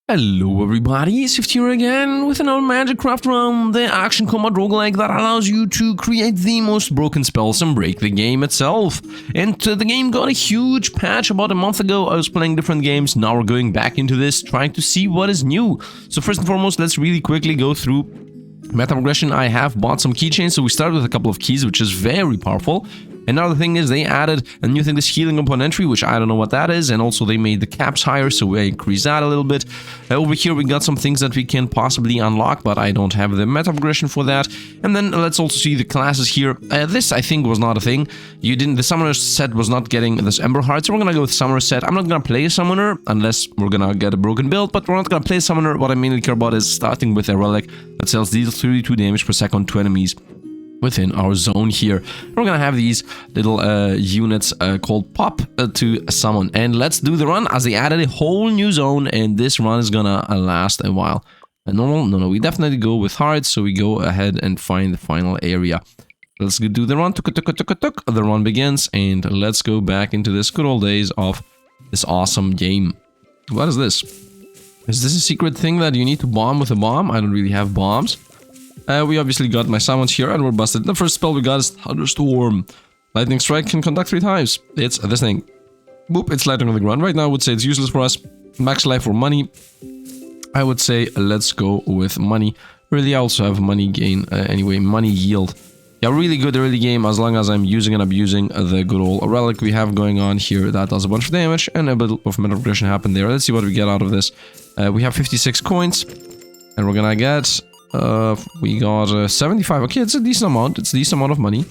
Hello everybody, Sifd here again with another Magicraft run, the action combat roguelike that allows you to create the most broken spells and break the game itself. And the game got a huge patch about a month ago. I was playing different games, now we're going back into this, trying to see what is new. So first and foremost, let's really quickly go through meta progression. I have bought some keychains, so we started with a couple of keys, which is very powerful. Another thing is they added a new thing, this healing upon entry, which I don't know what that is, and also they made the caps higher, so we increased that a little bit. Over here we got some things that we can possibly unlock, but I don't have the meta progression for that. And then let's also see the classes here. This I think was not a thing. The summoner set was not getting this Ember Heart, so we're gonna go with summoner set. I'm not gonna play a summoner unless we're gonna get a broken build, but we're not gonna play a summoner. What I mainly care about is starting with a relic that deals 32 damage per second to enemies within our zone here. We're gonna have these little units called pop to summon, and let's do the run as they added a whole new zone, and this run is gonna last a while. Normal? No, we definitely go with hard, so we go ahead and find the final area. Let's do the run. The run begins, and let's go back into this good old days of this awesome game. What is this? Is this a secret thing that you need to bomb with a bomb? I don't really have bombs. We obviously got my summons here and we're busted. The first spell we got is Thunderstorm. Lightning Strike can conduct 3 times. It's this thing. Boop, it's lighting on the ground. Right now I would say it's useless for us. Max life or money. I would say let's go with money. Really, I also have money gain. Anyway, money yield. Yeah, really good early game as long as I'm using and abusing the good old relic we have going on here. That does a bunch of damage and a bit of meta progression happened there. Let's see what we get out of this. We have 56 coins and we're gonna get... we got 75. Okay, it's a decent amount. It's a decent amount of money.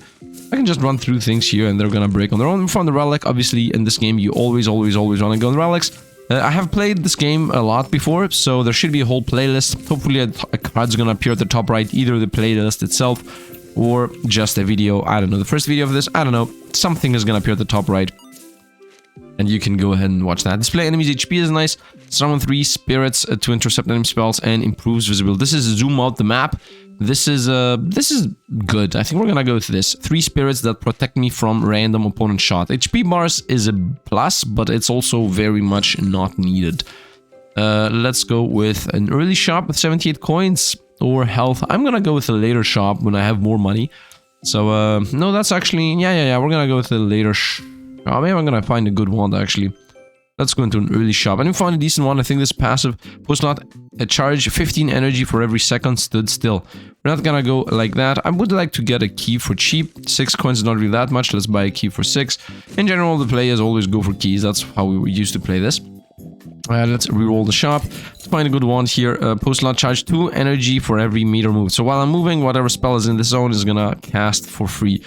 I can just run through things here and they're gonna break on their own. We found the relic. Obviously, in this game, you always want to go on relics. I have played this game a lot before, so there should be a whole playlist. Hopefully, a card's gonna appear at the top right, either the playlist itself or just a video. I don't know. The first video of this, I don't know. Something is gonna appear at the top right. And you can go ahead and watch that. Display enemies HP is nice. Summon 3 spirits to intercept enemy spells and improves visibility. This is zoom out the map. This is good. I think we're gonna go with this. 3 spirits that protect me from random opponent shot. HP bars is a plus, but it's also very much not needed. Let's go with an early shop with 78 coins or health. I'm gonna go with a later shop when I have more money. So no, that's actually yeah. We're gonna go with the later Oh, maybe I'm gonna find a good one actually. Let's go into an early shop. And we found a decent one. I think this passive post-lot charge 15 energy for every second stood still. We're not gonna go like that. I would like to get a key for cheap. 6 coins is not really that much. Let's buy a key for 6. In general, the players always go for keys. That's how we used to play this. Let's reroll the shop. Let's find a good one here. Post-lot charge 2 energy for every meter moved. So while I'm moving, whatever spell is in this zone is gonna cast for free.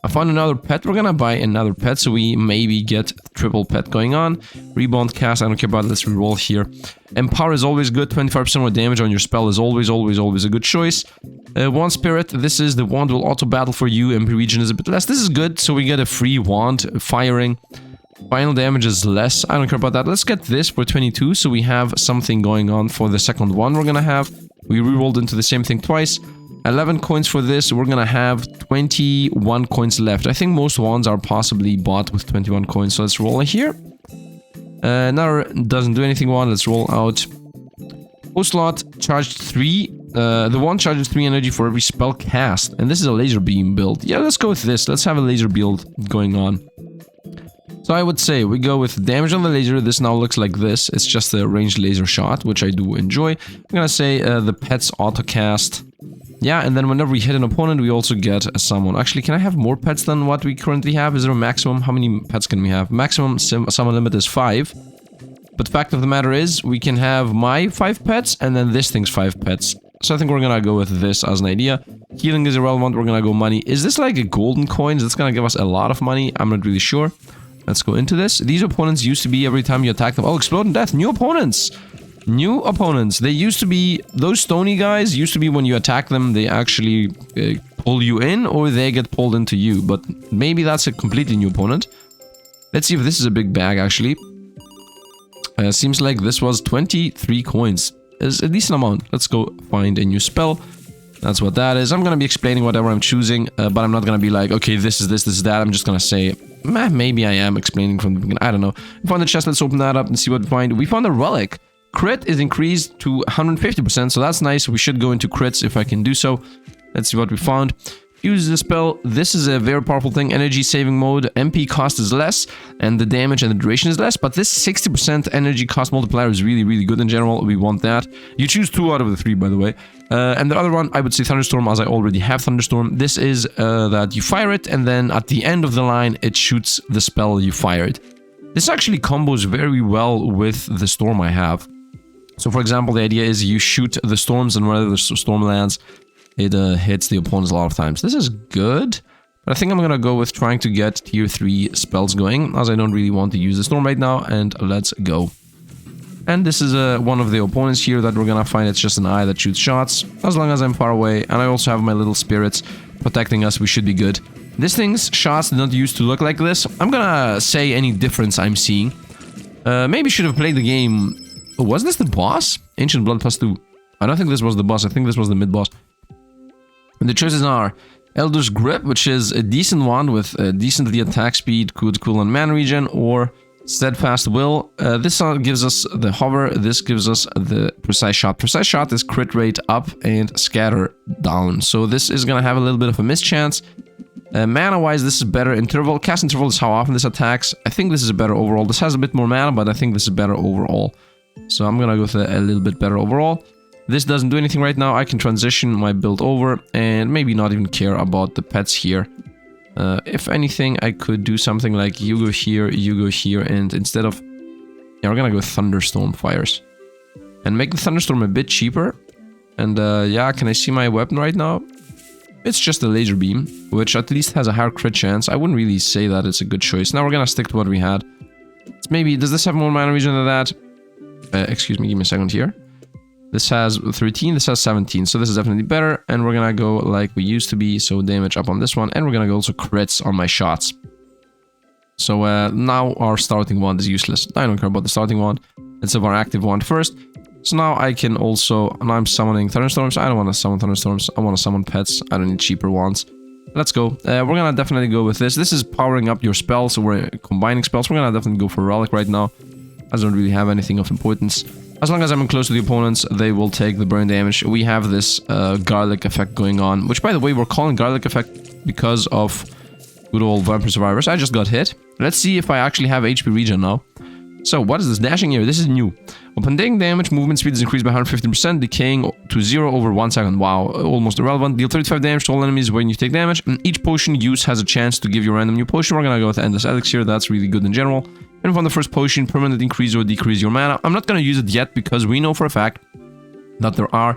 I found another pet. We're gonna buy another pet, so we maybe get triple pet going on. Rebound cast, I don't care about it. Let's reroll here. Empower is always good. 25% more damage on your spell is always a good choice. Wand Spirit, this is the wand will auto battle for you. MP region is a bit less. This is good, so we get a free wand firing. Final damage is less. I don't care about that. Let's get this for 22, so we have something going on for the second one we're gonna have. We rerolled into the same thing twice. 11 coins for this. We're gonna have 21 coins left. I think most wands are possibly bought with 21 coins, so let's roll it here. Another doesn't do anything one. Let's roll out. Post-lot charged 3. The wand charges 3 energy for every spell cast, and this is a laser beam build. Yeah, let's go with this. Let's have a laser build going on. So I would say we go with damage on the laser. This now looks like this. It's just a ranged laser shot, which I do enjoy. I'm gonna say the pets auto cast. Yeah, and then whenever we hit an opponent, we also get a summon. Actually, can I have more pets than what we currently have? Is there a maximum? How many pets can we have? Maximum summon limit is 5. But fact of the matter is, we can have my 5 pets, and then this thing's 5 pets. So I think we're gonna go with this as an idea. Healing is irrelevant. We're gonna go money. Is this like a golden coin? That's gonna give us a lot of money. I'm not really sure. Let's go into this. These opponents used to be every time you attack them. Oh, explode and death. New opponents. New opponents. They used to be... Those stony guys used to be when you attack them, they actually pull you in or they get pulled into you. But maybe that's a completely new opponent. Let's see if this is a big bag, actually. Seems like this was 23 coins. Is a decent amount. Let's go find a new spell. That's what that is. I'm going to be explaining whatever I'm choosing, but I'm not going to be like, okay, this is this, this is that. I'm just going to say, maybe I am explaining from the beginning. I don't know. We found the chest. Let's open that up and see what we find. We found a relic. crit is increased to 150%, so that's nice. We should go into crits if I can do so. Let's see what we found. Use the spell. This is a very powerful thing. Energy saving mode. MP cost is less, and the damage and the duration is less. But this 60% energy cost multiplier is really, really good in general. We want that. You choose 2 out of the 3, by the way. And the other one, I would say Thunderstorm, as I already have Thunderstorm. This is that you fire it, and then at the end of the line, it shoots the spell you fired. This actually combos very well with the storm I have. So, for example, the idea is you shoot the storms, and wherever the storm lands, it hits the opponents a lot of times. This is good, but I think I'm gonna go with trying to get tier 3 spells going, as I don't really want to use the storm right now, and let's go. And this is one of the opponents here that we're gonna find. It's just an eye that shoots shots, as long as I'm far away, and I also have my little spirits protecting us. We should be good. This thing's shots did not used to look like this. I'm gonna say any difference I'm seeing. Maybe should have played the game... Oh, was this the boss? Ancient Blood +2. I don't think this was the boss, I think this was the mid-boss. And the choices are Elder's Grip, which is a decent one with decently attack speed, good cool on mana regen, or Steadfast Will. This gives us the hover, this gives us the Precise Shot. Precise Shot is crit rate up and scatter down, so this is gonna have a little bit of a mischance. Mana-wise, this is better. Interval. Cast Interval is how often this attacks. I think this is a better overall. This has a bit more mana, but I think this is better overall. So I'm gonna go with a little bit better overall. This doesn't do anything right now. I can transition my build over and maybe not even care about the pets here. If anything, I could do something like you go here, and instead of... Yeah, we're gonna go with Thunderstorm Fires. And make the Thunderstorm a bit cheaper. And yeah, can I see my weapon right now? It's just a laser beam, which at least has a higher crit chance. I wouldn't really say that it's a good choice. Now we're gonna stick to what we had. It's maybe... Does this have more mana regen than that? Excuse me, give me a second here. This has 13, this has 17, so this is definitely better, and we're gonna go like we used to be, so damage up on this one, and we're gonna go also crits on my shots. So now our starting wand is useless. I don't care about the starting wand. Let's have our active wand first. So now I can also, and I'm summoning Thunderstorms. I don't want to summon Thunderstorms, I want to summon pets. I don't need cheaper wands. Let's go. We're gonna definitely go with this. This is powering up your spells, so we're combining spells. We're gonna definitely go for Relic right now. I don't really have anything of importance. As long as I'm close to the opponents, they will take the burn damage. We have this garlic effect going on, which, by the way, we're calling garlic effect because of good old Vampire Survivors. I just got hit. Let's see if I actually have HP regen now. So, what is this? Dashing here. This is new. Upon taking damage, movement speed is increased by 150%, decaying to 0 over 1 second. Wow, almost irrelevant. Deal 35 damage to all enemies when you take damage, and each potion used has a chance to give you a random new potion. We're gonna go with Endless Elixir. That's really good in general. And from the first potion, permanently increase or decrease your mana. I'm not going to use it yet because we know for a fact that there are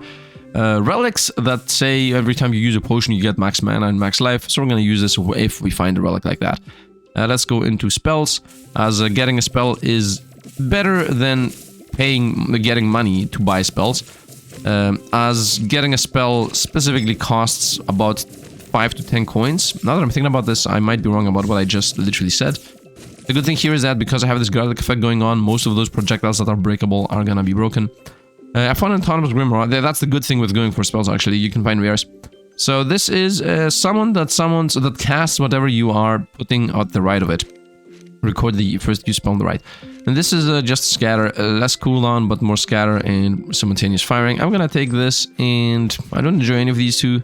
relics that say every time you use a potion you get max mana and max life. So we're going to use this if we find a relic like that. Let's go into spells, as getting a spell is better than getting money to buy spells. As getting a spell specifically costs about 5 to 10 coins. Now that I'm thinking about this, I might be wrong about what I just literally said. The good thing here is that because I have this garlic effect going on, most of those projectiles that are breakable are gonna be broken. I found an Autonomous Grimoire. That's the good thing with going for spells, actually. You can find rares. So this is someone that casts whatever you are putting at the right of it. Record the first use spell on the right. And this is just scatter, less cooldown, but more scatter and simultaneous firing. I'm gonna take this, and I don't enjoy any of these two.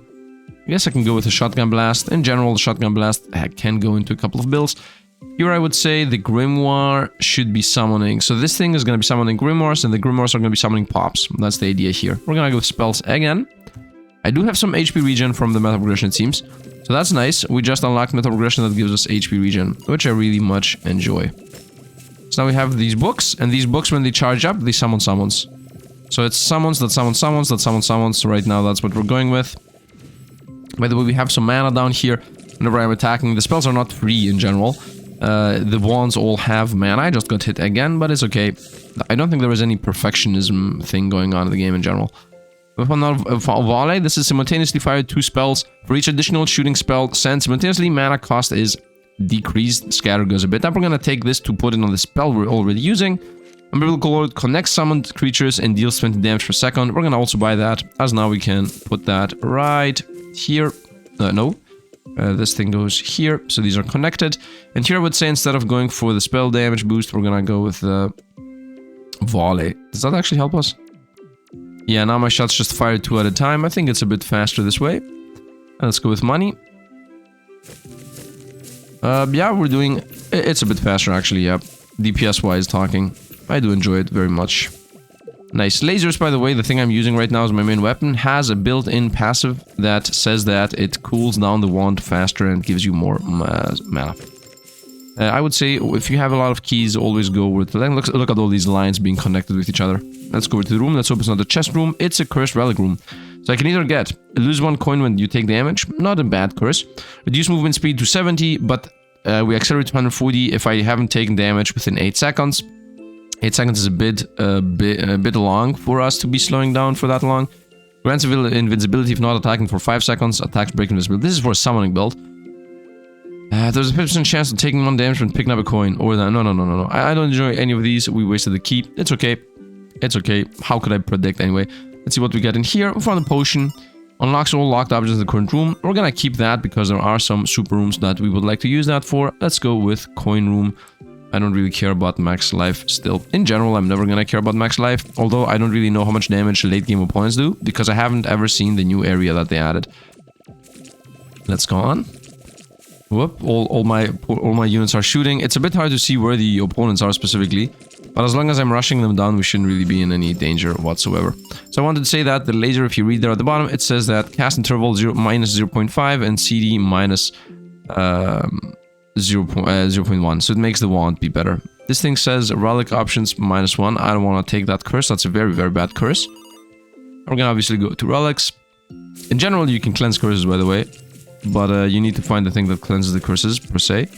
I guess I can go with a Shotgun Blast. In general, the Shotgun Blast can go into a couple of builds. Here I would say the Grimoire should be summoning. So this thing is going to be summoning Grimoires, and the Grimoires are going to be summoning Pops. That's the idea here. We're going to go with spells again. I do have some HP regen from the Meta Progression, it seems. So that's nice. We just unlocked Meta Progression that gives us HP regen, which I really much enjoy. So now we have these books, and these books, when they charge up, they summon summons. So it's summons that summon summons that summon summons. So right now that's what we're going with. By the way, we have some mana down here. Whenever I'm attacking, the spells are not free in general. The wands all have mana. I just got hit again, but it's okay. I don't think there is any perfectionism thing going on in the game in general. Weapon of Vale, this is simultaneously fired 2 spells. For each additional shooting spell sent simultaneously, mana cost is decreased. Scatter goes a bit up. We're gonna take this to put it on the spell we're already using. Umbilical Lord connects summoned creatures and deals 20 damage per second. We're gonna also buy that, as now we can put that right here. This thing goes here, so these are connected. And here I would say, instead of going for the spell damage boost, we're gonna go with the Volley. Does that actually help us? Yeah, now my shots just fire 2 at a time. I think it's a bit faster this way. Let's go with money. Yeah, we're doing... It's a bit faster, actually, yeah. DPS-wise talking. I do enjoy it very much. Nice. Lasers, by the way, the thing I'm using right now as my main weapon, has a built-in passive that says that it cools down the wand faster and gives you more mana. I would say, if you have a lot of keys, always go with... Look at all these lines being connected with each other. Let's go to the room. Let's open another chest room. It's a cursed relic room. So I can either get lose 1 coin when you take damage, not a bad curse. Reduce movement speed to 70, but we accelerate to 140 if I haven't taken damage within 8 seconds. 8 seconds is a bit long for us to be slowing down for that long. Grants invincibility if not attacking for 5 seconds. Attacks break invincibility. This is for a summoning build. There's a 50% chance of taking 1 damage when picking up a coin. Or that. No. I don't enjoy any of these. We wasted the key. It's okay. It's okay. How could I predict anyway? Let's see what we get in here. We found a potion. Unlocks all locked objects in the current room. We're gonna keep that because there are some super rooms that we would like to use that for. Let's go with coin room. I don't really care about max life still. In general, I'm never gonna care about max life. Although I don't really know how much damage late game opponents do because I haven't ever seen the new area that they added. Let's go on. Whoop! All my units are shooting. It's a bit hard to see where the opponents are specifically. But as long as I'm rushing them down, we shouldn't really be in any danger whatsoever. So I wanted to say that the laser, if you read there at the bottom, it says that cast interval minus 0.5 and CD minus 0.1. So it makes the wand be better. This thing says relic options -1. I don't want to take that curse. That's a very, very bad curse. We're gonna obviously go to relics. In general, you can cleanse curses, by the way. But you need to find the thing that cleanses the curses, per se.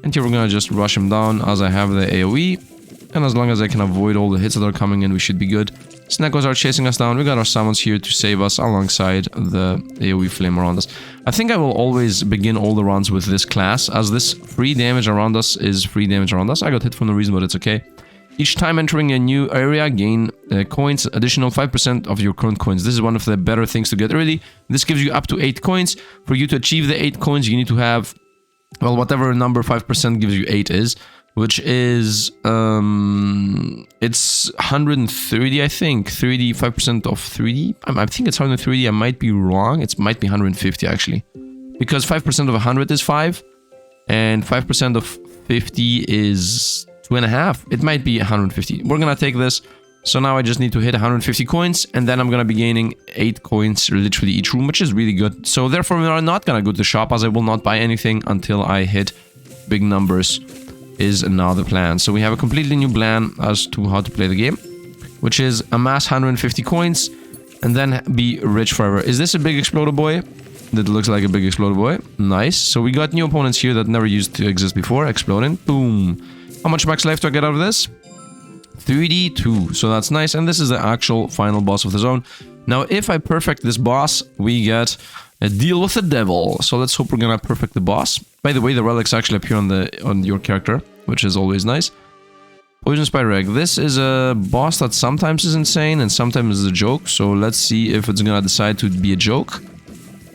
And here we're gonna just rush him down as I have the AoE. And as long as I can avoid all the hits that are coming in, we should be good. Snackos are chasing us down. We got our summons here to save us alongside the AoE flame around us. I think I will always begin all the runs with this class, as this free damage around us is free damage around us. I got hit for no reason, but it's okay. Each time entering a new area, gain coins, additional 5% of your current coins. This is one of the better things to get early. This gives you up to 8 coins. For you to achieve the 8 coins, you need to have, well, whatever number 5% gives you 8 is. Which is, it's 130, I think. 35% of 3D. I think it's 130. I might be wrong. It might be 150, actually. Because 5% of 100 is 5. And 5% of 50 is 2.5. It might be 150. We're gonna take this. So now I just need to hit 150 coins. And then I'm gonna be gaining 8 coins literally each room, which is really good. So therefore, we are not gonna go to the shop, as I will not buy anything until I hit big numbers. Is now the plan. So we have a completely new plan as to how to play the game, which is amass 150 coins and then be rich forever. Is this a big exploder boy? That looks like a big exploder boy. Nice. So we got new opponents here that never used to exist before. Exploding. Boom. How much max life do I get out of this? 32. So that's nice. And this is the actual final boss of the zone. Now, if I perfect this boss, we get a deal with the devil. So let's hope we're gonna perfect the boss. By the way, the relics actually appear on your character, which is always nice. Poison Spider Egg. This is a boss that sometimes is insane and sometimes is a joke. So let's see if it's gonna decide to be a joke.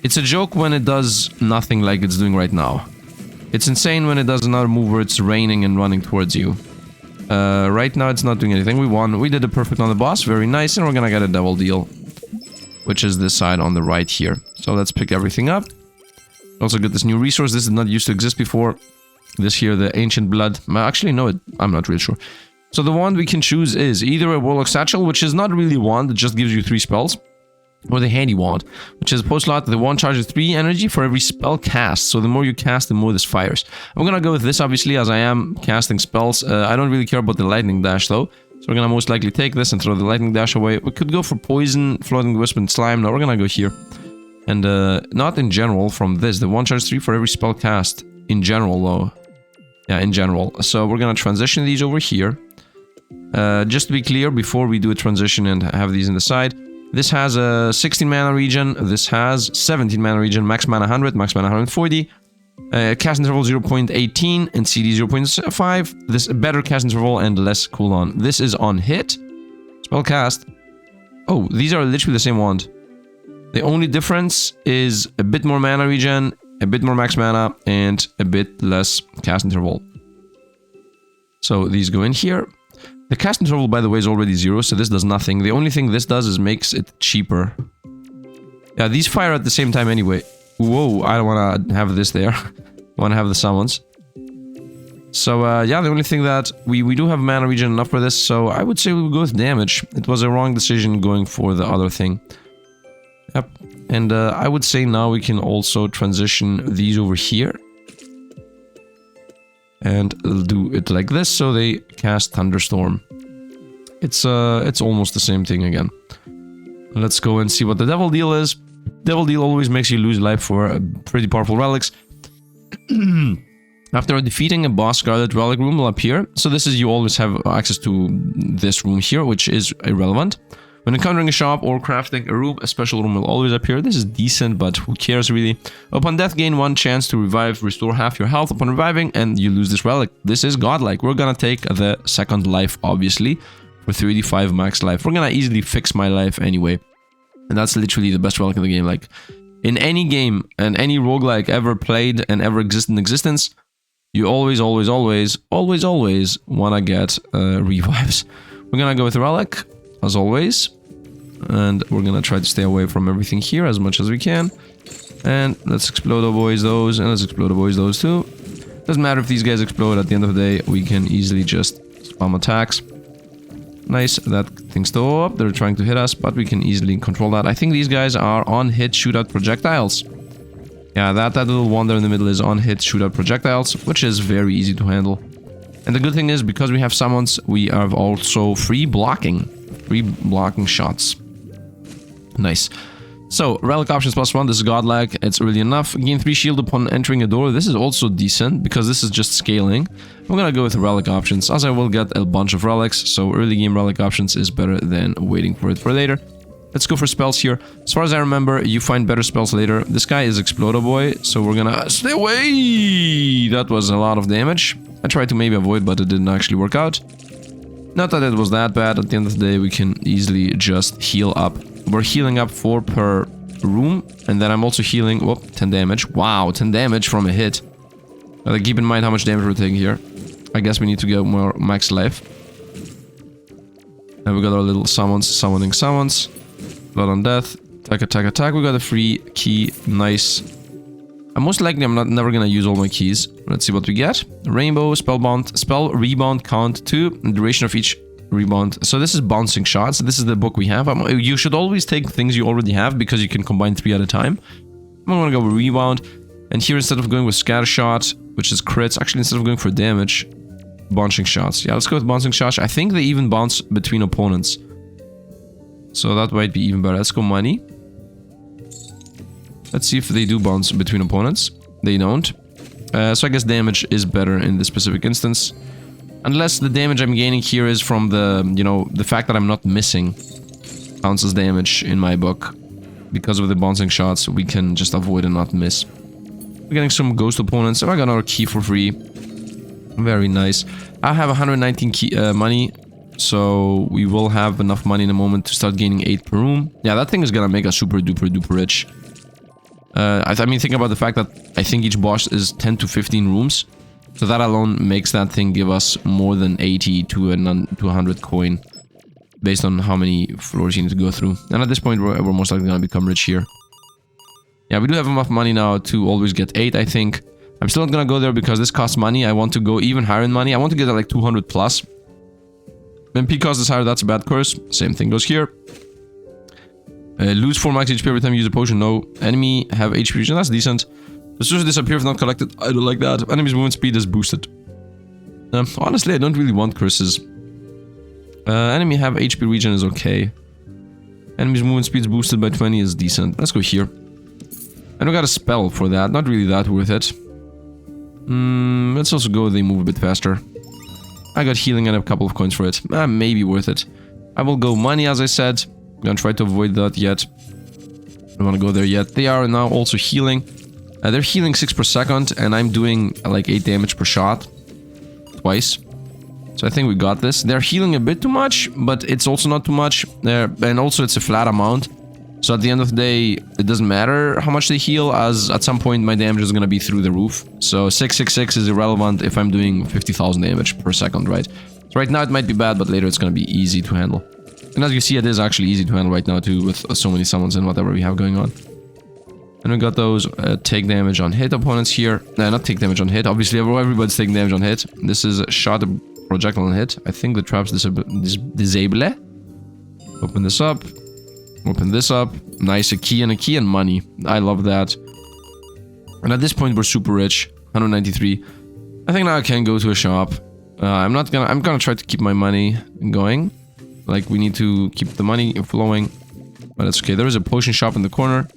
It's a joke when it does nothing like it's doing right now. It's insane when it does another move where it's raining and running towards you. Right now it's not doing anything. We won. We did a perfect on the boss. Very nice. And we're gonna get a devil deal, which is this side on the right here. So let's pick everything up. Also get this new resource. This did not used to exist before. This here, the Ancient Blood. Actually, no, I'm not really sure. So the wand we can choose is either a Warlock Satchel, which is not really a wand, it just gives you 3 spells. Or the Handy Wand, which is a post slot. The wand charges 3 energy for every spell cast. So the more you cast, the more this fires. I'm gonna go with this, obviously, as I am casting spells. I don't really care about the Lightning Dash, though. So we're gonna most likely take this and throw the Lightning Dash away. We could go for Poison, Floating Wisp, and Slime. No, we're gonna go here. And not in general from this. The wand charges 3 for every spell cast. In general, though. Yeah, in general. So we're gonna transition these over here. Just to be clear, before we do a transition and have these in the side, this has a 16 mana regen, this has 17 mana regen, max mana 100, max mana 140, cast interval 0.18 and CD 0.5. This better cast interval and less cooldown. This is on hit. Spell cast. Oh, these are literally the same wand. The only difference is a bit more mana regen, a bit more max mana, and a bit less cast interval. So these go in here. The cast interval, by the way, is already 0, so this does nothing. The only thing this does is makes it cheaper. Yeah, these fire at the same time anyway. Whoa, I don't want to have this there. I want to have the summons. So, yeah, the only thing that... We do have mana regen enough for this, so I would say we would go with damage. It was a wrong decision going for the other thing. Yep. And I would say now we can also transition these over here. And do it like this, so they cast Thunderstorm. It's almost the same thing again. Let's go and see what the Devil Deal is. Devil Deal always makes you lose life for pretty powerful relics. After defeating a boss, Scarlet Relic Room will appear. So this is, you always have access to this room here, which is irrelevant. When encountering a shop or crafting a room, a special room will always appear. This is decent, but who cares really? Upon death, gain 1 chance to revive, restore half your health upon reviving, and you lose this relic. This is godlike. We're gonna take the second life, obviously, for 385 max life. We're gonna easily fix my life anyway. And that's literally the best relic in the game. Like, in any game and any roguelike ever played and ever existed in existence, you always wanna get revives. We're gonna go with the relic, as always. And we're gonna try to stay away from everything here as much as we can. And let's explode avoid those, and let's explode avoid those too. Doesn't matter if these guys explode, at the end of the day, we can easily just spam attacks. Nice, that thing's still up, they're trying to hit us, but we can easily control that. I think these guys are on-hit shootout projectiles. Yeah, that little one there in the middle is on-hit shootout projectiles, which is very easy to handle. And the good thing is, because we have summons, we have also free blocking shots. Nice. So, relic options +1, this is godlike, it's really enough. Gain 3 shield upon entering a door, this is also decent, because this is just scaling. I'm gonna go with relic options, as I will get a bunch of relics, so early game relic options is better than waiting for it for later. Let's go for spells here. As far as I remember, you find better spells later. This guy is Exploder Boy, so we're gonna stay away! That was a lot of damage. I tried to maybe avoid, but it didn't actually work out. Not that it was that bad, at the end of the day we can easily just heal up. We're healing up 4 per room, and then I'm also healing, whoop, 10 damage. Wow, 10 damage from a hit. Gotta keep in mind how much damage we're taking here. I guess we need to get more max life. And we got our little summons, summoning summons. Blood on death, attack, attack, attack. We got a free key, nice. Most likely I'm never gonna use all my keys. Let's see what we get. Rainbow, spellbound, spell rebound count 2, and duration of each rebound. So this is bouncing shots. This is the book we have. You should always take things you already have because you can combine 3 at a time. I'm gonna go with rebound, and here instead of going with scatter shot, which is crits, actually instead of going for damage, bouncing shots. Yeah, let's go with bouncing shots. I think they even bounce between opponents, so that might be even better. Let's go money. Let's see if they do bounce between opponents. They don't. So I guess damage is better in this specific instance. Unless the damage I'm gaining here is from the, you know, the fact that I'm not missing counts as damage in my book. Because of the bouncing shots, we can just avoid and not miss. We're getting some ghost opponents. So I got another key for free. Very nice. I have 119 key, money. So we will have enough money in a moment to start gaining 8 per room. Yeah, that thing is gonna make us super duper duper rich. I mean, think about the fact that I think each boss is 10 to 15 rooms. So that alone makes that thing give us more than 80 to 100 coin. Based on how many floors you need to go through. And at this point, we're most likely going to become rich here. Yeah, we do have enough money now to always get 8, I think. I'm still not going to go there because this costs money. I want to go even higher in money. I want to get like 200 plus. When P cost is higher, that's a bad curse. Same thing goes here. Lose 4 max HP every time you use a potion. No. Enemy have HP regen. That's decent. As soon as disappear if not collected. I don't like that. Enemy's movement speed is boosted. Honestly, I don't really want curses. Enemy have HP regen is okay. Enemy's movement speed is boosted by 20 is decent. Let's go here. And we got a spell for that. Not really that worth it. Let's also go they move a bit faster. I got healing and a couple of coins for it. Maybe worth it. I will go money as I said. I'm gonna try to avoid that yet. I don't want to go there yet. They are now also healing. They're healing 6 per second, and I'm doing like 8 damage per shot. Twice. So I think we got this. They're healing a bit too much, but it's also not too much. And also it's a flat amount. So at the end of the day, it doesn't matter how much they heal, as at some point my damage is gonna be through the roof. So 666 is irrelevant if I'm doing 50,000 damage per second, right? So right now it might be bad, but later it's gonna be easy to handle. And as you see, it is actually easy to handle right now too, with so many summons and whatever we have going on. And we got those take damage on hit opponents here. Not take damage on hit. Obviously, everybody's taking damage on hit. This is a shot, a projectile on hit. I think the traps disable. Open this up. Open this up. Nice, a key and money. I love that. And at this point, we're super rich. 193. I think now I can go to a shop. I'm gonna try to keep my money going. Like, we need to keep the money flowing. But it's okay. There is a potion shop in the corner.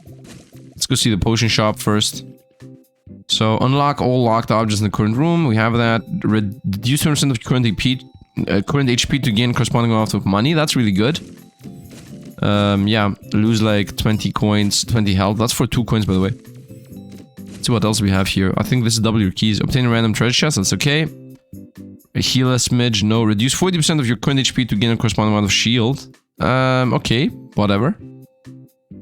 Let's go see the potion shop first. So, unlock all locked objects in the current room. We have that. Reduce 10% of current HP to gain corresponding amount of money. That's really good. Yeah. Lose like 20 coins, 20 health. That's for 2 coins, by the way. Let's see what else we have here. I think this is double your keys. Obtain a random treasure chest. That's okay. A heal a smidge. No. Reduce 40% of your current HP to gain a corresponding amount of shield. Okay. Whatever.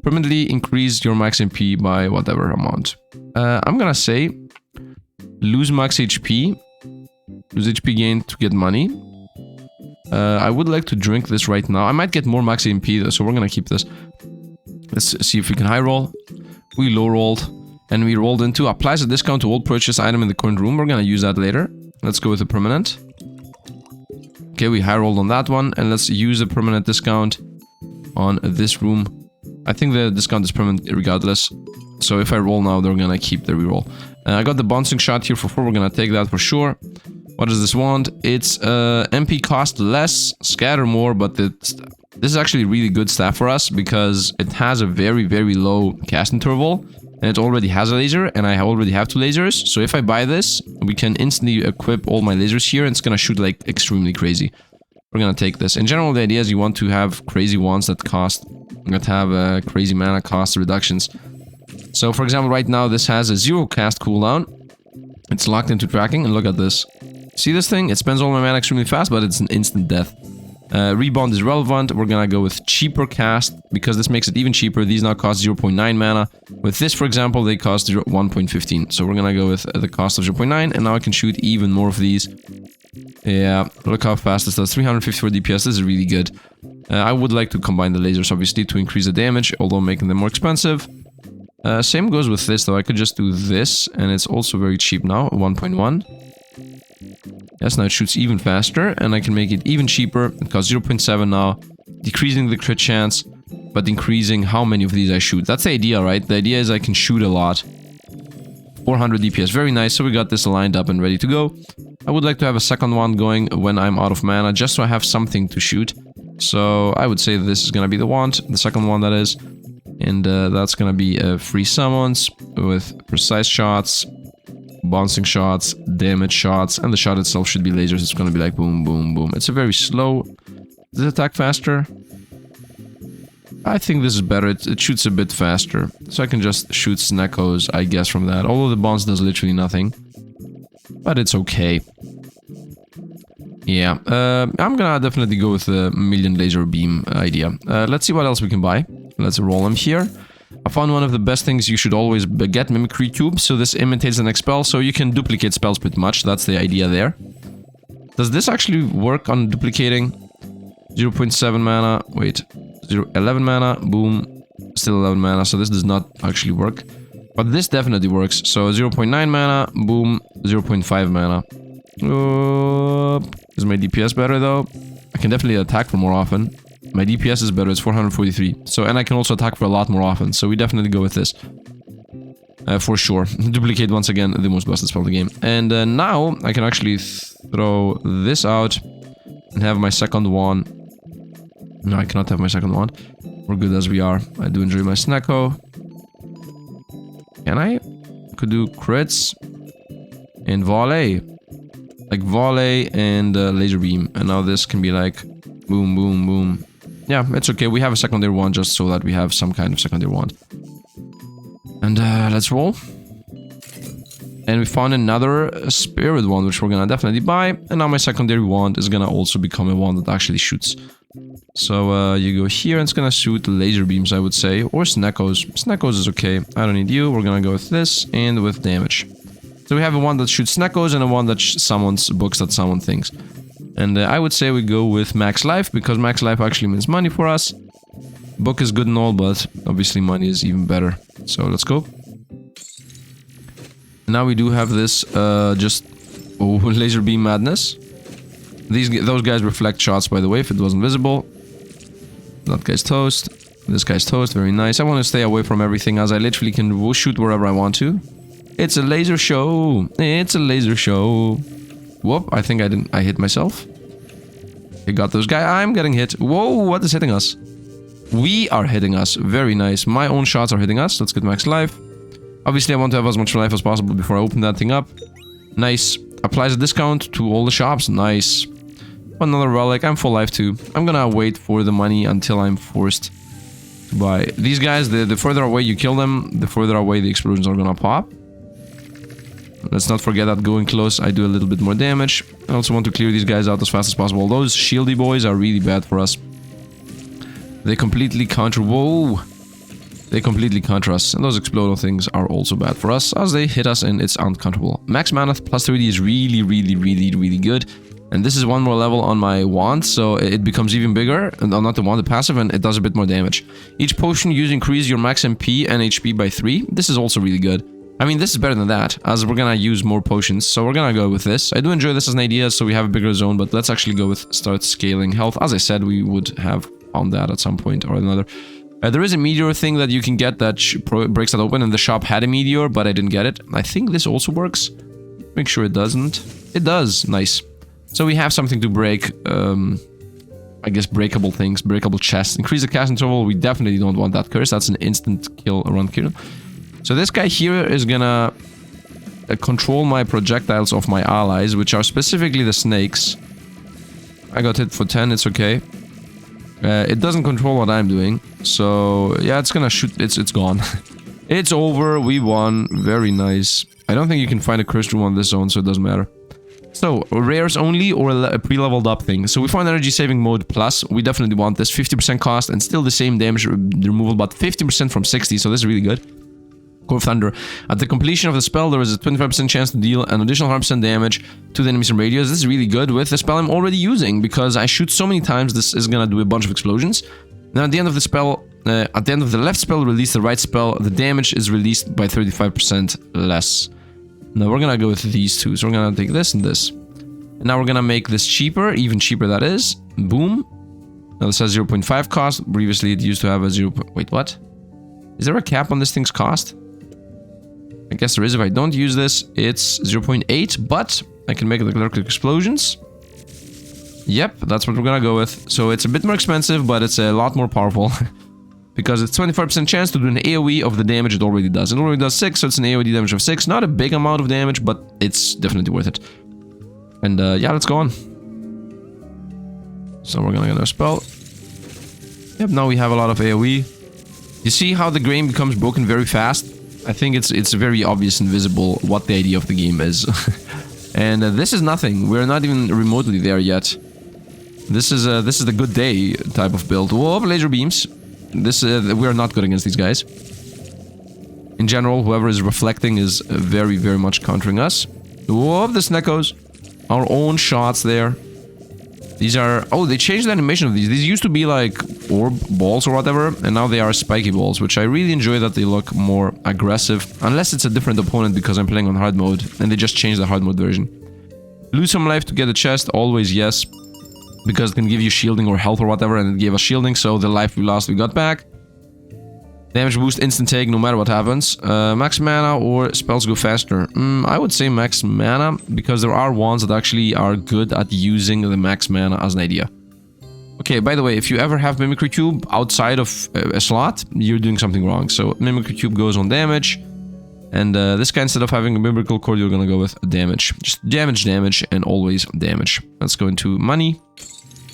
Permanently increase your max MP by whatever amount. I'm gonna say lose max HP. Lose HP gain to get money. I would like to drink this right now. I might get more max MP though, so we're gonna keep this. Let's see if we can high roll. We low rolled. And we rolled into applies a discount to all purchase item in the current room. We're gonna use that later. Let's go with the permanent. Okay, we high rolled on that one. And let's use a permanent discount on this room. I think the discount is permanent regardless. So if I roll now, they're gonna keep the reroll. I got the bouncing shot here for 4. We're gonna take that for sure. What does this want? It's MP cost less, scatter more, but this is actually really good staff for us because it has a very, very low cast interval. And it already has a laser, and I already have 2 lasers. So if I buy this, we can instantly equip all my lasers here, and it's gonna shoot like extremely crazy. We're gonna take this. In general, the idea is you want to have crazy ones that have crazy mana cost reductions. So for example, right now this has a 0 cast cooldown. It's locked into tracking, and look at this. See this thing? It spends all my mana extremely fast, but it's an instant death. Rebound is relevant. We're gonna go with cheaper cast because this makes it even cheaper. These now cost 0.9 mana. With this, for example, they cost 1.15. So we're gonna go with the cost of 0.9, and now I can shoot even more of these. Yeah, look how fast this does. 354 DPS. This is really good. I would like to combine the lasers, obviously, to increase the damage, although making them more expensive. Same goes with this, though. I could just do this, and it's also very cheap now. 1.1. Yes, now it shoots even faster, and I can make it even cheaper. It costs 0.7 now, decreasing the crit chance, but increasing how many of these I shoot. That's the idea, right? The idea is I can shoot a lot. 400 DPS, very nice. So we got this lined up and ready to go. I would like to have a second one going when I'm out of mana, just so I have something to shoot. So I would say this is gonna be the wand, the second one that is. And that's gonna be free summons with precise shots, bouncing shots, damage shots, and the shot itself should be lasers. It's gonna be like boom, boom, boom. It's a very slow... Does it attack faster? I think this is better. It shoots a bit faster. So I can just shoot Xieroehs, I guess, from that. Although the bounce does literally nothing. But it's okay. Yeah, I'm gonna definitely go with the million laser beam idea. Let's see what else we can buy. Let's roll them here. I found one of the best things you should always get, Mimicry Cube. So this imitates an expel, so you can duplicate spells pretty much. That's the idea there. Does this actually work on duplicating? 0.7 mana. Wait. 11 mana. Boom. Still 11 mana, so this does not actually work. But this definitely works. So 0.9 mana. Boom. 0.5 mana. Is my DPS better though? I can definitely attack for more often. My DPS is better, it's 443. So, and I can also attack for a lot more often, so we definitely go with this. For sure. Duplicate once again, the most busted spell of the game. And now, I can actually throw this out and have my second one. No, I cannot have my second one. We're good as we are. I do enjoy my Xieroeh. Can I? Could do crits and volley. Like volley and laser beam. And now this can be like boom, boom, boom. Yeah, it's okay. We have a secondary one just so that we have some kind of secondary one. And let's roll. And we found another spirit wand, which we're gonna definitely buy. And now my secondary wand is gonna also become a wand that actually shoots. So you go here and it's gonna shoot laser beams, I would say. Or Xieroehs. Xieroehs is okay. I don't need you. We're gonna go with this and with damage. So we have a one that shoots Xieroehs and a one that summons books that summon things. And I would say we go with max life, because max life actually means money for us. Book is good and all, but obviously money is even better. So let's go. Now we do have this, laser beam madness. Those guys reflect shots, by the way, if it wasn't visible. That guy's toast. This guy's toast, very nice. I want to stay away from everything, as I literally can shoot wherever I want to. It's a laser show. It's a laser show. Whoop, I think I hit myself. I got those guys. I'm getting hit. Whoa, what is hitting us? We are hitting us. Very nice. My own shots are hitting us. Let's get max life. Obviously, I want to have as much life as possible before I open that thing up. Nice. Applies a discount to all the shops. Nice. Another relic. I'm full life too. I'm gonna wait for the money until I'm forced to buy. These guys, the further away you kill them, the further away the explosions are gonna pop. Let's not forget that going close, I do a little bit more damage. I also want to clear these guys out as fast as possible. Those shieldy boys are really bad for us. They completely counter... Whoa! They completely counter us. And those exploding things are also bad for us, as they hit us and it's uncounterable. Max mana plus 30 is really good. And this is one more level on my wand, so it becomes even bigger. And not the wand, the passive, and it does a bit more damage. Each potion you increase your max MP and HP by 3. This is also really good. I mean, this is better than that, as we're gonna use more potions, so we're gonna go with this. I do enjoy this as an idea, so we have a bigger zone, but let's actually go with start scaling health. As I said, we would have found that at some point or another. There is a meteor thing that you can get that breaks that open, and the shop had a meteor, but I didn't get it. I think this also works. Make sure it doesn't. It does. Nice. So we have something to break, I guess breakable things, breakable chests. Increase the cast interval, we definitely don't want that curse. That's an instant kill around kill. So this guy here is gonna control my projectiles of my allies, which are specifically the snakes. I got hit for 10, it's okay. It doesn't control what I'm doing, so yeah, it's gonna shoot, it's gone. It's over, we won, very nice. I don't think you can find a cursed room on this zone, so it doesn't matter. So, rares only or a pre-leveled up thing. So we found energy saving mode plus. We definitely want this. 50% cost and still the same damage removal, but 50% from 60, so this is really good. Core of Thunder. At the completion of the spell, there is a 25% chance to deal an additional 100% damage to the enemies in radius. This is really good with the spell I'm already using, because I shoot so many times, this is gonna do a bunch of explosions. Now at the end of the spell, at the end of the left spell, release the right spell, the damage is released by 35% less. Now we're gonna go with these two, so we're gonna take this and this. And now we're gonna make this cheaper, even cheaper that is. Boom. Now this has 0.5 cost, previously it used to have a 0. Wait, what? Is there a cap on this thing's cost? I guess there is. If I don't use this, it's 0.8, but I can make it like electric explosions. Yep, that's what we're gonna go with. So it's a bit more expensive, but it's a lot more powerful. Because it's 25% chance to do an AoE of the damage it already does. It already does 6, so it's an AoE damage of 6. Not a big amount of damage, but it's definitely worth it. And yeah, let's go on. So we're gonna get our spell. Yep, now we have a lot of AoE. You see how the game becomes broken very fast? I think it's very obvious and visible what the idea of the game is. And this is nothing. We're not even remotely there yet. This is the good day type of build. Whoa, laser beams. This we are not good against these guys. In general, whoever is reflecting is very much countering us. Whoa, the Sneckos. Our own shots there. These are... Oh, they changed the animation of these. These used to be like orb balls or whatever, and now they are spiky balls, which I really enjoy that they look more aggressive. Unless it's a different opponent because I'm playing on hard mode, and they just changed the hard mode version. Lose some life to get a chest, always yes. Because it can give you shielding or health or whatever, and it gave us shielding, so the life we lost we got back. Damage boost, instant take, no matter what happens. Max mana or spells go faster. I would say max mana, because there are wands that actually are good at using the max mana as an idea. Okay, by the way, if you ever have Mimicry Cube outside of a slot, you're doing something wrong. So Mimicry Cube goes on damage. And this guy, instead of having a Mimicry Cord, you're gonna go with damage. Just damage, and always damage. Let's go into money.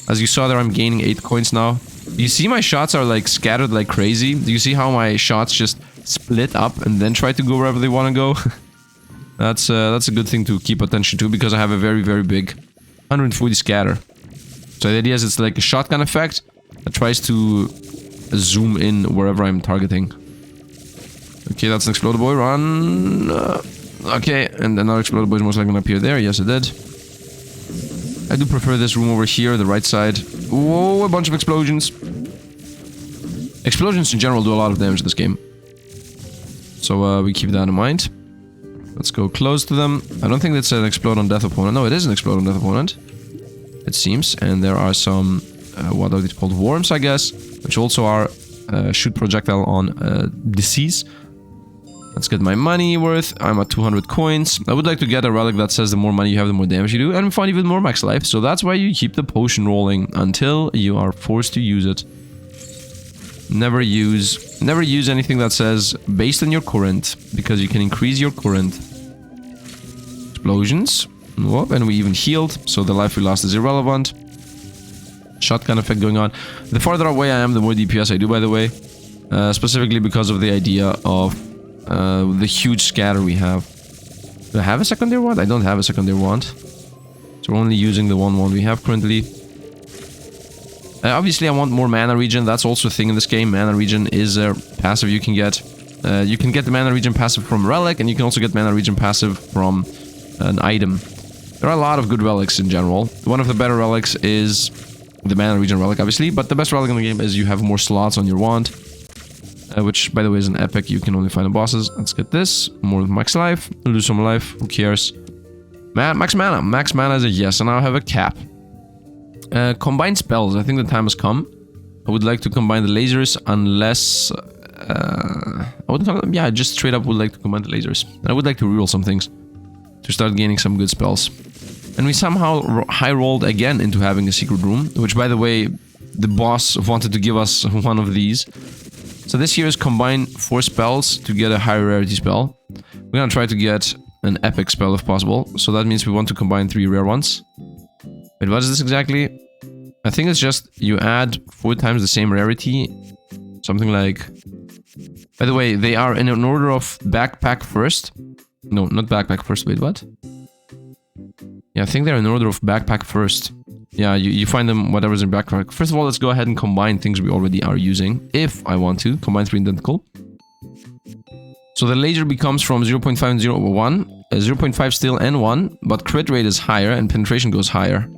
As you saw there, I'm gaining 8 coins now. You see my shots are like scattered like crazy? Do you see how my shots just split up and then try to go wherever they want to go? That's a good thing to keep attention to, because I have a very big 140 scatter. So the idea is it's like a shotgun effect that tries to zoom in wherever I'm targeting. Okay, that's an Exploder Boy, run! Okay, and another Exploder Boy is most likely gonna appear there, yes it did. I do prefer this room over here, the right side. Whoa, a bunch of explosions. Explosions in general do a lot of damage in this game. So we keep that in mind. Let's go close to them. I don't think that's an explode on death opponent. No, it is an explode on death opponent. It seems. And there are some, what are these called? Worms, I guess. Which also are shoot projectile on disease. Let's get my money worth. I'm at 200 coins. I would like to get a relic that says the more money you have, the more damage you do. And find even more max life. So that's why you keep the potion rolling until you are forced to use it. Never use anything that says based on your current, because you can increase your current. Explosions. Whoop, and we even healed, so the life we lost is irrelevant. Shotgun effect going on. The farther away I am, the more DPS I do, by the way. Specifically because of the idea of the huge scatter we have. Do I have a secondary wand? I don't have a secondary wand. So we're only using the one wand we have currently. Obviously, I want more mana regen. That's also a thing in this game. Mana regen is a passive you can get. You can get the mana regen passive from relic, and you can also get mana regen passive from an item. There are a lot of good relics in general. One of the better relics is the mana regen relic, obviously, but the best relic in the game is you have more slots on your wand, which, by the way, is an epic you can only find on bosses. Let's get this. More max life. Lose some life. Who cares? Max mana. Max mana is a yes, and now I have a cap. Combine spells. I think the time has come. I would like to combine the lasers unless... I just straight up would like to combine the lasers. And I would like to reroll some things to start gaining some good spells. And we somehow high rolled again into having a secret room, which, by the way, the boss wanted to give us one of these. So this here is combine 4 spells to get a high rarity spell. We're gonna try to get an epic spell if possible. So that means we want to combine 3 rare ones. Wait, what is this exactly? I think it's just you add 4 times the same rarity. Something like... By the way, they are in an order of backpack first. No, not backpack first. Wait, what? Yeah, I think they're in order of backpack first. Yeah, you find them whatever's in backpack. First of all, let's go ahead and combine things we already are using. If I want to. Combine 3 identical. So the laser becomes from 0.5 and 0.1. 0.5 still and 1. But crit rate is higher and penetration goes higher.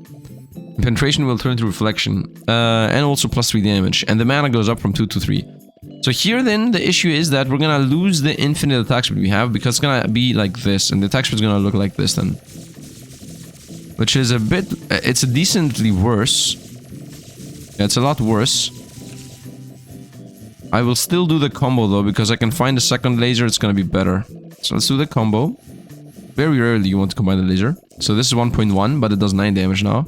Penetration will turn to reflection, and also plus 3 damage, and the mana goes up from 2 to 3. So here then, the issue is that we're gonna lose the infinite attack speed we have, because it's gonna be like this, and the attack speed is gonna look like this then. Which is a bit... it's a decently worse. Yeah, it's a lot worse. I will still do the combo though, because I can find a second laser, it's gonna be better. So let's do the combo. Very rarely you want to combine the laser. So this is 1.1, but it does 9 damage now.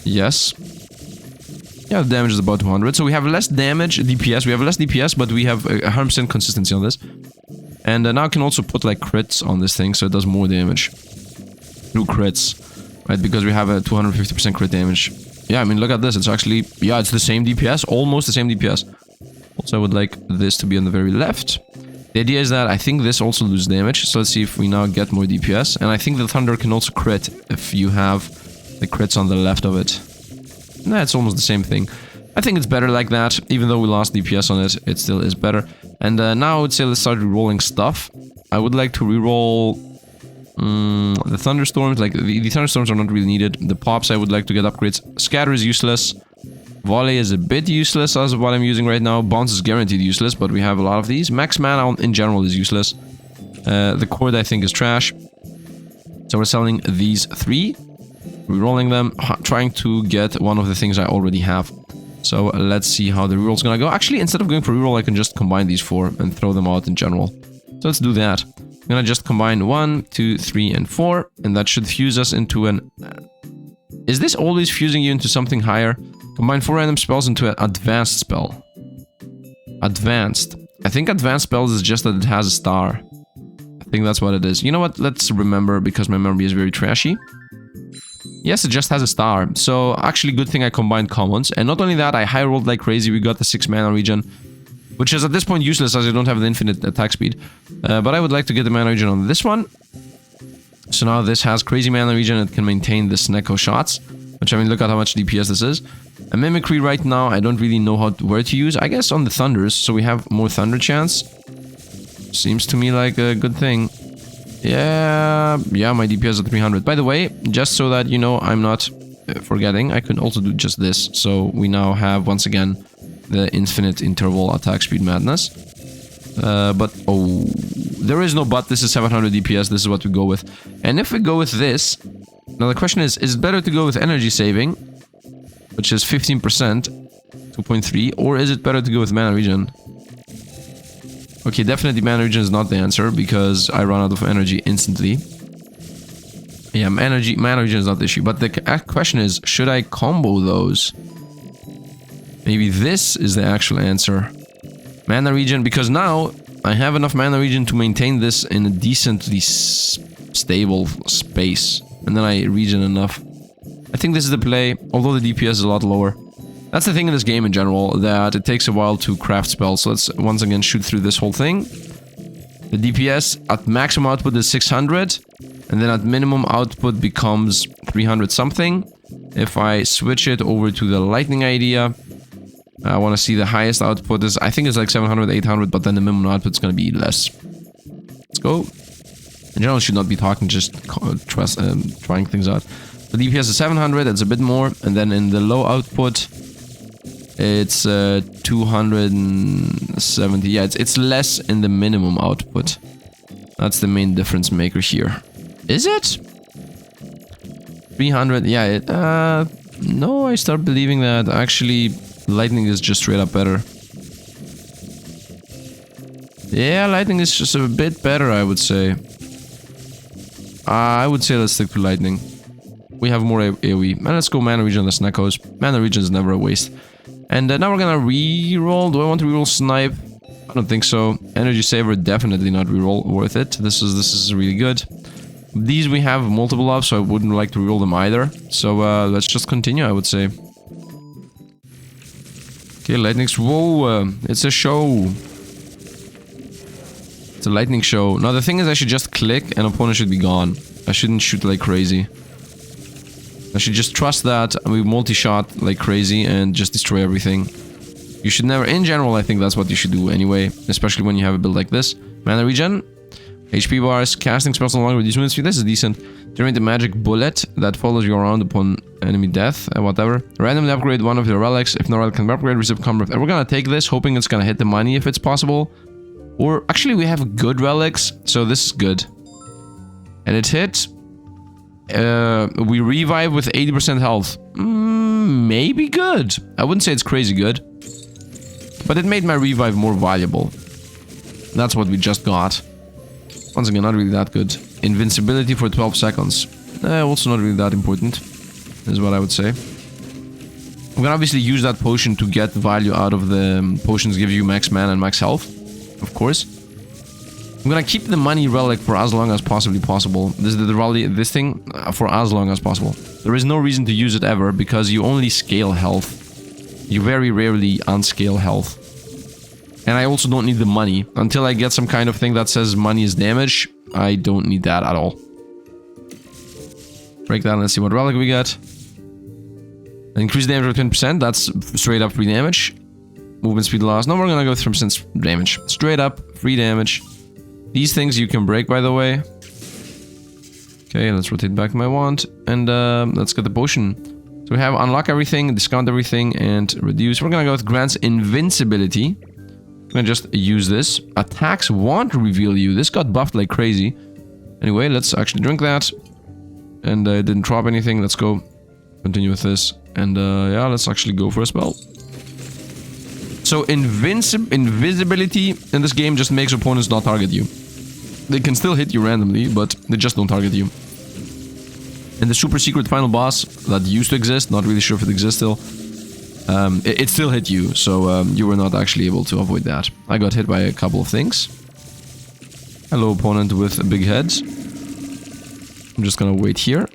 Yes. Yeah, the damage is about 200. So we have less damage, DPS. We have less DPS, but we have 100% consistency on this. And now I can also put like crits on this thing, so it does more damage. Through crits. Right, because we have a 250% crit damage. Yeah, I mean, look at this. It's actually... yeah, it's the same DPS. Almost the same DPS. Also, I would like this to be on the very left. The idea is that I think this also loses damage. So let's see if we now get more DPS. And I think the Thunder can also crit if you have... the crits on the left of it. Nah, it's almost the same thing. I think it's better like that. Even though we lost DPS on it, it still is better. And now I would say let's start rerolling stuff. I would like to reroll the thunderstorms. Like the thunderstorms are not really needed. The pops I would like to get upgrades. Scatter is useless. Volley is a bit useless as what I'm using right now. Bounce is guaranteed useless, but we have a lot of these. Max mana in general is useless. The cord I think is trash. So we're selling these 3. Rerolling them, trying to get one of the things I already have. So let's see how the reroll's gonna go. Actually, instead of going for reroll, I can just combine these 4 and throw them out in general. So let's do that. I'm gonna just combine 1, 2, 3, and 4, and that should fuse us into an... is this always fusing you into something higher? Combine 4 random spells into an advanced spell. Advanced. I think advanced spells is just that it has a star. I think that's what it is. You know what? Let's remember, because my memory is very trashy. Yes, it just has a star. So, actually, good thing I combined commons. And not only that, I high rolled like crazy. We got the 6 mana regen, which is at this point useless as I don't have the infinite attack speed. But I would like to get the mana regen on this one. So now this has crazy mana regen. It can maintain the Snecko shots. Which, I mean, look at how much DPS this is. A Mimicry right now, I don't really know where to use. I guess on the Thunders, so we have more Thunder chance. Seems to me like a good thing. Yeah, my DPS at 300. By the way, just so that you know, I'm not forgetting, I can also do just this. So we now have, once again, the infinite interval attack speed madness. But, oh, there is no but. This is 700 DPS. This is what we go with. And if we go with this, now the question is it better to go with energy saving, which is 15%, 2.3, or is it better to go with mana regen? Okay, definitely mana regen is not the answer, because I run out of energy instantly. Yeah, mana regen is not the issue, but the question is, should I combo those? Maybe this is the actual answer. Mana regen, because now I have enough mana regen to maintain this in a decently stable space. And then I regen enough. I think this is the play, although the DPS is a lot lower. That's the thing in this game in general, that it takes a while to craft spells. So let's once again shoot through this whole thing. The DPS at maximum output is 600. And then at minimum output becomes 300 something. If I switch it over to the lightning idea, I want to see the highest output is, I think it's like 700, 800, but then the minimum output is going to be less. Let's go. In general, I should not be talking, just trying things out. The DPS is 700, it's a bit more, and then in the low output, it's 270. Yeah, it's less in the minimum output. That's the main difference maker here. Is it? 300, yeah, no, I start believing that actually lightning is just straight up better. Yeah, lightning is just a bit better, I would say. I would say let's stick to lightning. We have more AoE. And let's go mana regen, less Necos. Mana regen is never a waste. And now we're gonna reroll. Do I want to reroll snipe? I don't think so. Energy saver, definitely not reroll. Worth it. This is really good. These we have multiple of, so I wouldn't like to reroll them either. So let's just continue, I would say. Okay, lightning's... Whoa, it's a show. It's a lightning show. Now the thing is, I should just click and opponent should be gone. I shouldn't shoot like crazy. I should just trust that we multi-shot like crazy and just destroy everything. You should never... In general, I think that's what you should do anyway. Especially when you have a build like this. Mana regen. HP bars. Casting spells no longer reduce movement speed. This is decent. Generate a magic bullet that follows you around upon enemy death. Whatever. Randomly upgrade one of your relics. If no relic can be upgraded, receive combat. And we're gonna take this, hoping it's gonna hit the money if it's possible. Or... Actually, we have good relics. So this is good. And it hit... we revive with 80% health. Maybe good. I wouldn't say it's crazy good. But it made my revive more valuable. That's what we just got. Once again, not really that good. Invincibility for 12 seconds. Also not really that important, is what I would say. I'm gonna obviously use that potion to get value out of the potions give you max mana and max health. Of course. I'm gonna keep the money relic for as long as possibly possible. This thing for as long as possible. There is no reason to use it ever, because you only scale health. You very rarely unscale health. And I also don't need the money. Until I get some kind of thing that says money is damage, I don't need that at all. Break down and see what relic we got. Increase damage by 20%, that's straight up free damage. Movement speed loss. No, we're gonna go through sense damage. Straight up, free damage. These things you can break, by the way. Okay, let's rotate back my wand. And let's get the potion. So we have unlock everything, discount everything, and reduce. We're gonna go with grants invincibility. I'm gonna just use this. Attacks won't reveal you. This got buffed like crazy. Anyway, let's actually drink that. And it didn't drop anything. Let's go continue with this. And yeah, let's actually go for a spell. So invisibility in this game just makes opponents not target you. They can still hit you randomly, but they just don't target you. And the super secret final boss that used to exist, not really sure if it exists still, it still hit you, so you were not actually able to avoid that. I got hit by a couple of things. Hello, opponent with a big head. I'm just gonna wait here.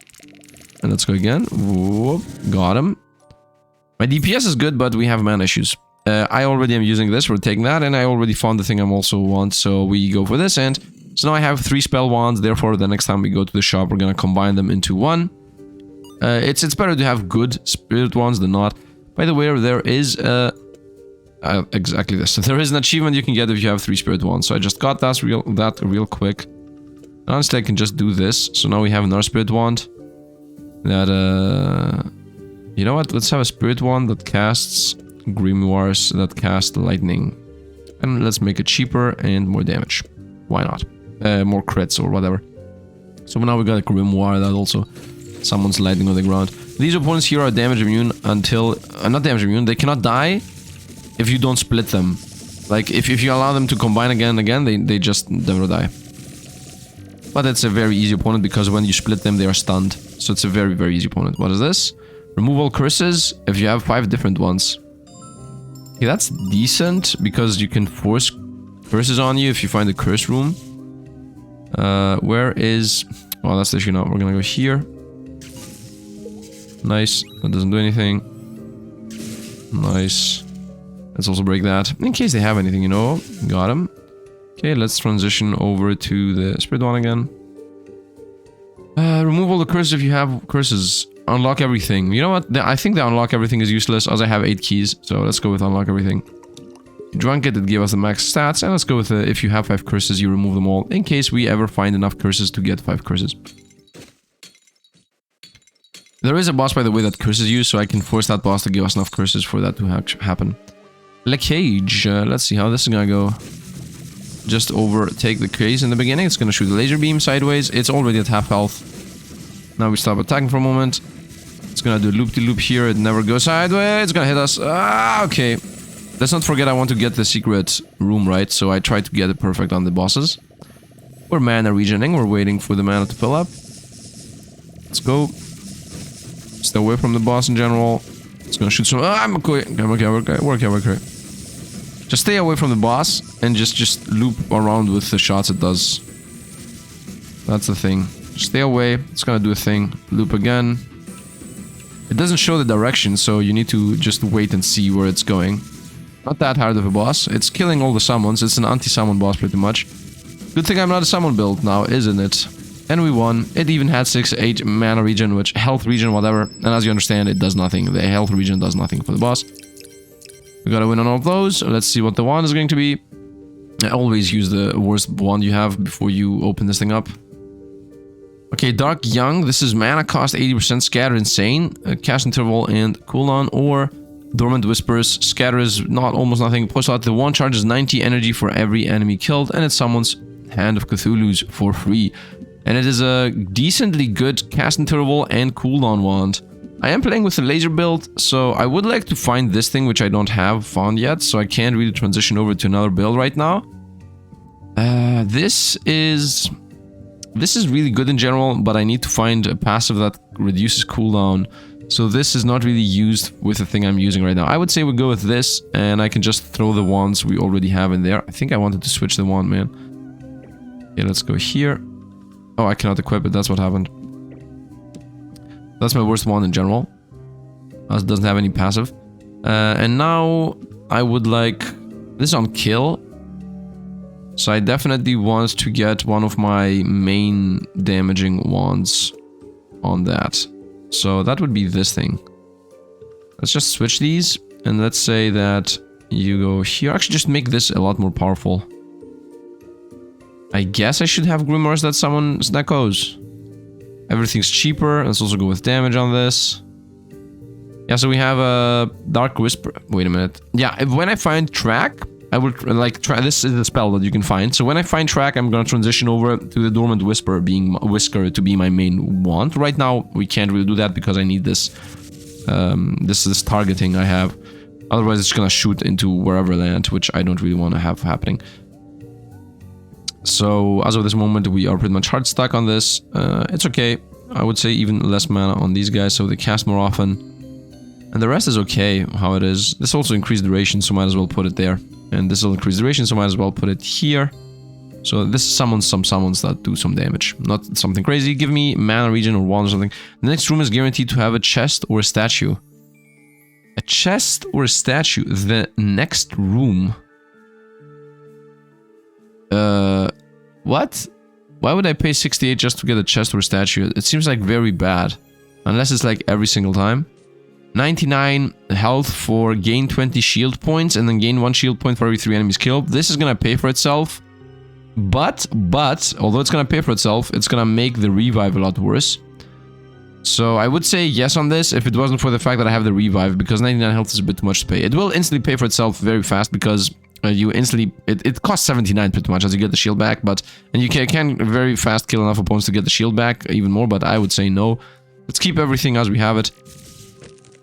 And let's go again. Whoop, got him. My DPS is good, but we have mana issues. I already am using this, we're taking that, and I already found the thing I also want, so we go for this, and so now I have 3 spell wands, therefore the next time we go to the shop, we're gonna combine them into one. It's better to have good spirit wands than not. By the way, there is exactly this. There is an achievement you can get if you have 3 spirit wands, so I just got that real quick. Honestly, I can just do this. So now we have another spirit wand. That, you know what? Let's have a spirit wand that casts grimoires that cast lightning. And let's make it cheaper and more damage. Why not? More crits or whatever. So now we got a grimoire that also summons lightning on the ground. These opponents here are damage immune until... not damage immune, they cannot die if you don't split them. Like, if you allow them to combine again and again, they just never die. But it's a very easy opponent because when you split them, they are stunned. So it's a very, very easy opponent. What is this? Remove all curses if you have 5 different ones. Okay, that's decent because you can force curses on you if you find a curse room. Where is... well, that's the issue now. We're gonna go here. Nice. That doesn't do anything. Nice. Let's also break that. In case they have anything, you know. Got him. Okay, let's transition over to the Spirit One again. Remove all the curses if you have curses. Unlock everything. You know what? I think the unlock everything is useless as I have 8 keys. So let's go with unlock everything. You drank it gave us the max stats. And let's go with if you have 5 curses, you remove them all. In case we ever find enough curses to get 5 curses. There is a boss, by the way, that curses you. So I can force that boss to give us enough curses for that to happen. Le Cage. Let's see how this is gonna go. Just overtake the case in the beginning. It's gonna shoot a laser beam sideways. It's already at half health. Now we stop attacking for a moment. It's gonna do a loop-de-loop here. It never goes sideways. It's gonna hit us. Ah, okay. Let's not forget I want to get the secret room right. So I try to get it perfect on the bosses. We're mana regening. We're waiting for the mana to fill up. Let's go. Stay away from the boss in general. It's gonna shoot some... I'm okay. Okay. Just stay away from the boss and just loop around with the shots it does. That's the thing. Just stay away. It's gonna do a thing. Loop again. It doesn't show the direction, so you need to just wait and see where it's going. Not that hard of a boss. It's killing all the summons. It's an anti-summon boss pretty much. Good thing I'm not a summon build now, isn't it? And we won. It even had 6-8 mana regen, which health regen, whatever. And as you understand, it does nothing. The health regen does nothing for the boss. We gotta win on all of those. Let's see what the wand is going to be. I always use the worst wand you have before you open this thing up. Okay, Dark Young. This is mana cost 80%, scatter insane, cast interval and cooldown, or Dormant Whispers. Scatter is not almost nothing. Push out the wand charges 90 energy for every enemy killed, and it summons Hand of Cthulhu's for free. And it is a decently good cast interval and cooldown wand. I am playing with a laser build, so I would like to find this thing which I don't have found yet, so I can't really transition over to another build right now. This is really good in general, but I need to find a passive that reduces cooldown. So this is not really used with the thing I'm using right now. I would say we go with this, and I can just throw the wands we already have in there. I think I wanted to switch the wand, man. Okay, let's go here. Oh, I cannot equip it, that's what happened. That's my worst wand in general, as it doesn't have any passive. And now I would like... This is on kill. So I definitely want to get one of my main damaging wands on that. So that would be this thing. Let's just switch these. And let's say that you go here. Actually, just make this a lot more powerful. I guess I should have Grimoires that summon Snackos. Everything's cheaper. Let's also go with damage on this. Yeah, so we have a Dark Whisper. Wait a minute. Yeah, when I find track, I will like try. This is the spell that you can find. So when I find track, I'm gonna transition over to the Dormant Whisker to be my main wand. Right now, we can't really do that because I need this. This targeting I have. Otherwise, it's gonna shoot into wherever land, which I don't really want to have happening. So as of this moment, we are pretty much hard stuck on this. It's okay. I would say even less mana on these guys, so they cast more often. And the rest is okay how it is. This also increased duration, so might as well put it there. And this will increase duration, so might as well put it here. So this summons some summons that do some damage. Not something crazy. Give me mana regen or wand or something. The next room is guaranteed to have a chest or a statue. A chest or a statue. The next room. What? Why would I pay 68 just to get a chest or a statue? It seems like very bad. Unless it's like every single time. 99 health for gain 20 shield points and then gain 1 shield point for every 3 enemies killed. This is gonna pay for itself. But, although it's gonna pay for itself, it's gonna make the revive a lot worse. So I would say yes on this if it wasn't for the fact that I have the revive, because 99 health is a bit too much to pay. It will instantly pay for itself very fast because you instantly... It costs 79 pretty much as you get the shield back, but... And you can very fast kill enough opponents to get the shield back even more, but I would say no. Let's keep everything as we have it.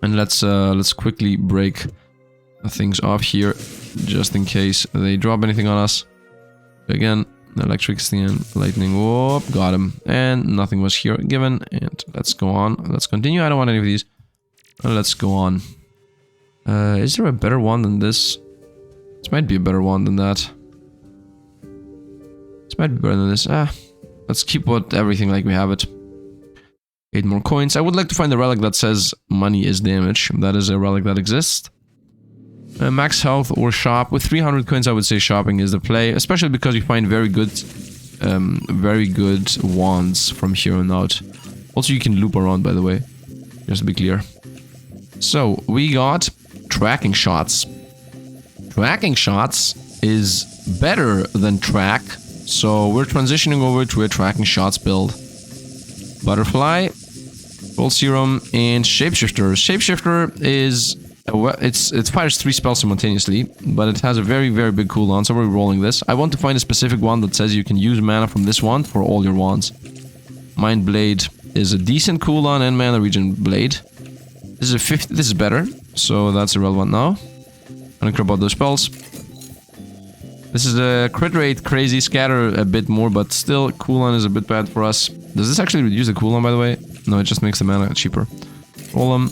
And let's quickly break things off here, just in case they drop anything on us. Again, electricity and lightning. Whoop, got him. And nothing was here given. And let's go on. Let's continue. I don't want any of these. Let's go on. Is there a better one than this? This might be a better one than that. This might be better than this. Let's keep everything like we have it. 8 more coins. I would like to find a relic that says money is damage. That is a relic that exists. Max health or shop. With 300 coins, I would say shopping is the play, especially because you find very good wands from here on out. Also, you can loop around, by the way, just to be clear. So, we got tracking shots. Tracking shots is better than track, so we're transitioning over to a tracking shots build. Butterfly, Gold Serum, and Shapeshifter. Shapeshifter is... It fires 3 spells simultaneously, but it has a very, very big cooldown, so we're rolling this. I want to find a specific one that says you can use mana from this wand for all your wands. Mind Blade is a decent cooldown and mana regen blade. This is a 50, this is better, so that's irrelevant now. I don't care about those spells. This is a crit rate, crazy, scatter a bit more, but still cooldown is a bit bad for us. Does this actually reduce the cooldown, by the way? No, it just makes the mana cheaper. Roll them.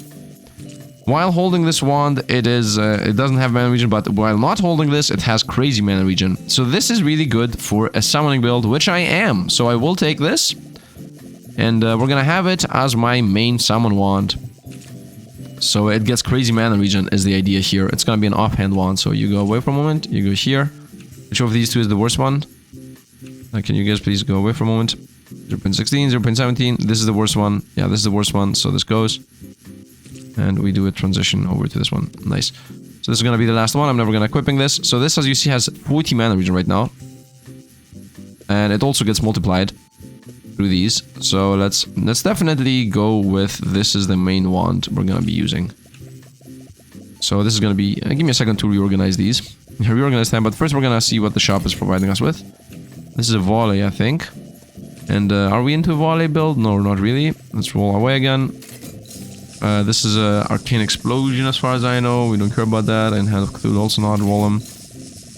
While holding this wand, it doesn't have mana regen, but while not holding this, it has crazy mana regen. So this is really good for a summoning build, which I am. So I will take this, and we're gonna have it as my main summon wand. So it gets crazy mana regen is the idea here. It's gonna be an offhand wand, so you go away for a moment, you go here. Which of these two is the worst one? Can you guys please go away for a moment? 0.16, 0.17, this is the worst one. Yeah, this is the worst one, so this goes. And we do a transition over to this one. Nice. So this is gonna be the last one. I'm never gonna equipping this. So this, as you see, has 40 mana regen right now. And it also gets multiplied through these. So let's definitely go with this is the main wand we're gonna be using. So this is gonna be... give me a second to reorganize these. Reorganize them, but first we're gonna see what the shop is providing us with. This is a volley, I think. And are we into a volley build? No, not really. Let's roll away again. This is a Arcane Explosion as far as I know. We don't care about that. And Hand of Cthulhu also not. Roll them.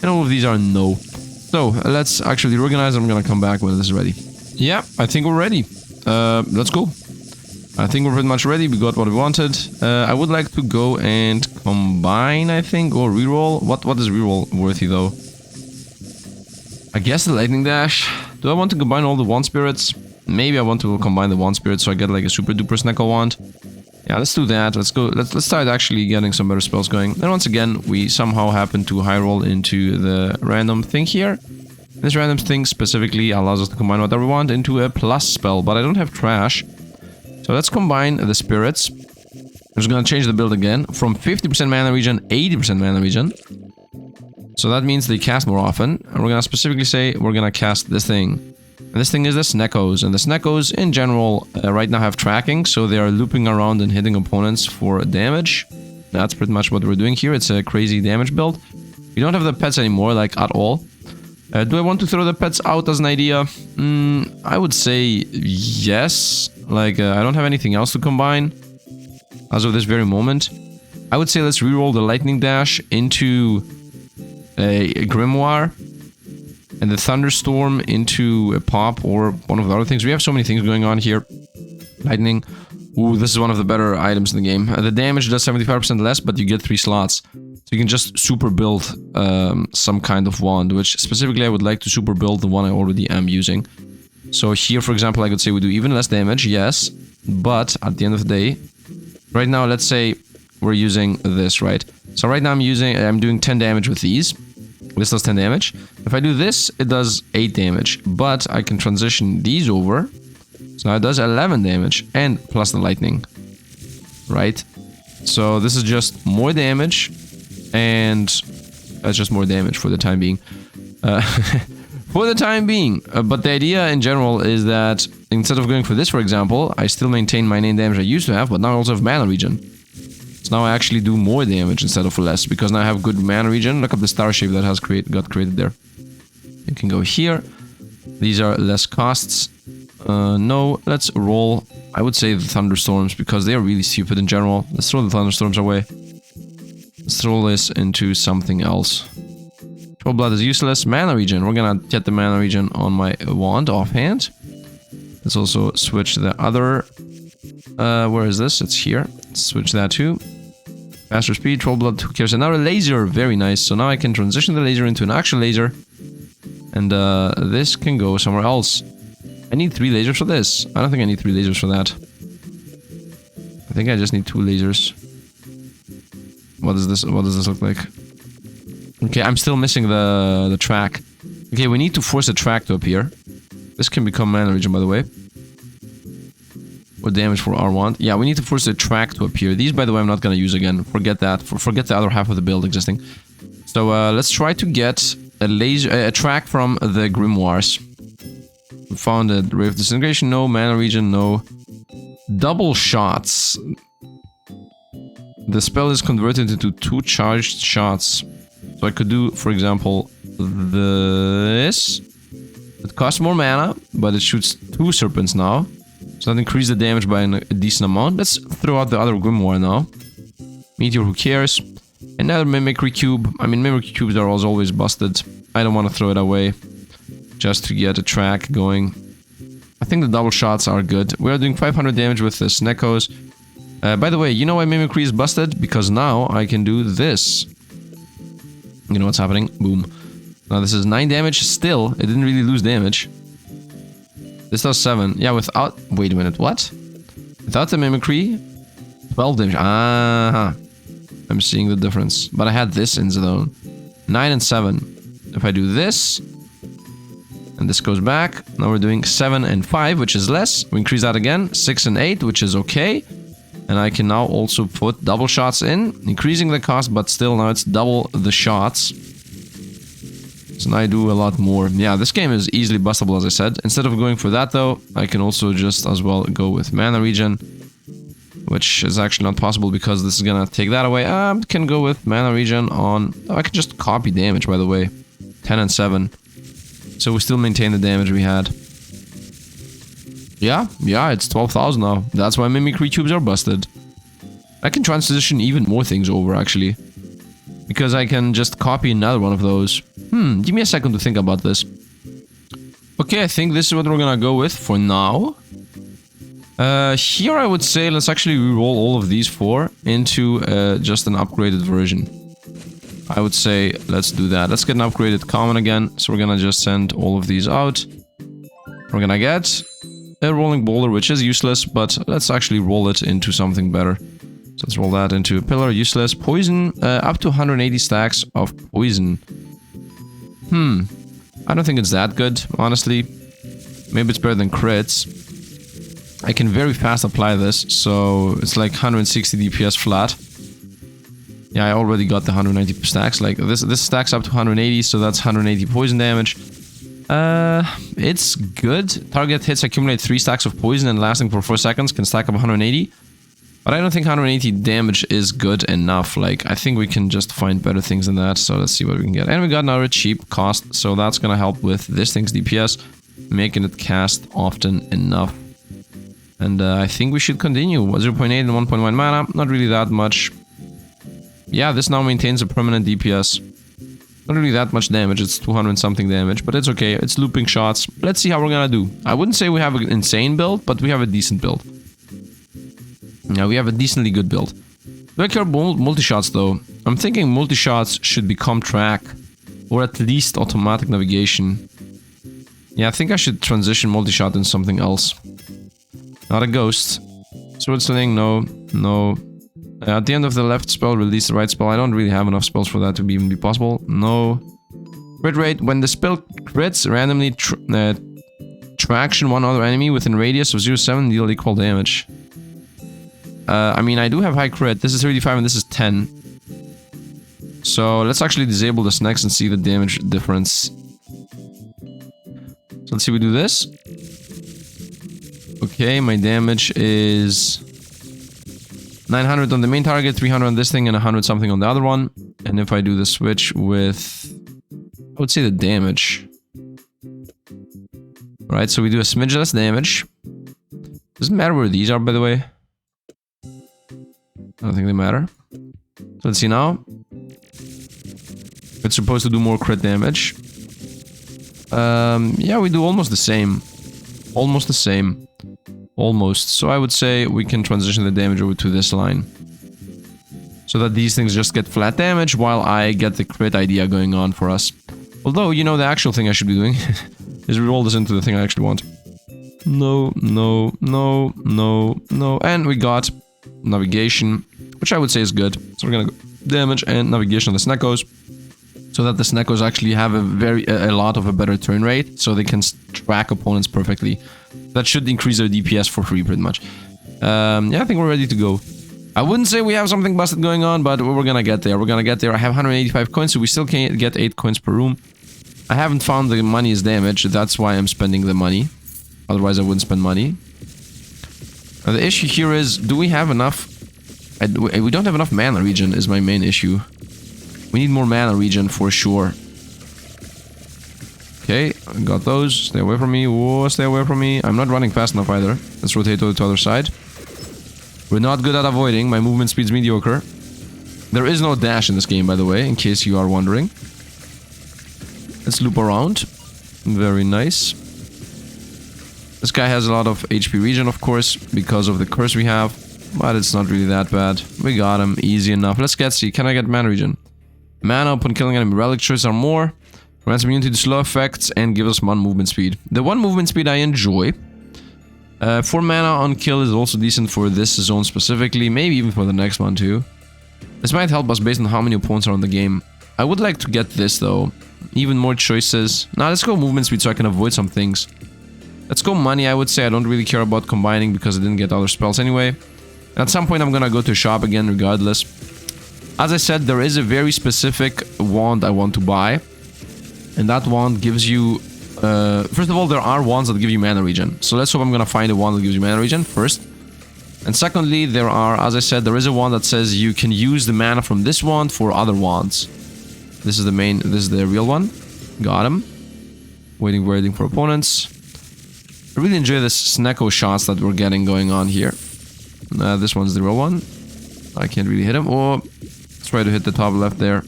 And all of these are no. So, let's actually reorganize. I'm gonna come back when this is ready. Yeah, I think we're ready. Let's go. I think we're pretty much ready. We got what we wanted. I would like to go and combine, I think, or reroll. What is reroll worthy, though? I guess the Lightning Dash. Do I want to combine all the Wand Spirits? Maybe I want to combine the Wand Spirits so I get like a super duper Nicol wand. Yeah, let's do that. Let's go. Let's start actually getting some better spells going. And once again, we somehow happen to high roll into the random thing here. This random thing specifically allows us to combine whatever we want into a plus spell, but I don't have trash. So let's combine the spirits. I'm just gonna change the build again from 50% mana regen, 80% mana regen. So that means they cast more often. And we're gonna specifically say we're gonna cast this thing. And this thing is the Sneckos, and the Sneckos in general right now have tracking, so they are looping around and hitting opponents for damage. That's pretty much what we're doing here. It's a crazy damage build. We don't have the pets anymore, like at all. Do I want to throw the pets out as an idea? I would say yes. Like, I don't have anything else to combine as of this very moment. I would say let's reroll the Lightning Dash into a Grimoire. And the Thunderstorm into a Pop or one of the other things. We have so many things going on here. Lightning. Ooh, this is one of the better items in the game. The damage does 75% less, but you get 3 slots. So you can just super build some kind of wand, which specifically I would like to super build the one I already am using. So here, for example, I could say we do even less damage, yes. But at the end of the day, right now, let's say we're using this, right? So right now I'm doing 10 damage with these. This does 10 damage. If I do this, it does 8 damage. But I can transition these over. So now it does 11 damage. And plus the lightning. Right? So this is just more damage. And that's just more damage for the time being. for the time being. But the idea in general is that instead of going for this, for example, I still maintain my main damage I used to have, but now I also have mana regen. So now I actually do more damage instead of less, because now I have good mana regen. Look at the star shape that has got created there. You can go here. These are less costs. No, let's roll, I would say, the thunderstorms, because they are really stupid in general. Let's throw the thunderstorms away. Let's throw this into something else. Troll blood is useless. Mana regen. We're gonna get the mana regen on my wand offhand. Let's also switch the other. Where is this? It's here. Let's switch that too. Faster speed. Troll blood. Who cares? Another laser. Very nice. So now I can transition the laser into an actual laser. And this can go somewhere else. I need 3 lasers for this. I don't think I need 3 lasers for that. I think I just need 2 lasers. What is this? What does this look like? Okay, I'm still missing the track. Okay, we need to force the track to appear. This can become mana regen, by the way. Or damage for our wand. Yeah, we need to force the track to appear. These, by the way, I'm not gonna use again. Forget that. Forget the other half of the build existing. So let's try to get a track from the grimoires. We found a ray of disintegration. No. Mana regen. No. Double shots. The spell is converted into 2 charged shots. So I could do, for example, this. It costs more mana, but it shoots 2 serpents now. So that increases the damage by a decent amount. Let's throw out the other grimoire now. Meteor, who cares? Another mimicry cube. I mean, mimicry cubes are always busted. I don't want to throw it away. Just to get a track going. I think the double shots are good. We are doing 500 damage with the Snekos. By the way, you know why mimicry is busted? Because now I can do this. You know what's happening? Boom. Now this is 9 damage. Still, it didn't really lose damage. This does 7. Yeah, without... Wait a minute, what? Without the mimicry, 12 damage. Ah, I'm seeing the difference. But I had this in zone. 9 and 7. If I do this... And this goes back. Now we're doing 7 and 5, which is less. We increase that again. 6 and 8, which is okay. And I can now also put double shots in, increasing the cost, but still now it's double the shots. So now I do a lot more. Yeah, this game is easily bustable, as I said. Instead of going for that, though, I can also just as well go with mana regen, which is actually not possible because this is gonna take that away. I can go with mana regen on... Oh, I can just copy damage, by the way. 10 and 7. So we still maintain the damage we had. Yeah, it's 12,000 now. That's why mimicry cubes are busted. I can transition even more things over, actually. Because I can just copy another one of those. Give me a second to think about this. Okay, I think this is what we're gonna go with for now. Here I would say let's actually reroll all of these 4 into just an upgraded version. I would say let's do that. Let's get an upgraded common again. So we're gonna just send all of these out. We're gonna get a rolling boulder, which is useless, but let's actually roll it into something better. So let's roll that into a pillar, useless. Poison, up to 180 stacks of poison. I don't think it's that good, honestly. Maybe it's better than crits. I can very fast apply this, so it's like 160 DPS flat. Yeah, I already got the 190 stacks. Like this stacks up to 180, so that's 180 poison damage. It's good. Target hits accumulate 3 stacks of poison and lasting for 4 seconds can stack up 180. But I don't think 180 damage is good enough. Like, I think we can just find better things than that. So let's see what we can get. And we got another cheap cost, so that's gonna help with this thing's DPS, making it cast often enough. And I think we should continue. 0.8 and 1.1 mana, not really that much. Yeah, this now maintains a permanent DPS. Not really that much damage, it's 200 something damage, but it's okay, it's looping shots. Let's see how we're gonna do. I wouldn't say we have an insane build, but we have a decent build. Yeah, we have a decently good build. Do I care about multi-shots though? I'm thinking multi-shots should become track, or at least automatic navigation. Yeah, I think I should transition multi-shot into something else. Not a ghost. Sword Sling, no. At the end of the left spell, release the right spell. I don't really have enough spells for that to even be possible. No. Crit rate. When the spell crits, randomly traction one other enemy within radius of 0.7, deal equal damage. I mean, I do have high crit. This is 35 and this is 10. So let's actually disable this next and see the damage difference. Let's see, we do this. Okay, my damage is 900 on the main target, 300 on this thing, and 100 something on the other one. And if I do the switch with, I would say the damage. Right, so we do a smidge less damage. Doesn't matter where these are, by the way. I don't think they matter. So let's see now. It's supposed to do more crit damage. Yeah, we do almost the same. Almost the same. Almost. So I would say we can transition the damage over to this line. So that these things just get flat damage while I get the crit idea going on for us. Although, you know, the actual thing I should be doing is reroll this into the thing I actually want. No, no, no, no, no. And we got navigation, which I would say is good. So we're gonna go damage and navigation on the Sneckos, so that the Sneckos actually have a lot of a better turn rate, so they can track opponents perfectly. That should increase their DPS for free, pretty much. Yeah, I think we're ready to go. I wouldn't say we have something busted going on, but we're gonna get there. We're gonna get there. I have 185 coins, so we still can get 8 coins per room. I haven't found the money is damage, that's why I'm spending the money. Otherwise, I wouldn't spend money. The issue here is, do we have enough? We don't have enough mana regen is my main issue. We need more mana regen for sure. Okay, I got those. Stay away from me. Whoa, stay away from me. I'm not running fast enough either. Let's rotate to the other side. We're not good at avoiding. My movement speed's mediocre. There is no dash in this game, by the way, in case you are wondering. Let's loop around. Very nice. This guy has a lot of HP regen, of course, because of the curse we have. But it's not really that bad. We got him. Easy enough. Let's see. Can I get mana regen? Mana upon killing enemy relic choices are more. Grants immunity to slow effects and gives us 1 movement speed. The 1 movement speed I enjoy. 4 mana on kill is also decent for this zone specifically. Maybe even for the next one too. This might help us based on how many opponents are on the game. I would like to get this though. Even more choices. Now let's go movement speed so I can avoid some things. Let's go money. I would say I don't really care about combining because I didn't get other spells anyway. And at some point I'm gonna go to shop again regardless. As I said, there is a very specific wand I want to buy. And that wand gives you... first of all, there are wands that give you mana regen. So let's hope I'm gonna find a wand that gives you mana regen first. And secondly, there are, as I said, there is a wand that says you can use the mana from this wand for other wands. This is the main, this is the real one. Got him. Waiting for opponents. I really enjoy this Snecko shots that we're getting going on here. This one's the real one. I can't really hit him. Oh, let's try to hit the top left there.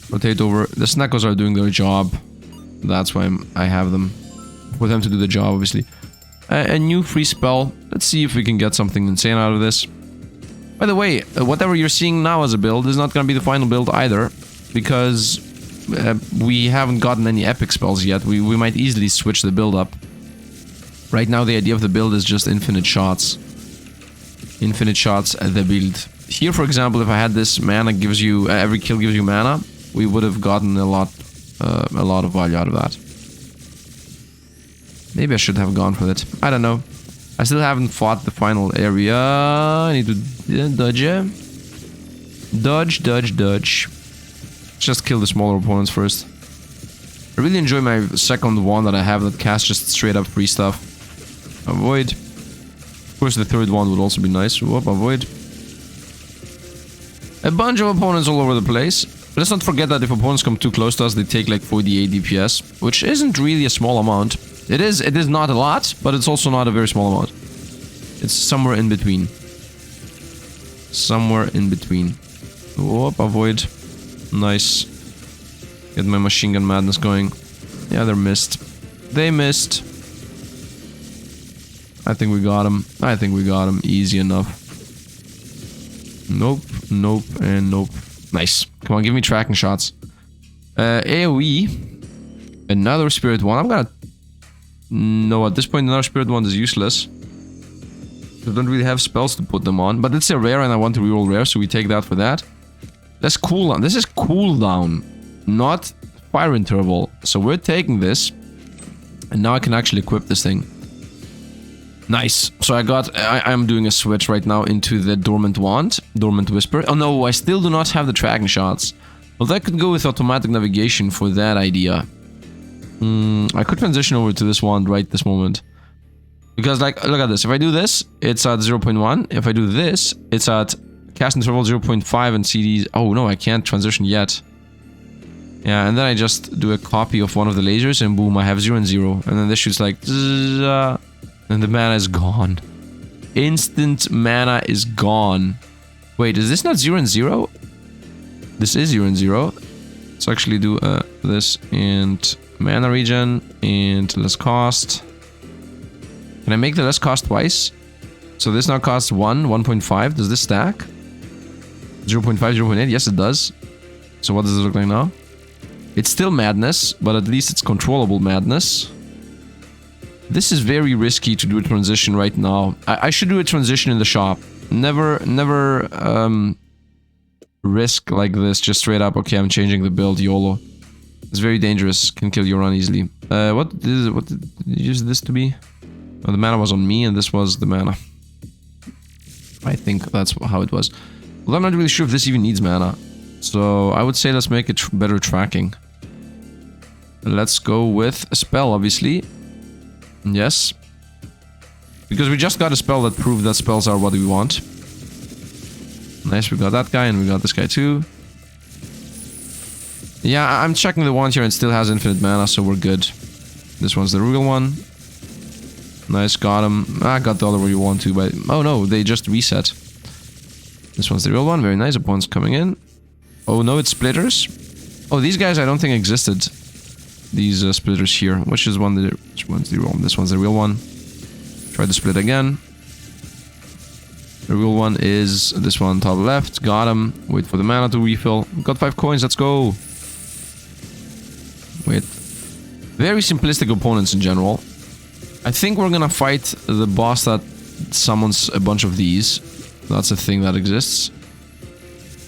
Rotate over. The Sneckos are doing their job. That's why I have them. For them to do the job, obviously. A new free spell. Let's see if we can get something insane out of this. By the way, whatever you're seeing now as a build is not going to be the final build either. Because we haven't gotten any epic spells yet. We might easily switch the build up. Right now the idea of the build is just infinite shots. Infinite shots at the build. Here, for example, if I had this mana gives you... every kill gives you mana, we would have gotten a lot of value out of that. Maybe I should have gone for it. I don't know. I still haven't fought the final area. I need to dodge it. Dodge, dodge, dodge. Just kill the smaller opponents first. I really enjoy my second one that I have that casts just straight up free stuff. Avoid. Of course, the third one would also be nice. Whoop, avoid. A bunch of opponents all over the place. But let's not forget that if opponents come too close to us, they take like 48 DPS, which isn't really a small amount. It is not a lot, but it's also not a very small amount. It's somewhere in between. Somewhere in between. Whoop, avoid. Nice. Get my machine gun madness going. Yeah, they missed. They missed. I think we got him. I think we got him. Easy enough. Nope, nope, and nope. Nice. Come on, give me tracking shots. AoE. Another spirit one. I'm gonna... No, at this point another spirit one is useless. I don't really have spells to put them on. But it's a rare and I want to reroll rare, so we take that for that. That's cooldown. This is cooldown, not fire interval. So we're taking this. And now I can actually equip this thing. Nice. So I'm doing a switch right now into the Dormant Wand. Dormant Whisper. Oh no, I still do not have the tracking shots. Well, that could go with automatic navigation for that idea. I could transition over to this wand right this moment. Because, like, look at this. If I do this, it's at 0.1. If I do this, it's at cast interval 0.5 and CDs. Oh, no, I can't transition yet. Yeah, and then I just do a copy of one of the lasers and boom, I have 0 and 0. And then this shoots like... And the mana is gone. Instant mana is gone. Wait, is this not 0 and 0? This is 0 and 0. Let's actually do this and mana regen and less cost. Can I make the less cost twice? So this now costs 1.5. Does this stack? 0.5, 0.8? Yes, it does. So what does it look like now? It's still madness, but at least it's controllable madness. This is very risky to do a transition right now. I should do a transition in the shop. Never risk like this, just straight up, okay, I'm changing the build, YOLO. It's very dangerous, can kill your run easily. What did you use this to be? Oh, the mana was on me, and this was the mana. I think that's how it was. Well, I'm not really sure if this even needs mana. So, I would say let's make it better tracking. Let's go with a spell, obviously. Yes. Because we just got a spell that proved that spells are what we want. Nice, we got that guy, and we got this guy too. Yeah, I'm checking the wand here, and it still has infinite mana, so we're good. This one's the real one. Nice, got him. I got the other one you want to, but... Oh no, they just reset. This one's the real one, very nice. Opponent's coming in. Oh no, it's splitters. Oh, these guys I don't think existed. These splitters here. Which one's the real one? This one's the real one. Try to split again. The real one is this one, top left. Got him. Wait for the mana to refill. Got 5 coins, let's go. Wait. Very simplistic opponents in general. I think we're gonna fight the boss that summons a bunch of these. That's a thing that exists.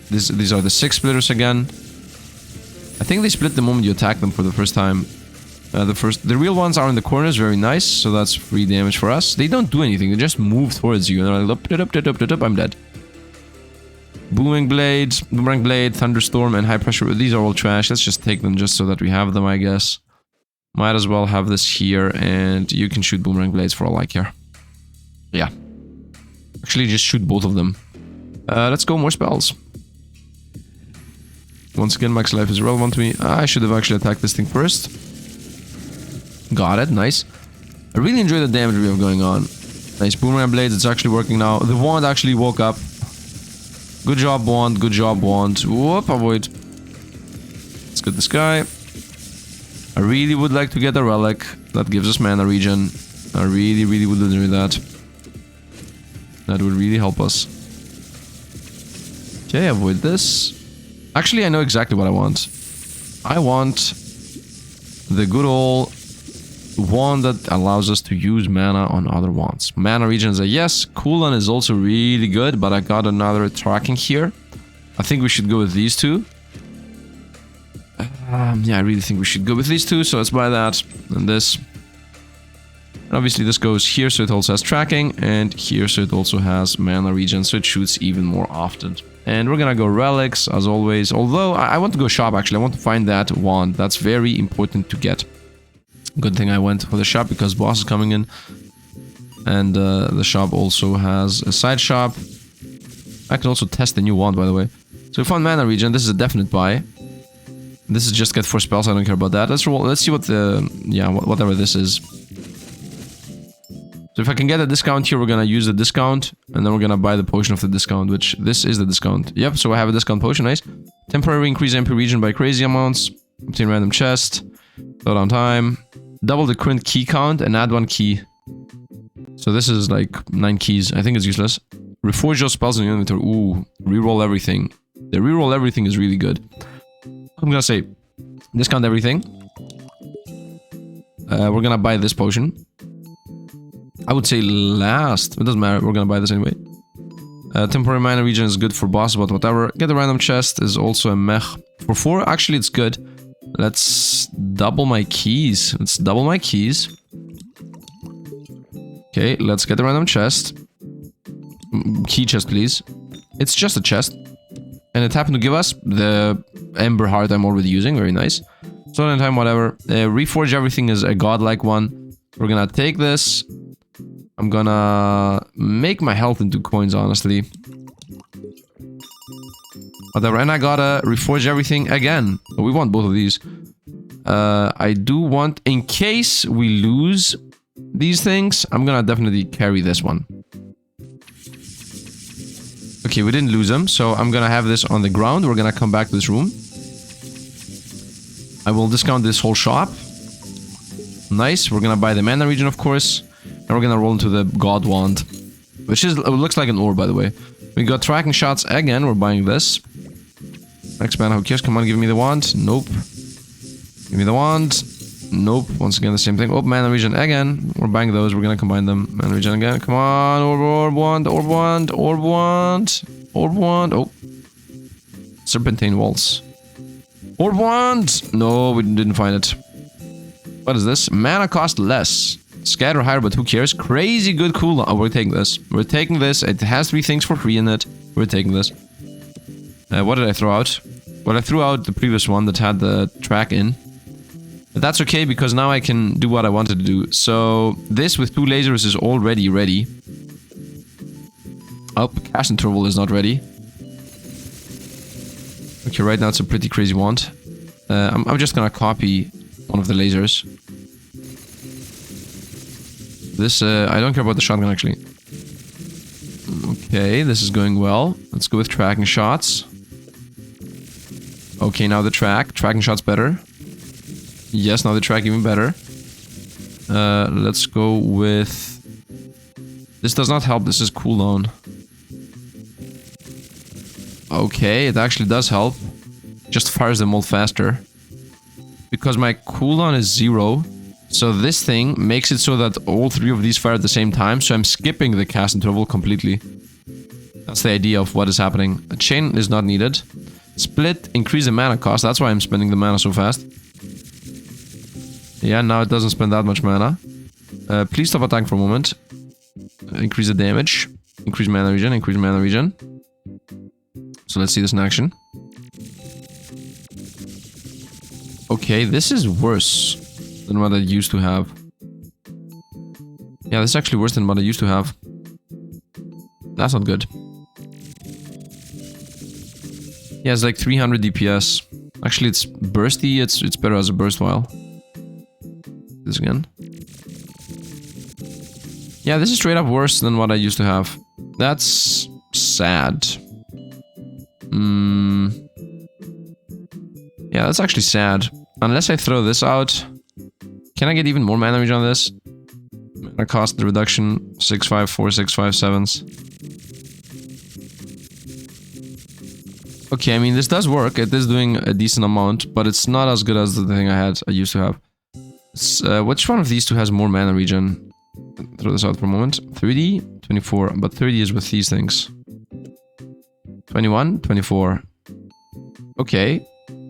These are the 6 splitters again. I think they split the moment you attack them for the first time. The real ones are in the corners, very nice, so that's free damage for us. They don't do anything, they just move towards you, and they're like, I'm dead. Boomerang Blade, Thunderstorm, and High Pressure, these are all trash. Let's just take them just so that we have them, I guess. Might as well have this here, and you can shoot Boomerang Blades for all I care. Yeah. Actually, just shoot both of them. Let's go, more spells. Once again, max life is relevant to me. I should have actually attacked this thing first. Got it, nice. I really enjoy the damage we have going on. Nice, Boomerang Blades, it's actually working now. The wand actually woke up. Good job, wand, good job, wand. Whoop, avoid. Let's get this guy. I really would like to get a relic that gives us mana regen. I really would enjoy that. That would really help us. Okay, avoid this. Actually, I know exactly what I want. I want the good old wand that allows us to use mana on other wands. Mana regen is a yes. Cooldown is also really good, but I got another tracking here. I think we should go with these two. Yeah, I really think we should go with these two, so let's buy that and this. And obviously this goes here, so it also has tracking, and here, so it also has mana regen, so it shoots even more often. And we're gonna go relics, as always, although I want to go shop, actually. I want to find that wand. That's very important to get. Good thing I went for the shop, because boss is coming in. And the shop also has a side shop. I can also test the new wand, by the way. So we found mana regen. This is a definite buy. This is just get 4 spells, I don't care about that. Let's see what the... yeah, whatever this is. So if I can get a discount here, we're gonna use the discount, and then we're gonna buy the potion of the discount, which this is the discount. Yep, so I have a discount potion, nice. Temporary increase MP regen by crazy amounts. Obtain random chest. Slow down time. Double the current key count and add 1 key. So this is like 9 keys. I think it's useless. Reforge your spells in your inventory. Ooh, reroll everything. The reroll everything is really good. I'm gonna say discount everything. We're gonna buy this potion. I would say last. It doesn't matter. We're gonna buy this anyway. Temporary mana regen is good for boss, but whatever. Get the random chest is also a mech. For 4, actually, it's good. Let's double my keys. Let's double my keys. Okay, let's get the random chest. Key chest, please. It's just a chest. And it happened to give us the Ember Heart I'm already using. Very nice. Sword in time, whatever. Reforge everything is a godlike one. We're gonna take this. I'm gonna make my health into coins, honestly. Whatever, and I gotta reforge everything again. We want both of these. I do want, in case we lose these things, I'm gonna definitely carry this one. Okay, we didn't lose them, so I'm gonna have this on the ground. We're gonna come back to this room. I will discount this whole shop. Nice, we're gonna buy the mana region, of course. And we're gonna roll into the God Wand. Which is, looks like an ore, by the way. We got tracking shots again, we're buying this. Next mana, who cares? Come on, give me the wand. Nope. Give me the wand. Nope. Once again, the same thing. Oh, mana region again. We're buying those. We're gonna combine them. Mana region again. Come on. Orb wand. Orb wand. Orb wand. Orb wand. Oh. Serpentine walls. Orb wand. No, we didn't find it. What is this? Mana cost less. Scatter higher, but who cares? Crazy good cooldown. Oh, we're taking this. We're taking this. It has 3 things for free in it. We're taking this. What did I throw out? Well, I threw out the previous one that had the track in. But that's okay, because now I can do what I wanted to do. So, this with 2 lasers is already ready. Oh, cast interval is not ready. Okay, right now it's a pretty crazy wand. I'm just gonna copy one of the lasers. This, I don't care about the shotgun, actually. Okay, this is going well. Let's go with tracking shots. Okay, now the track. Tracking shots better. Yes, now the track even better. Let's go with... This does not help, this is cooldown. Okay, it actually does help. Just fires them all faster. Because my cooldown is 0. So this thing makes it so that all 3 of these fire at the same time. So I'm skipping the cast interval completely. That's the idea of what is happening. A chain is not needed. Split, increase the mana cost. That's why I'm spending the mana so fast. Yeah, now it doesn't spend that much mana. Please stop attacking for a moment. Increase the damage. Increase mana region. Increase mana region. So let's see this in action. Okay, this is worse than what I used to have. Yeah, this is actually worse than what I used to have. That's not good. Yeah, it's like 300 DPS. Actually, it's bursty. It's better as a burst while. This again. Yeah, this is straight up worse than what I used to have. That's sad. Yeah, that's actually sad. Unless I throw this out. Can I get even more mana damage on this? Mana cost reduction 654, 657s. Okay, I mean, this does work. It is doing a decent amount, but it's not as good as the thing I used to have. It's, which one of these two has more mana regen? Throw this out for a moment. 30, 24, but 30 is with these things. 21, 24. Okay,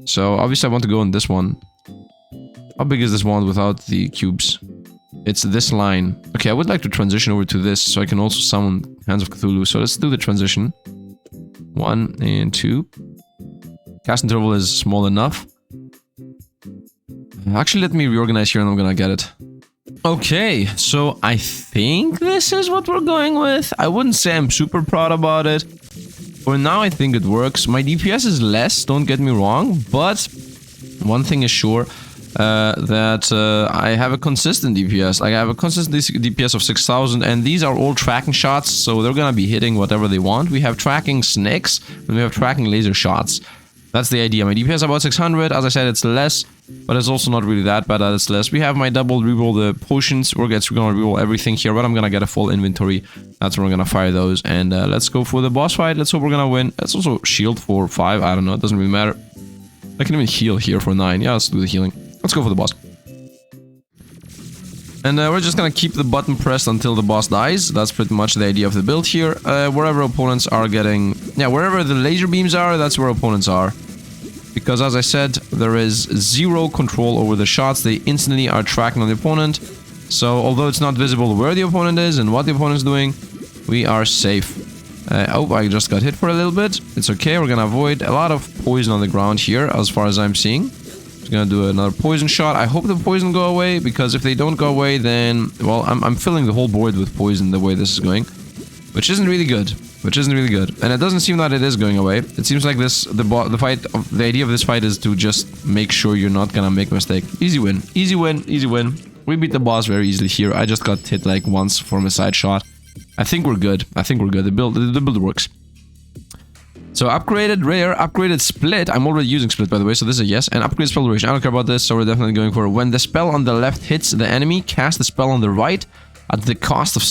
so obviously I want to go on this one. How big is this wand without the cubes? It's this line. Okay, I would like to transition over to this so I can also summon Hands of Cthulhu. So let's do the transition. 1 and 2. Cast interval is small enough. Actually, let me reorganize here and I'm gonna get it. Okay, so I think this is what we're going with. I wouldn't say I'm super proud about it. For now, I think it works. My DPS is less, don't get me wrong, but one thing is sure, that I have a consistent DPS. Like, I have a consistent DPS of 6,000, and these are all tracking shots, so they're gonna be hitting whatever they want. We have tracking snakes, and we have tracking laser shots. That's the idea. My DPS is about 600. As I said, it's less, but it's also not really that bad that it's less. We have my double reroll the potions. We're gonna reroll everything here, but I'm gonna get a full inventory. That's where we're gonna fire those. And let's go for the boss fight. Let's hope we're gonna win. Let's also shield for 5. I don't know. It doesn't really matter. I can even heal here for 9. Yeah, let's do the healing. Let's go for the boss. And we're just gonna keep the button pressed until the boss dies. That's pretty much the idea of the build here. Wherever opponents are getting... Yeah, wherever the laser beams are, that's where opponents are. Because as I said, there is 0 control over the shots. They instantly are tracking on the opponent. So, although it's not visible where the opponent is and what the opponent is doing, we are safe. Oh, I just got hit for a little bit. It's okay, we're gonna avoid a lot of poison on the ground here, as far as I'm seeing. Just Gonna do another poison shot. I hope the poison go away, because if they don't go away, then, well, I'm filling the whole board with poison the way this is going, which isn't really good. And it doesn't seem that it is going away. It seems like the idea of this fight is to just make sure you're not gonna make a mistake. Easy win. We beat the boss very easily here. I just got hit like once from a side shot. I think we're good. The build works. So upgraded rare, upgraded split. I'm already using split, by the way, so this is a yes. And upgraded spell duration. I don't care about this, so we're definitely going for it. When the spell on the left hits the enemy, cast the spell on the right at the cost of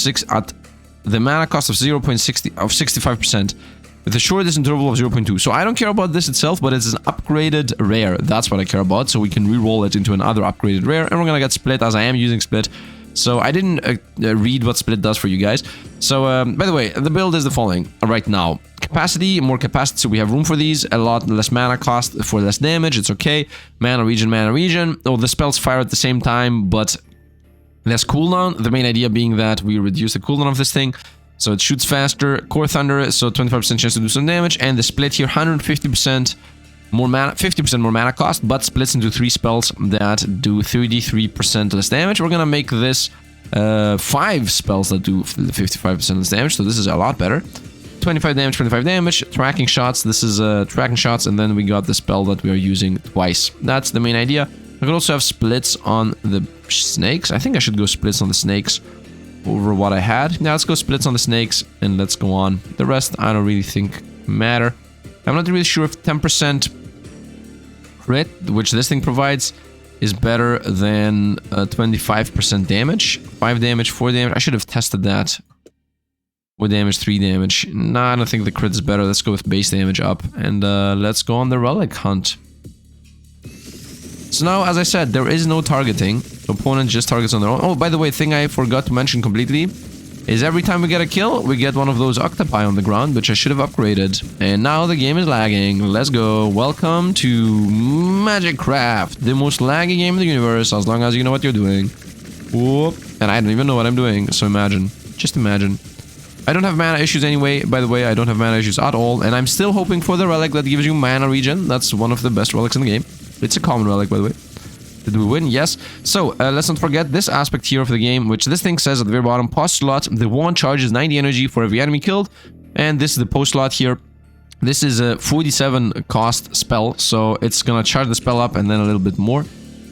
the mana cost of 65%, with a shortest interval of 0.2. So I don't care about this itself, but it's an upgraded rare. That's what I care about. So we can re-roll it into another upgraded rare, and we're gonna get split, as I am using split. So I didn't read what split does for you guys. So by the way, the build is the following right now. Capacity, more capacity, so we have room for these. A lot less mana cost for less damage. It's okay. Mana regen. Oh, the spells fire at the same time, but less cooldown. The main idea being that we reduce the cooldown of this thing, so it shoots faster. Core Thunder, so 25% chance to do some damage. And the split here, 150% more mana, 50% more mana cost, but splits into 3 spells that do 33% less damage. We're gonna make this 5 spells that do 55% less damage, so this is a lot better. 25 damage, tracking shots. This is tracking shots, and then we got the spell that we are using twice. That's the main idea. I could also have splits on the snakes. I think I should go splits on the snakes over what I had. Now let's go splits on the snakes, and let's go on. The rest I don't really think matter. I'm not really sure if 10% crit, which this thing provides, is better than 25% damage. 5 damage, 4 damage. I should have tested that. 4 damage, 3 damage. Nah, I don't think the crit is better. Let's go with base damage up. And let's go on the relic hunt. So now, as I said, there is no targeting. The opponent just targets on their own. Oh, by the way, thing I forgot to mention completely is every time we get a kill, we get one of those octopi on the ground, which I should have upgraded. And now the game is lagging. Let's go. Welcome to Magicraft, the most laggy game in the universe, as long as you know what you're doing. Whoop. And I don't even know what I'm doing, so imagine. Just imagine. I don't have mana issues anyway, by the way. I don't have mana issues at all, and I'm still hoping for the relic that gives you mana regen. That's one of the best relics in the game. It's a common relic, by the way. Did we win? Yes. So, let's not forget this aspect here of the game, which this thing says at the very bottom. Post slot, the wand charges 90 energy for every enemy killed, and this is the post slot here. This is a 47 cost spell, so it's gonna charge the spell up and then a little bit more.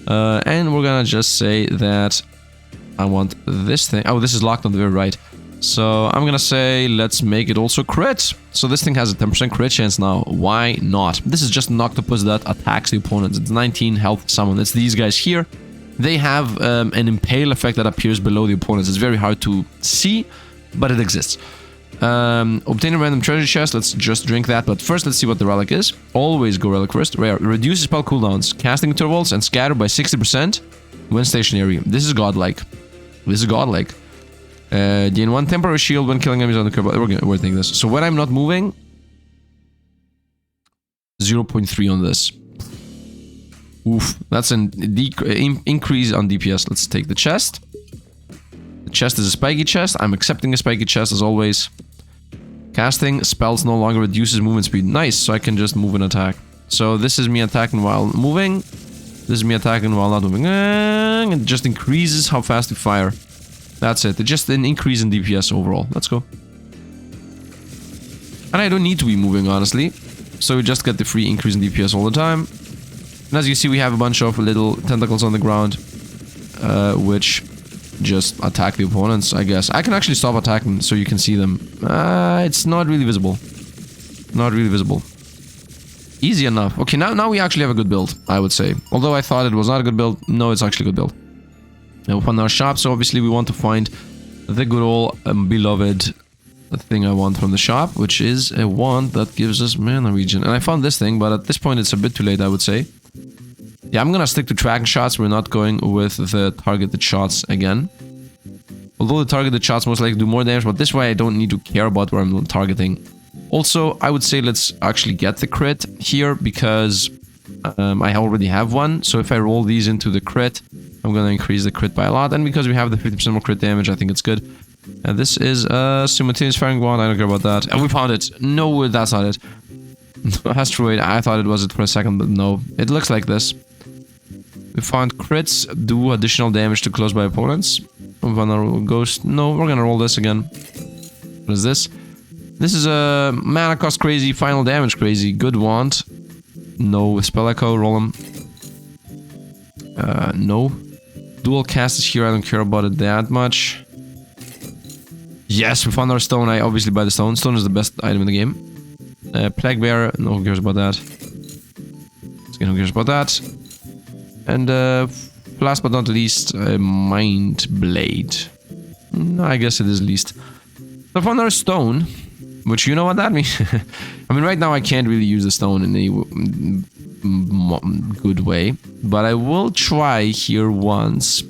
And we're gonna just say that I want this thing. Oh, this is locked on the very right. So I'm gonna say let's make it also crit. So this thing has a 10% crit chance now. Why not? This is just an octopus that attacks the opponents. It's 19 health summon. It's these guys here. They have an impale effect that appears below the opponents. It's very hard to see, but it exists. Obtain a random treasure chest. Let's just drink that. But first, let's see what the relic is. Always go relic first. Rare. Reduces spell cooldowns, casting intervals, and scatter by 60% when stationary. This is godlike. This is godlike. Gain 1 temporary shield when killing enemies on the curve. We're taking this. So when I'm not moving, 0.3 on this. Oof, that's an increase on DPS. Let's take the chest. The chest is a spiky chest. I'm accepting a spiky chest as always. Casting spells no longer reduces movement speed. Nice, so I can just move and attack. So this is me attacking while moving. This is me attacking while not moving. And it just increases how fast you fire. That's it. It's just an increase in DPS overall. Let's go. And I don't need to be moving, honestly. So we just get the free increase in DPS all the time. And as you see, we have a bunch of little tentacles on the ground, which just attack the opponents, I guess. I can actually stop attacking so you can see them. It's not really visible. Not really visible. Easy enough. Okay, now we actually have a good build, I would say. Although I thought it was not a good build, no, it's actually a good build. Now open our shop, so obviously we want to find the good old beloved thing I want from the shop, which is a wand that gives us mana regen. And I found this thing, but at this point it's a bit too late, I would say. Yeah, I'm gonna stick to tracking shots. We're not going with the targeted shots again. Although the targeted shots most likely do more damage, but this way I don't need to care about where I'm targeting. Also, I would say let's actually get the crit here, because I already have one. So if I roll these into the crit, I'm gonna increase the crit by a lot. And because we have the 50% more crit damage, I think it's good. And this is a simultaneous firing wand. I don't care about that. And we found it. No, that's not it. Asteroid. I thought it was it for a second, but no. It looks like this. We found crits do additional damage to close by opponents. We're gonna roll ghost. No, we're gonna roll this again. What is this? This is a mana cost crazy, final damage crazy. Good wand. No. Spell echo, roll him. No. Dual cast is here, I don't care about it that much. Yes, we found our stone. I obviously buy the stone. Stone is the best item in the game. Plague Bear, no, who cares about that? Who cares about that? And last but not least, Mind Blade. No, I guess it is least. So I found our stone, which you know what that means. I mean, right now I can't really use the stone in any good way, but I will try here once.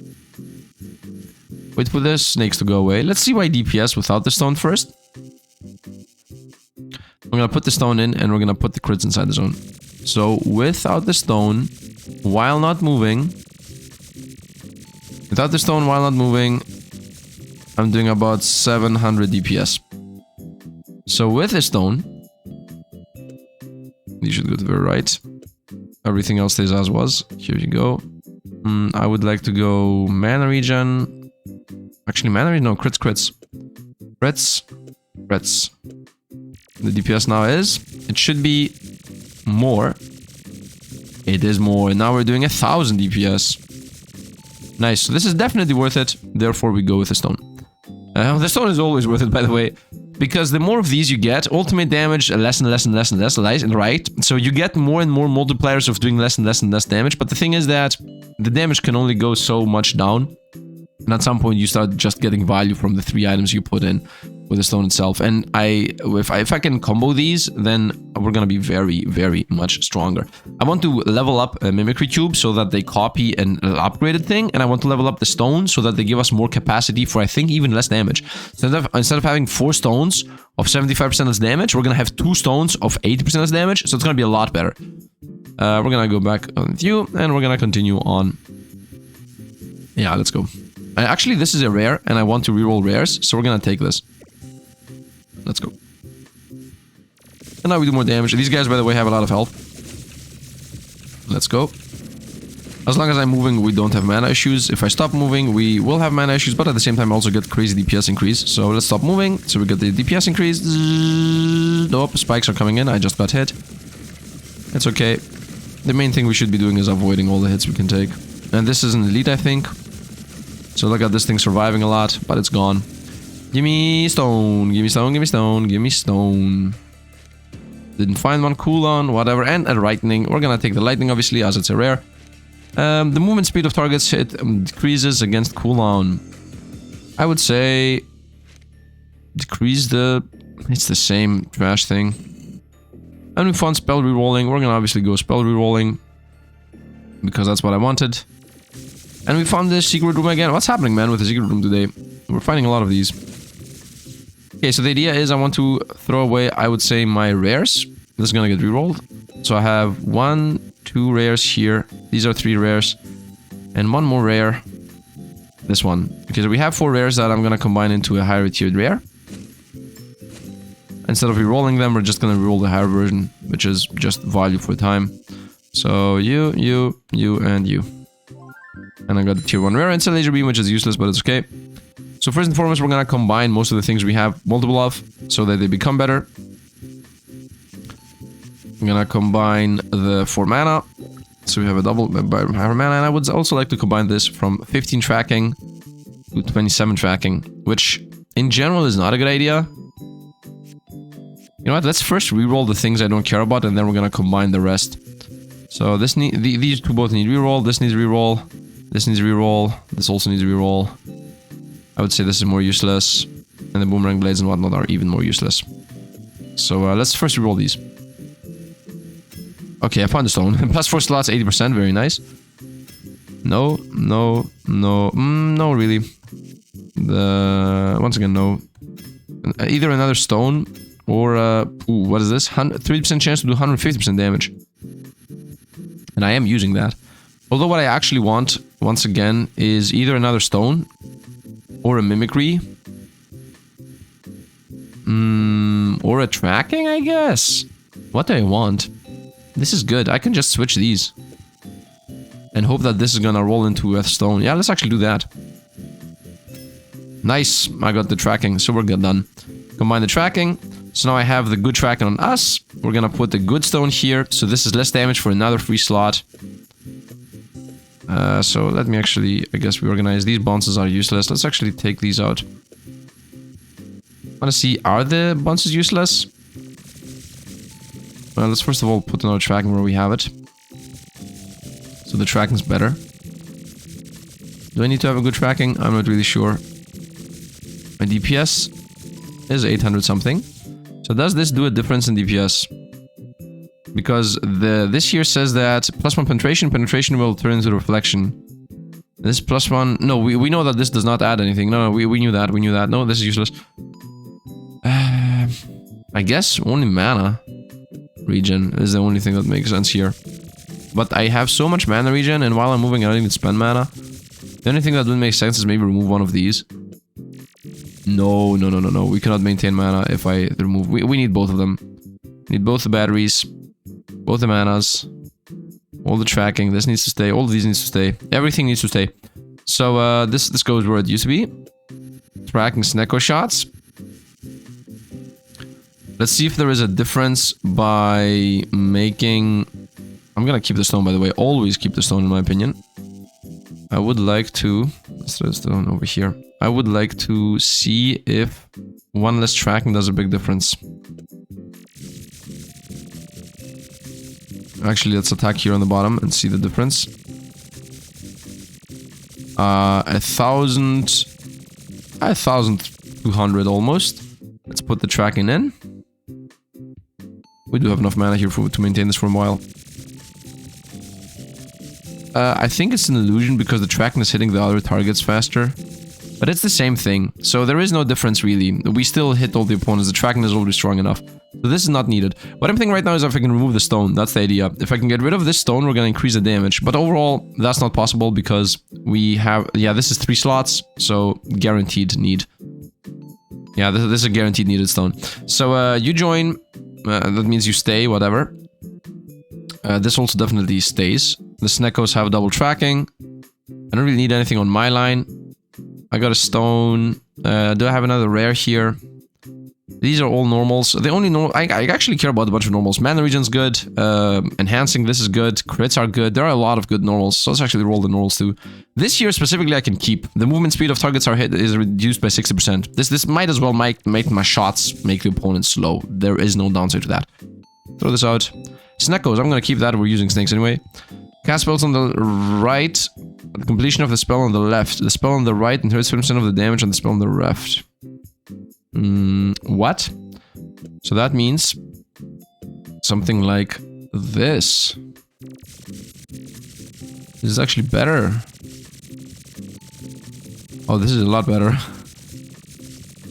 Wait for the snakes to go away. Let's see why DPS without the stone first. We're gonna put the stone in and we're gonna put the crits inside the zone. So without the stone, while not moving, I'm doing about 700 DPS. So with the stone, you should go to the right. Everything else stays as was. Here you go. I would like to go mana regen. Actually, mana regen, no, crits. Crits. The DPS now is, it should be more. It is more. And now we're doing 1000 DPS. Nice. So this is definitely worth it. Therefore, we go with the stone. The stone is always worth it, by the way. Because the more of these you get, ultimate damage less and less, right? So you get more and more multipliers of doing less and less damage. But the thing is that the damage can only go so much down. And at some point you start just getting value from the 3 items you put in with the stone itself. And if I can combo these, then we're gonna be very, very much stronger. I want to level up a Mimicry Cube so that they copy an upgraded thing. And I want to level up the stone so that they give us more capacity for, I think, even less damage. Instead of having 4 stones of 75% less damage, we're gonna have 2 stones of 80% less damage. So it's gonna be a lot better. We're gonna go back with you and we're gonna continue on. Yeah, let's go. Actually, this is a rare, and I want to reroll rares, so we're gonna take this. Let's go. And now we do more damage. These guys, by the way, have a lot of health. Let's go. As long as I'm moving, we don't have mana issues. If I stop moving, we will have mana issues, but at the same time, I also get crazy DPS increase. So let's stop moving. So we get the DPS increase. Nope, spikes are coming in. I just got hit. It's okay. The main thing we should be doing is avoiding all the hits we can take. And this is an elite, I think. So look at this thing surviving a lot, but it's gone. Give me stone, give me stone, give me stone, give me stone. Didn't find one cooldown, whatever. And a lightning. We're gonna take the lightning, obviously, as it's a rare. The movement speed of targets decreases against cooldown. I would say decrease the... It's the same trash thing. And we found spell rerolling. We're gonna obviously go spell rerolling because that's what I wanted. And we found the secret room again. What's happening, man, with the secret room today? We're finding a lot of these. Okay, so the idea is I want to throw away, I would say, my rares. This is gonna get rerolled. So I have 1, 2 rares here. These are 3 rares. And 1 more rare. This one. Okay, so we have 4 rares that I'm gonna combine into a higher tiered rare. Instead of rerolling them, we're just gonna reroll the higher version, which is just value for time. So you, and you. And I got the tier 1 rare instant laser beam, which is useless, but it's okay. So first and foremost, we're gonna combine most of the things we have multiple of, so that they become better. I'm gonna combine the 4 mana, so we have a double higher mana, and I would also like to combine this from 15 tracking to 27 tracking, which in general is not a good idea. You know what, let's first reroll the things I don't care about, and then we're gonna combine the rest. So this these two both need reroll, this needs reroll. This needs reroll. This also needs reroll. I would say this is more useless. And the boomerang blades and whatnot are even more useless. So let's first reroll these. Okay, I found the stone. Plus 4 slots, 80%. Very nice. No, really. Once again, no. Either another stone or... ooh, what is this? 3% chance to do 150% damage. And I am using that. Although what I actually want, once again, is either another stone or a mimicry. Or a tracking, I guess. What do I want? This is good. I can just switch these. and hope that this is gonna roll into earth stone. Yeah, let's actually do that. Nice, I got the tracking, so we're good done. Combine the tracking, so now I have the good tracking on us. We're gonna put the good stone here, so this is less damage for another free slot. So let me actually, I guess, reorganize. These bounces are useless. Let's actually take these out. I wanna see, are the bounces useless? Well, let's first of all put another tracking where we have it. So the tracking's better. Do I need to have a good tracking? I'm not really sure. My DPS is 800 something. So does this do a difference in DPS? Because this here says that +1 penetration, penetration will turn into reflection. This +1, no, we know that this does not add anything. No, we knew that, No, this is useless. I guess only mana regen is the only thing that makes sense here. But I have so much mana regen, and while I'm moving I don't even spend mana. The only thing that would make sense is maybe remove one of these. No, we cannot maintain mana if I remove... We need both of them. We need both the batteries, both the manas, all the tracking. This needs to stay, all of these needs to stay. Everything needs to stay. So this goes where it used to be. Tracking Snecko shots. Let's see if there is a difference by making... I'm gonna keep the stone, by the way. Always keep the stone, in my opinion. I would like to... Let's throw the stone over here. I would like to see if one less tracking does a big difference. Actually, let's attack here on the bottom and see the difference. 1,200 almost. Let's put the tracking in. We do have enough mana here to maintain this for a while. I think it's an illusion because the tracking is hitting the other targets faster. But it's the same thing, so there is no difference really. We still hit all the opponents, the tracking is already strong enough. So this is not needed. What I'm thinking right now is if I can remove the stone, that's the idea. If I can get rid of this stone, we're gonna increase the damage. But overall, that's not possible because we have... Yeah, this is 3 slots, so guaranteed need. Yeah, this is a guaranteed needed stone. So you join, that means you stay, whatever. This also definitely stays. The Sneckos have double tracking. I don't really need anything on my line. I got a stone. Do I have another rare here? These are all normals. The only normal... I actually care about a bunch of normals. Mana regen's good. Enhancing, this is good. Crits are good. There are a lot of good normals. So let's actually roll the normals too. This here specifically I can keep. The movement speed of targets are hit is reduced by 60%. This might as well make my shots make the opponent slow. There is no downside to that. Throw this out. Sneckos, I'm gonna keep that. We're using snakes anyway. Cast spells on the right. The completion of the spell on the left. The spell on the right inherits 50% of the damage on the spell on the left. What? So that means something like this. This is actually better. Oh, this is a lot better.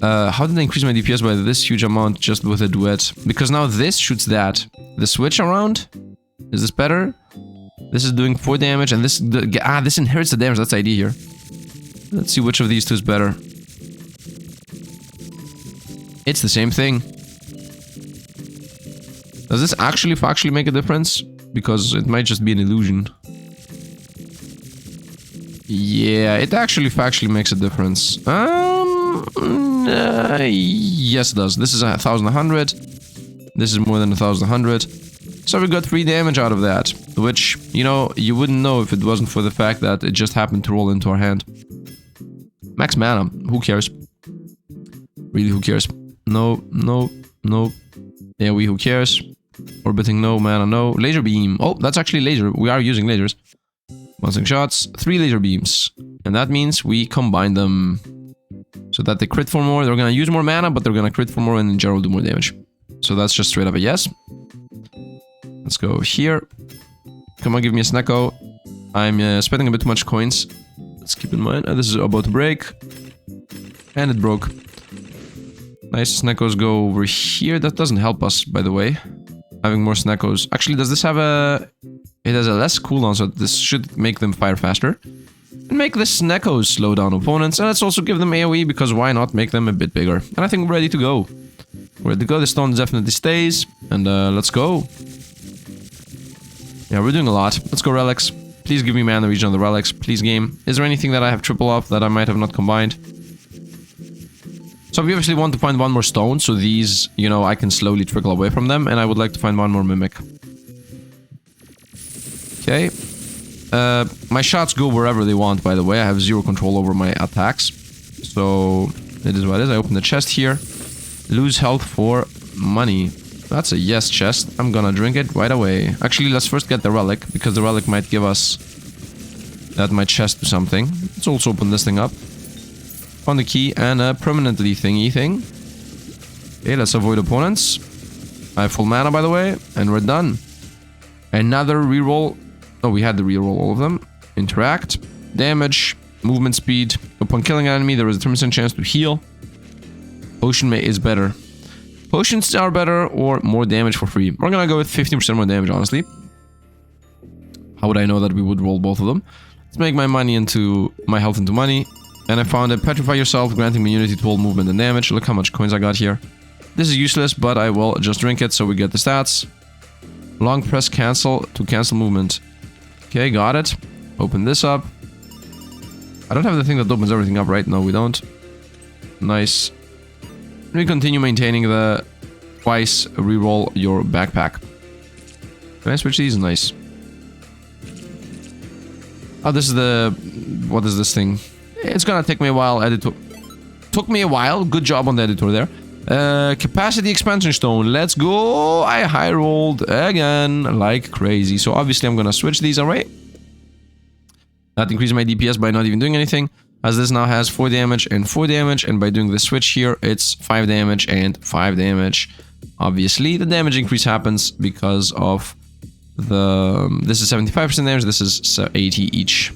How did I increase my DPS by this huge amount just with a duet? Because now this shoots that. The switch around? Is this better? This is doing 4 damage and this... this inherits the damage, that's the idea here. Let's see which of these two is better. It's the same thing. Does this actually factually make a difference? Because it might just be an illusion. Yeah, it actually factually makes a difference. Yes it does. This is 1,100. This is more than 1,100. So we got 3 damage out of that. Which, you know, you wouldn't know if it wasn't for the fact that it just happened to roll into our hand. Max mana. Who cares? Really, who cares? No. Yeah, who cares? Orbiting, no. Mana, no. Laser beam. Oh, that's actually laser. We are using lasers. Bouncing shots. 3 laser beams. And that means we combine them. So that they crit for more. They're gonna use more mana, but they're gonna crit for more and in general do more damage. So that's just straight up a yes. Let's go here. Come on, give me a Snecko. I'm spending a bit too much coins. Let's keep in mind. This is about to break. And it broke. Nice, Sneckos go over here. That doesn't help us, by the way. Having more Sneckos. Actually, does this have a... It has a less cooldown, so this should make them fire faster. And make the Sneckos slow down opponents. And let's also give them AoE, because why not make them a bit bigger? And I think we're ready to go. We're ready to go. The stone definitely stays. And let's go. Yeah, we're doing a lot. Let's go, relics. Please give me mana regen on the relics. Please, game. Is there anything that I have triple off that I might have not combined? So we obviously want to find one more stone, so these, you know, I can slowly trickle away from them, and I would like to find one more mimic. Okay. My shots go wherever they want, by the way. I have zero control over my attacks. So, it is what it is. I open the chest here. Lose health for money. That's a yes chest. I'm gonna drink it right away. Actually, let's first get the relic, because the relic might give us... that might chest to something. Let's also open this thing up. Found the key and a permanently thingy thing. Okay, let's avoid opponents. I have full mana, by the way, and we're done. Another reroll. Oh, we had to reroll all of them. Interact. Damage. Movement speed. Upon killing an enemy, there is a 10% chance to heal. Potion is better. Potions are better or more damage for free. We're gonna go with 15% more damage, honestly. How would I know that we would roll both of them? Let's make my money into... my health into money. And I found a Petrify Yourself, granting me immunity to all movement and damage. Look how much coins I got here. This is useless, but I will just drink it so we get the stats. Long press cancel to cancel movement. Okay, got it. Open this up. I don't have the thing that opens everything up, right? No, we don't. Nice. We continue maintaining the twice reroll your backpack. Can I switch these? Nice. Oh, this is the... what is this thing? It's gonna take me a while, editor. Took me a while. Good job on the editor there. Capacity expansion stone. Let's go. I high rolled again like crazy. So obviously I'm gonna switch these away. That increases my DPS by not even doing anything, as this now has 4 damage and 4 damage, and by doing the switch here, it's 5 damage and 5 damage. Obviously, the damage increase happens because of the... this is 75% damage, this is 80 each.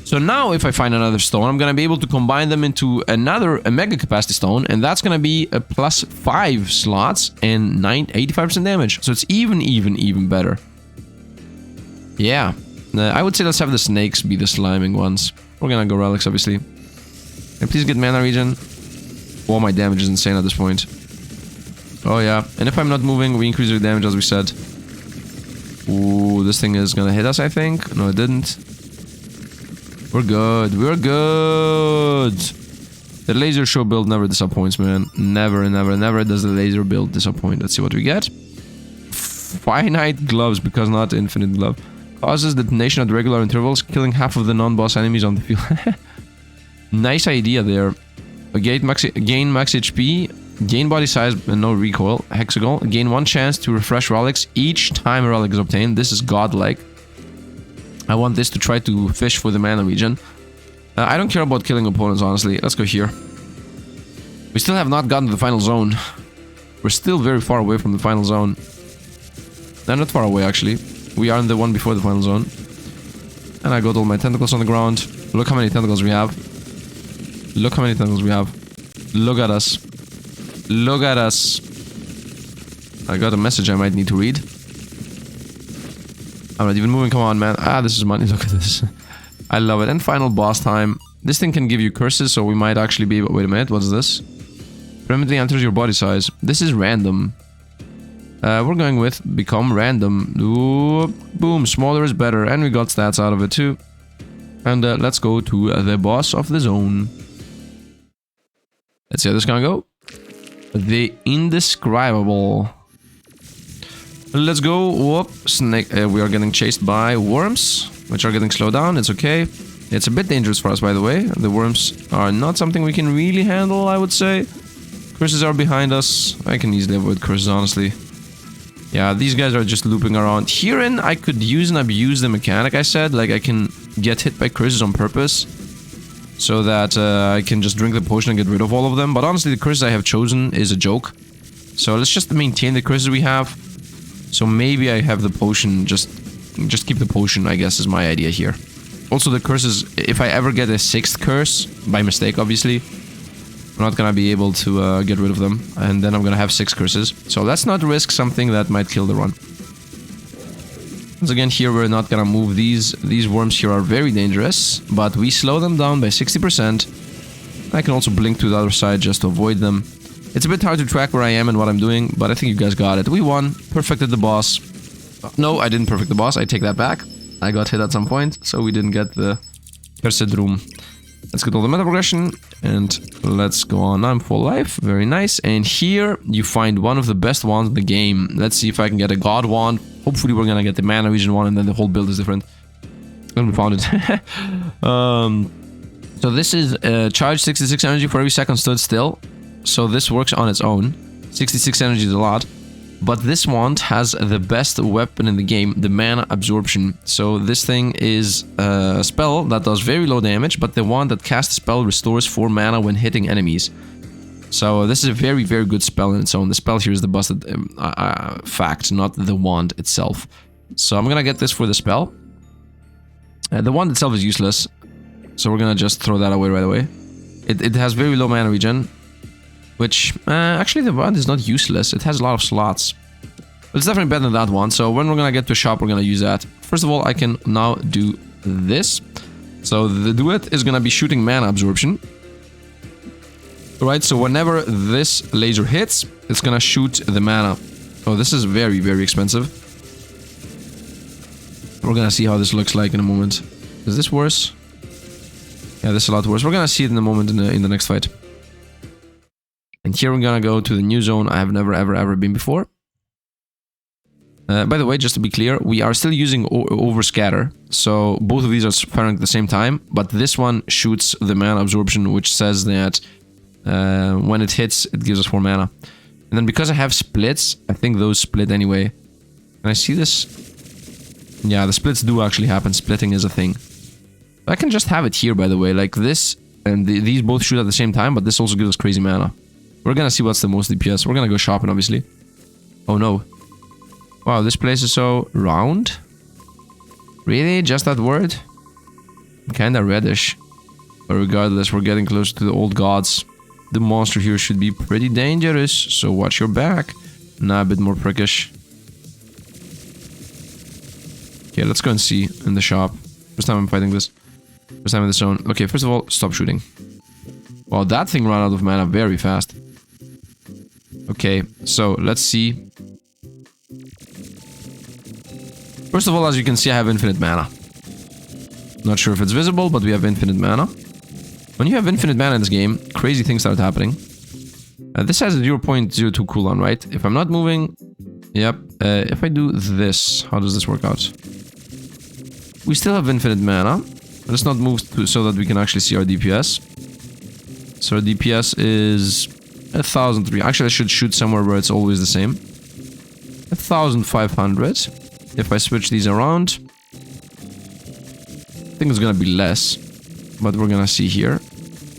So now, if I find another stone, I'm gonna be able to combine them into a mega capacity stone, and that's gonna be a plus 5 slots and 85% damage. So it's even better. Yeah. I would say let's have the snakes be the sliming ones. We're gonna go relics, obviously. And please get mana regen. Oh, my damage is insane at this point. Oh, yeah. And if I'm not moving, we increase the damage, as we said. Ooh, this thing is gonna hit us, I think. No, it didn't. We're good. We're good. The laser show build never disappoints, man. Never does the laser build disappoint. Let's see what we get. Finite gloves, because not infinite glove. Causes detonation at regular intervals, killing half of the non-boss enemies on the field. Nice idea there. Gain max HP, gain body size and no recoil, hexagonal, gain 1 chance to refresh relics each time a relic is obtained. This is godlike. I want this to try to fish for the mana regen. I don't care about killing opponents, honestly. Let's go here. We still have not gotten to the final zone. We're still very far away from the final zone. No, not far away, actually. We are in the one before the final zone. And I got all my tentacles on the ground. Look how many tentacles we have. Look how many tentacles we have. Look at us. Look at us. I got a message I might need to read. I'm not even moving. Come on, man. Ah, this is money. Look at this. I love it. And final boss time. This thing can give you curses, so we might actually be able... Wait a minute. What's this? Permanently enters your body size. This is random. We're going with become random. Ooh, boom, smaller is better, and we got stats out of it too. And let's go to the boss of the zone. Let's see how this is gonna go. The indescribable. Let's go. Whoop, snake. We are getting chased by worms, which are getting slowed down. It's okay. It's a bit dangerous for us, by the way. The worms are not something we can really handle, I would say. Curses are behind us. I can easily avoid curses, honestly. Yeah, these guys are just looping around. Herein, I could use and abuse the mechanic I said. Like, I can get hit by curses on purpose. So that I can just drink the potion and get rid of all of them. But honestly, the curses I have chosen is a joke. So let's just maintain the curses we have. So maybe I have the potion, just keep the potion, I guess, is my idea here. Also, the curses, if I ever get a 6th curse, by mistake, obviously, I'm not gonna be able to get rid of them, and then I'm gonna have 6 curses. So let's not risk something that might kill the run. Once again, here we're not gonna move these. These worms here are very dangerous, but we slow them down by 60%. I can also blink to the other side just to avoid them. It's a bit hard to track where I am and what I'm doing, but I think you guys got it. We won. Perfected the boss. No, I didn't perfect the boss. I take that back. I got hit at some point, so we didn't get the cursed room. Let's get all the meta progression, and let's go on. I'm full life, very nice. And here you find one of the best wands in the game. Let's see if I can get a god wand. Hopefully we're gonna get the mana region one, and then the whole build is different. We found it. So this is charge 66 energy for every second stood still. So this works on its own. 66 energy is a lot. But this wand has the best weapon in the game, the mana absorption. So this thing is a spell that does very low damage, but the wand that casts the spell restores 4 mana when hitting enemies. So this is a very, very good spell in its own. The spell here is the busted fact, not the wand itself. So I'm gonna get this for the spell. The wand itself is useless, so we're gonna just throw that away right away. It has very low mana regen. Which, actually the wand is not useless. It has a lot of slots. But it's definitely better than that one. So when we're gonna get to a shop, we're gonna use that. First of all, I can now do this. So the duet is gonna be shooting mana absorption. Right, so whenever this laser hits, it's gonna shoot the mana. Oh, this is very, very expensive. We're gonna see how this looks like in a moment. Is this worse? Yeah, this is a lot worse. We're gonna see it in a moment in the next fight. And here we're gonna go to the new zone I have never ever been before. By the way, just to be clear, we are still using overscatter. So both of these are firing at the same time, but this one shoots the mana absorption, which says that when it hits, it gives us 4 mana. And then because I have splits, I think those split anyway. Can I see this? Yeah, the splits do actually happen. Splitting is a thing. I can just have it here, by the way, like this, and these both shoot at the same time, but this also gives us crazy mana. We're gonna see what's the most DPS. We're gonna go shopping, obviously. Oh no. Wow, this place is so round. Really? Just that word? Kinda reddish. But regardless, we're getting close to the old gods. The monster here should be pretty dangerous, so watch your back. Nah, a bit more prickish. Okay, let's go and see in the shop. First time I'm fighting this. First time in the zone. Okay, first of all, stop shooting. Wow, that thing ran out of mana very fast. Okay, so let's see. First of all, as you can see, I have infinite mana. Not sure if it's visible, but we have infinite mana. When you have infinite mana in this game, crazy things start happening. This has a 0.02 cooldown, right? If I'm not moving... Yep. If I do this, how does this work out? We still have infinite mana. Let's not move so that we can actually see our DPS. So our DPS is 1,003. Actually, I should shoot somewhere where it's always the same. 1,500. If I switch these around, I think it's gonna be less, but we're gonna see here.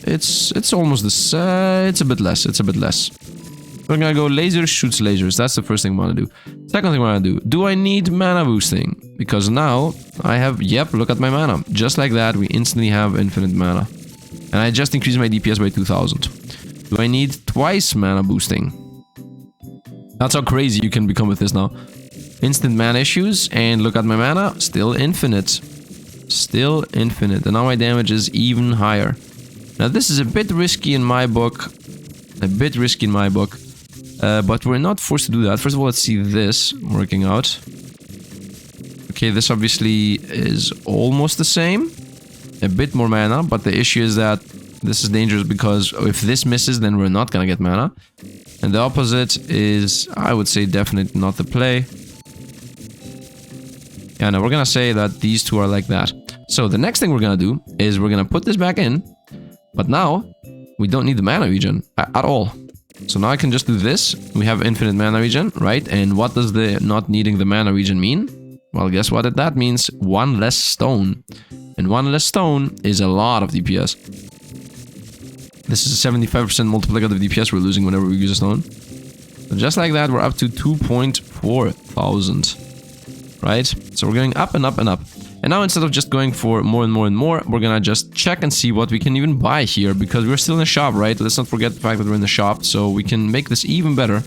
It's almost this. It's a bit less. It's a bit less. We're gonna go laser shoots lasers. That's the first thing I want to do. Second thing I want to do. Do I need mana boosting? Because now I have. Yep, look at my mana. Just like that, we instantly have infinite mana. And I just increased my DPS by 2,000. Do I need twice mana boosting? That's how crazy you can become with this now. Instant mana issues, and look at my mana, still infinite. Still infinite, and now my damage is even higher. Now this is a bit risky in my book. A bit risky in my book. But we're not forced to do that. First of all, let's see this working out. Okay, this obviously is almost the same. A bit more mana, but the issue is that this is dangerous because if this misses, then we're not gonna get mana. And the opposite is, I would say, definitely not the play. Yeah, no, we're gonna say that these two are like that. So the next thing we're gonna do is we're gonna put this back in, but now we don't need the mana regen at all. So now I can just do this. We have infinite mana regen, right? And what does the not needing the mana regen mean? Well, guess what that means? 1 less stone. And 1 less stone is a lot of DPS. This is a 75% multiplicative DPS we're losing whenever we use a stone. So just like that, we're up to 2.4 thousand. Right? So we're going up and up and up. And now instead of just going for more and more and more, we're gonna just check and see what we can even buy here. Because we're still in the shop, right? Let's not forget the fact that we're in the shop. So we can make this even better.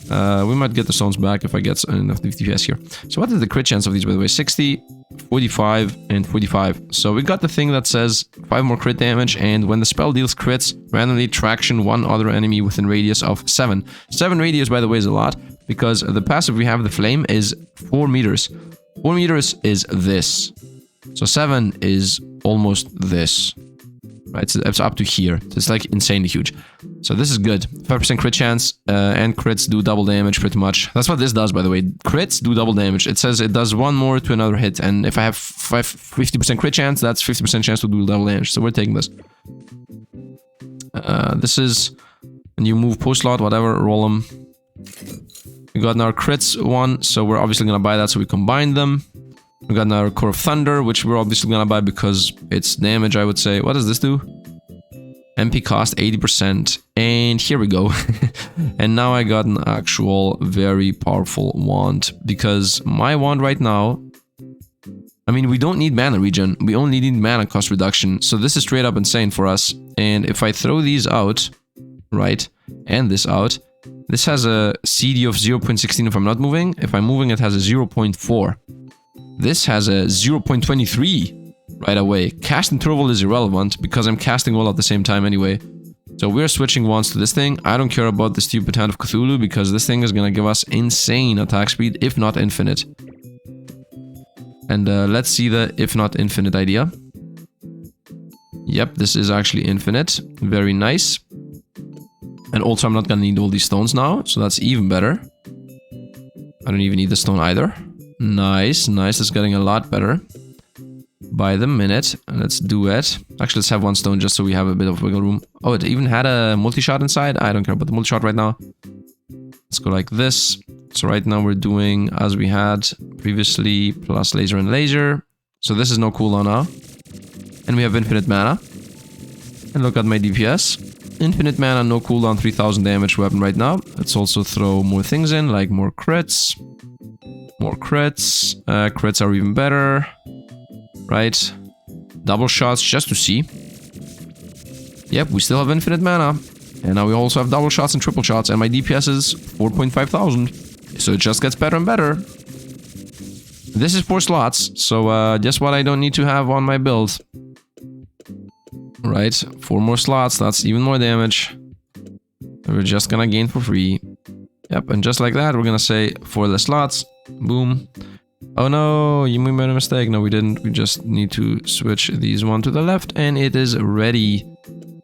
We might get the stones back if I get enough DPS here. So what is the crit chance of these, by the way? 60, 45, and 45. So we got the thing that says 5 more crit damage, and when the spell deals crits, randomly traction 1 other enemy within radius of 7. 7 radius, by the way, is a lot, because the passive we have, the flame, is 4 meters. 4 meters is this. So 7 is almost this. Right, so it's up to here. So it's like insanely huge. So this is good. 5% crit chance, and crits do double damage pretty much. That's what this does, by the way. Crits do double damage. It says it does 1 more to another hit, and if I have 50% crit chance, that's 50% chance to do double damage. So we're taking this. This is when you move post slot, whatever, roll them. We got our crits one, so we're obviously gonna buy that, so we combine them. We got another Core of Thunder, which we're obviously gonna buy because it's damage, I would say. What does this do? MP cost 80%. And here we go. And now I got an actual very powerful wand. Because my wand right now... I mean, we don't need mana regen. We only need mana cost reduction. So this is straight up insane for us. And if I throw these out, right, and this out, this has a CD of 0.16 if I'm not moving. If I'm moving, it has a 0.4. This has a 0.23 right away. Cast interval is irrelevant because I'm casting all at the same time anyway. So we're switching wands to this thing. I don't care about the stupid Hand of Cthulhu because this thing is gonna give us insane attack speed, if not infinite. And let's see the if not infinite idea. Yep, this is actually infinite. Very nice. And also I'm not gonna need all these stones now, so that's even better. I don't even need the stone either. Nice, nice. It's getting a lot better by the minute. Let's do it. Actually, let's have 1 stone just so we have a bit of wiggle room. Oh, it even had a multi-shot inside. I don't care about the multi-shot right now. Let's go like this. So right now we're doing as we had previously, plus laser and laser. So this is no cooldown now. And we have infinite mana. And look at my DPS. Infinite mana, no cooldown, 3000 damage weapon right now. Let's also throw more things in, like more crits. More crits. Crits are even better. Right. Double shots just to see. Yep, we still have infinite mana. And now we also have double shots and triple shots. And my DPS is 4,500. So it just gets better and better. This is 4 slots. So just what I don't need to have on my build. Right. 4 more slots. That's even more damage. We're just gonna gain for free. Yep, and just like that, we're gonna say 4 less slots. Boom. Oh no, we made a mistake. No, we didn't. We just need to switch these one to the left, and it is ready.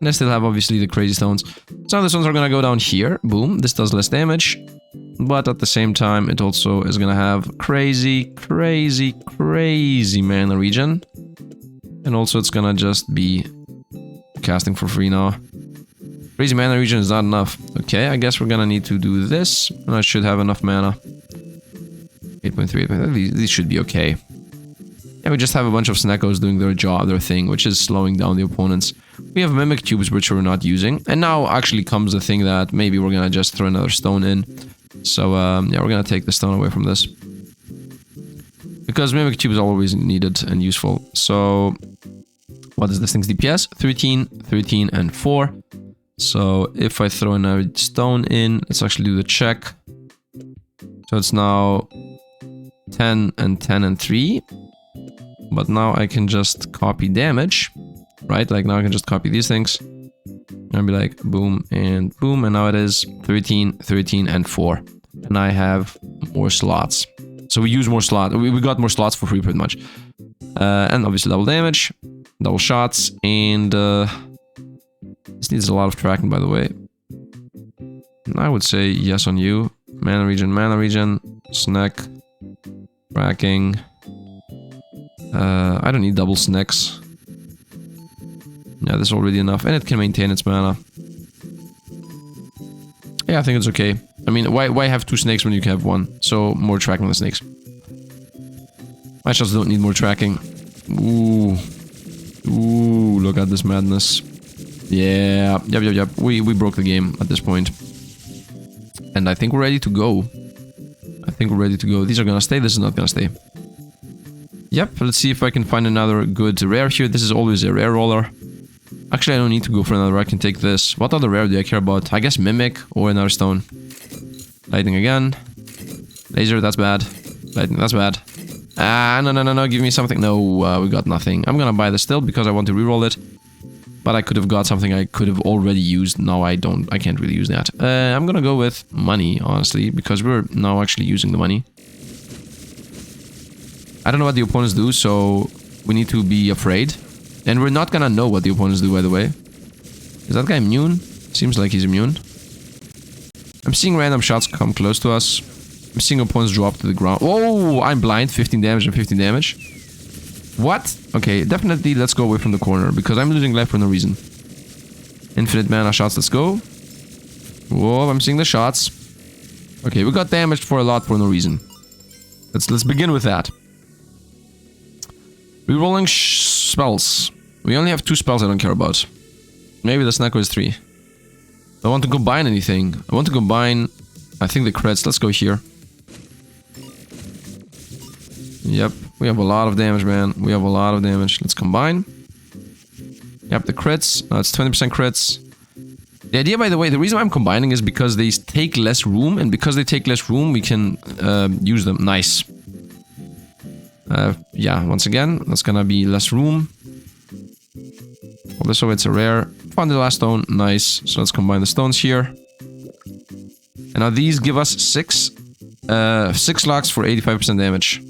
And I still have, obviously, the crazy stones. So the stones are gonna go down here. Boom. This does less damage. But at the same time, it also is gonna have crazy, crazy, crazy mana regen. And also, it's gonna just be casting for free now. Crazy mana regen is not enough. Okay, I guess we're gonna need to do this. And I should have enough mana. 8.3, 8.3, these should be okay. Yeah, we just have a bunch of Snackos doing their job, their thing, which is slowing down the opponents. We have Mimic Tubes, which we're not using. And now actually comes the thing that maybe we're gonna just throw another stone in. So, yeah, we're gonna take the stone away from this. Because Mimic Tubes are always needed and useful. So, what is this thing's DPS? 13, 13, and 4. So, if I throw another stone in, let's actually do the check. So it's now 10 and 10 and 3. But now I can just copy damage. Right? Like now I can just copy these things. And be like boom and boom. And now it is 13, 13, and 4. And I have more slots. So we use more slots. We got more slots for free pretty much. And obviously double damage. Double shots. And this needs a lot of tracking, by the way. And I would say yes on you. Mana regen, snack, tracking. I don't need double snacks. Yeah, this is already enough, and it can maintain its mana. Yeah, I think it's okay. I mean, why have 2 snakes when you can have 1? So, more tracking the snakes. My shots don't need more tracking. Ooh. Ooh, look at this madness. Yeah, yep. We broke the game at this point. And I think we're ready to go. These are gonna stay, this is not gonna stay. Yep, let's see if I can find another good rare here. This is always a rare roller. Actually, I don't need to go for another, I can take this. What other rare do I care about? I guess Mimic or another stone. Lightning again. Laser, that's bad. Lightning, that's bad. Ah, no, give me something. No, we got nothing. I'm gonna buy this still because I want to reroll it. But I could have got something I could have already used. No, I don't. I can't really use that. I'm gonna go with money, honestly, because we're now actually using the money. I don't know what the opponents do, so we need to be afraid. And we're not gonna know what the opponents do, by the way. Is that guy immune? Seems like he's immune. I'm seeing random shots come close to us. I'm seeing opponents drop to the ground. Whoa, I'm blind. 15 damage and 15 damage. What? Okay, definitely let's go away from the corner, because I'm losing life for no reason. Infinite mana shots, let's go. Whoa, I'm seeing the shots. Okay, we got damaged for a lot for no reason. Let's begin with that. Rerolling spells. We only have 2 spells I don't care about. Maybe the Snecko is 3. I want to combine anything. I want to combine, I think, the crits. Let's go here. Yep, we have a lot of damage, man. We have a lot of damage. Let's combine. Yep, the crits. Now it's 20% crits. The idea, by the way, the reason I'm combining is because they take less room, and because they take less room, we can use them. Nice. Yeah, once again, that's gonna be less room. Also, it's a rare. Found the last stone. Nice. So let's combine the stones here. And now these give us 6 slots for 85% damage.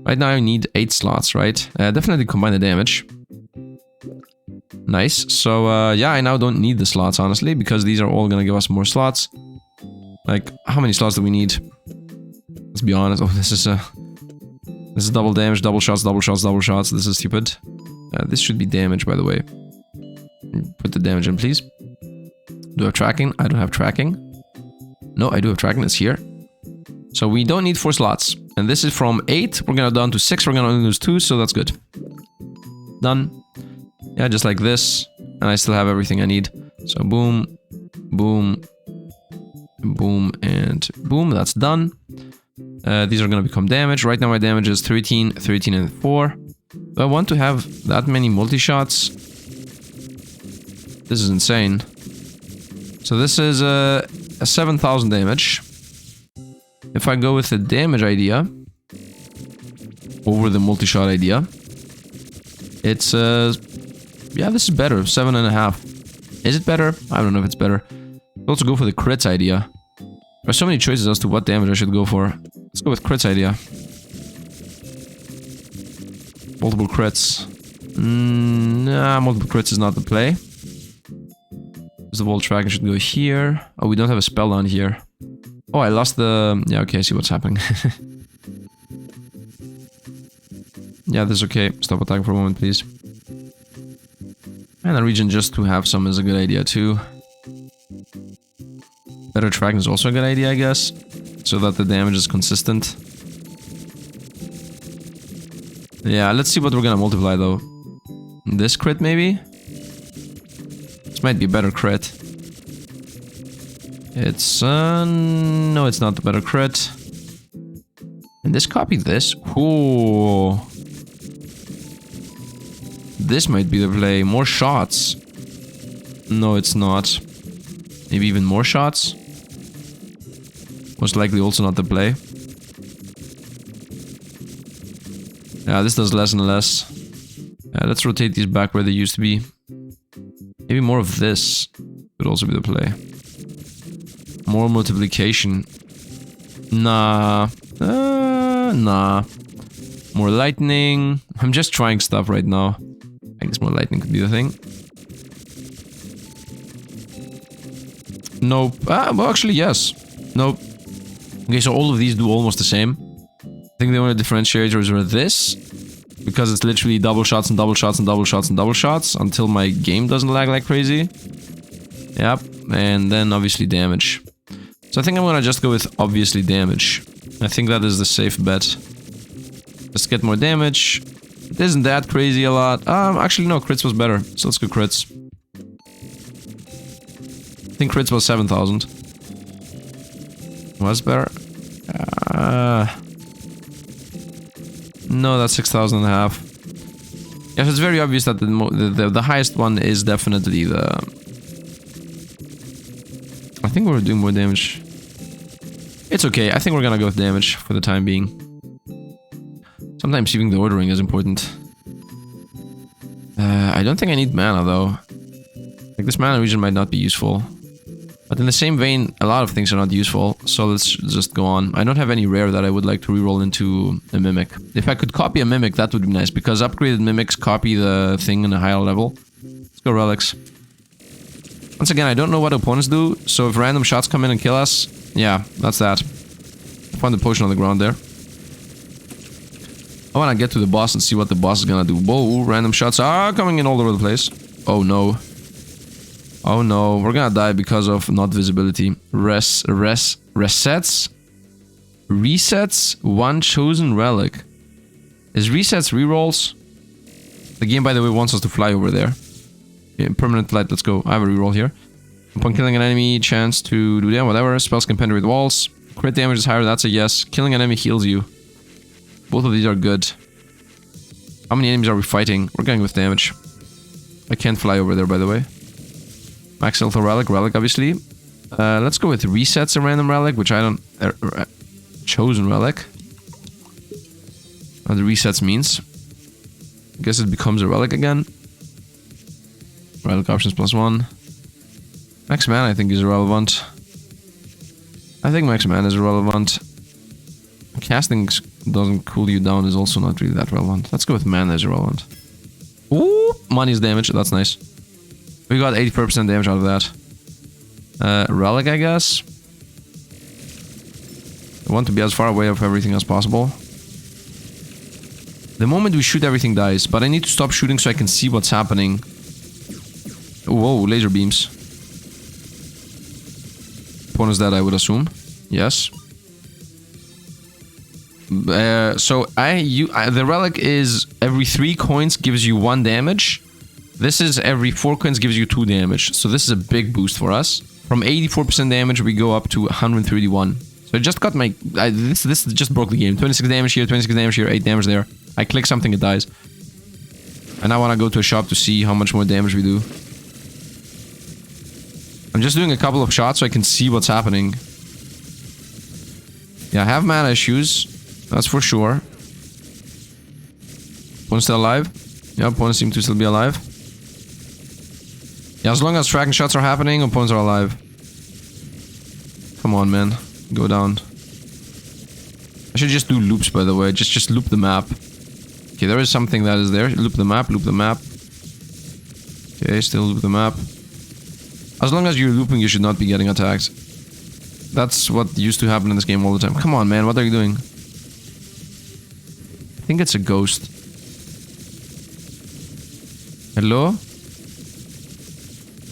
Right now I need 8 slots, right? Definitely combine the damage. Nice. So, yeah, I now don't need the slots, honestly, because these are all gonna give us more slots. Like, how many slots do we need? Let's be honest. Oh, this is double damage, double shots, double shots, double shots. This is stupid. This should be damage, by the way. Put the damage in, please. Do I have tracking? I don't have tracking. No, I do have tracking. It's here. So we don't need 4 slots. And this is from 8. We're gonna down to 6. We're gonna only lose 2, so that's good. Done. Yeah, just like this. And I still have everything I need. So boom, boom, boom, and boom. That's done. These are gonna become damage. Right now my damage is 13, 13, and 4. Do I want to have that many multi-shots? This is insane. So this is a 7,000 damage. If I go with the damage idea over the multi-shot idea, it's yeah, this is better. 7.5. Is it better? I don't know if it's better. Let's also go for the crits idea. There are so many choices as to what damage I should go for. Let's go with crits idea. Multiple crits. Nah, multiple crits is not the play. First of all, tracking should go here. Oh, we don't have a spell down here. Oh, I lost the... Yeah, okay, I see what's happening. Yeah, this is okay. Stop attacking for a moment, please. And a region just to have some is a good idea, too. Better tracking is also a good idea, I guess. So that the damage is consistent. Yeah, let's see what we're gonna multiply, though. This crit, maybe? This might be a better crit. It's, no, it's not the better crit. And this copied this. Ooh. This might be the play. More shots. No, it's not. Maybe even more shots. Most likely also not the play. Yeah, this does less and less. Yeah, let's rotate these back where they used to be. Maybe more of this could also be the play. More multiplication. Nah. Nah. More lightning. I'm just trying stuff right now. I guess more lightning could be the thing. Nope. Ah, well, actually, yes. Nope. Okay, so all of these do almost the same. I think the only differentiators are this. Because it's literally double shots and double shots and double shots and double shots. Until my game doesn't lag like crazy. Yep. And then obviously damage. So I think I'm gonna just go with obviously damage. I think that is the safe bet. Let's get more damage. It isn't that crazy a lot. Actually no, crits was better. So let's go crits. I think crits was 7,000. Was better? No, that's 6,000 and a half. Yes, it's very obvious that the highest one is definitely the... I think we're doing more damage. It's okay, I think we're gonna go with damage for the time being. Sometimes even the ordering is important. I don't think I need mana though. Like this mana region might not be useful. But in the same vein, a lot of things are not useful, so let's just go on. I don't have any rare that I would like to reroll into a Mimic. If I could copy a Mimic, that would be nice, because upgraded Mimics copy the thing in a higher level. Let's go Relics. Once again, I don't know what opponents do, so if random shots come in and kill us, yeah, that's that. I found the potion on the ground there. I wanna get to the boss and see what the boss is gonna do. Whoa, random shots are coming in all over the place. Oh no. Oh no, we're gonna die because of not visibility. Resets? Resets one chosen relic. Is resets rerolls? The game, by the way, wants us to fly over there. Yeah, permanent flight, let's go. I have a reroll here. Upon killing an enemy, chance to do damage, whatever. Spells can penetrate walls. Crit damage is higher, that's a yes. Killing an enemy heals you. Both of these are good. How many enemies are we fighting? We're going with damage. I can't fly over there, by the way. Max health relic, obviously. Let's go with resets a random relic, which I don't... chosen relic. What the resets means. I guess it becomes a relic again. Relic options +1. Max mana I think is irrelevant. I think max mana is irrelevant. Casting doesn't cool you down is also not really that relevant. Let's go with mana is irrelevant. Ooh, money's damage, that's nice. We got 84% damage out of that. Relic, I guess. I want to be as far away of everything as possible. The moment we shoot, everything dies. But I need to stop shooting so I can see what's happening. Whoa, laser beams. Opponent's dead, I would assume. Yes. So the relic is every 3 coins gives you 1 damage. This is every 4 coins gives you 2 damage. So this is a big boost for us. From 84% damage, we go up to 131. So I just got my... this just broke the game. 26 damage here, 26 damage here, 8 damage there. I click something, it dies. And I want to go to a shop to see how much more damage we do. I'm just doing a couple of shots so I can see what's happening. Yeah, I have mana issues. That's for sure. Opponent still alive? Yeah, opponents seem to still be alive. Yeah, as long as tracking shots are happening, opponents are alive. Come on, man. Go down. I should just do loops, by the way. Just loop the map. Okay, there is something that is there. Loop the map, loop the map. Okay, still loop the map. As long as you're looping, you should not be getting attacked. That's what used to happen in this game all the time. Come on, man. What are you doing? I think it's a ghost. Hello?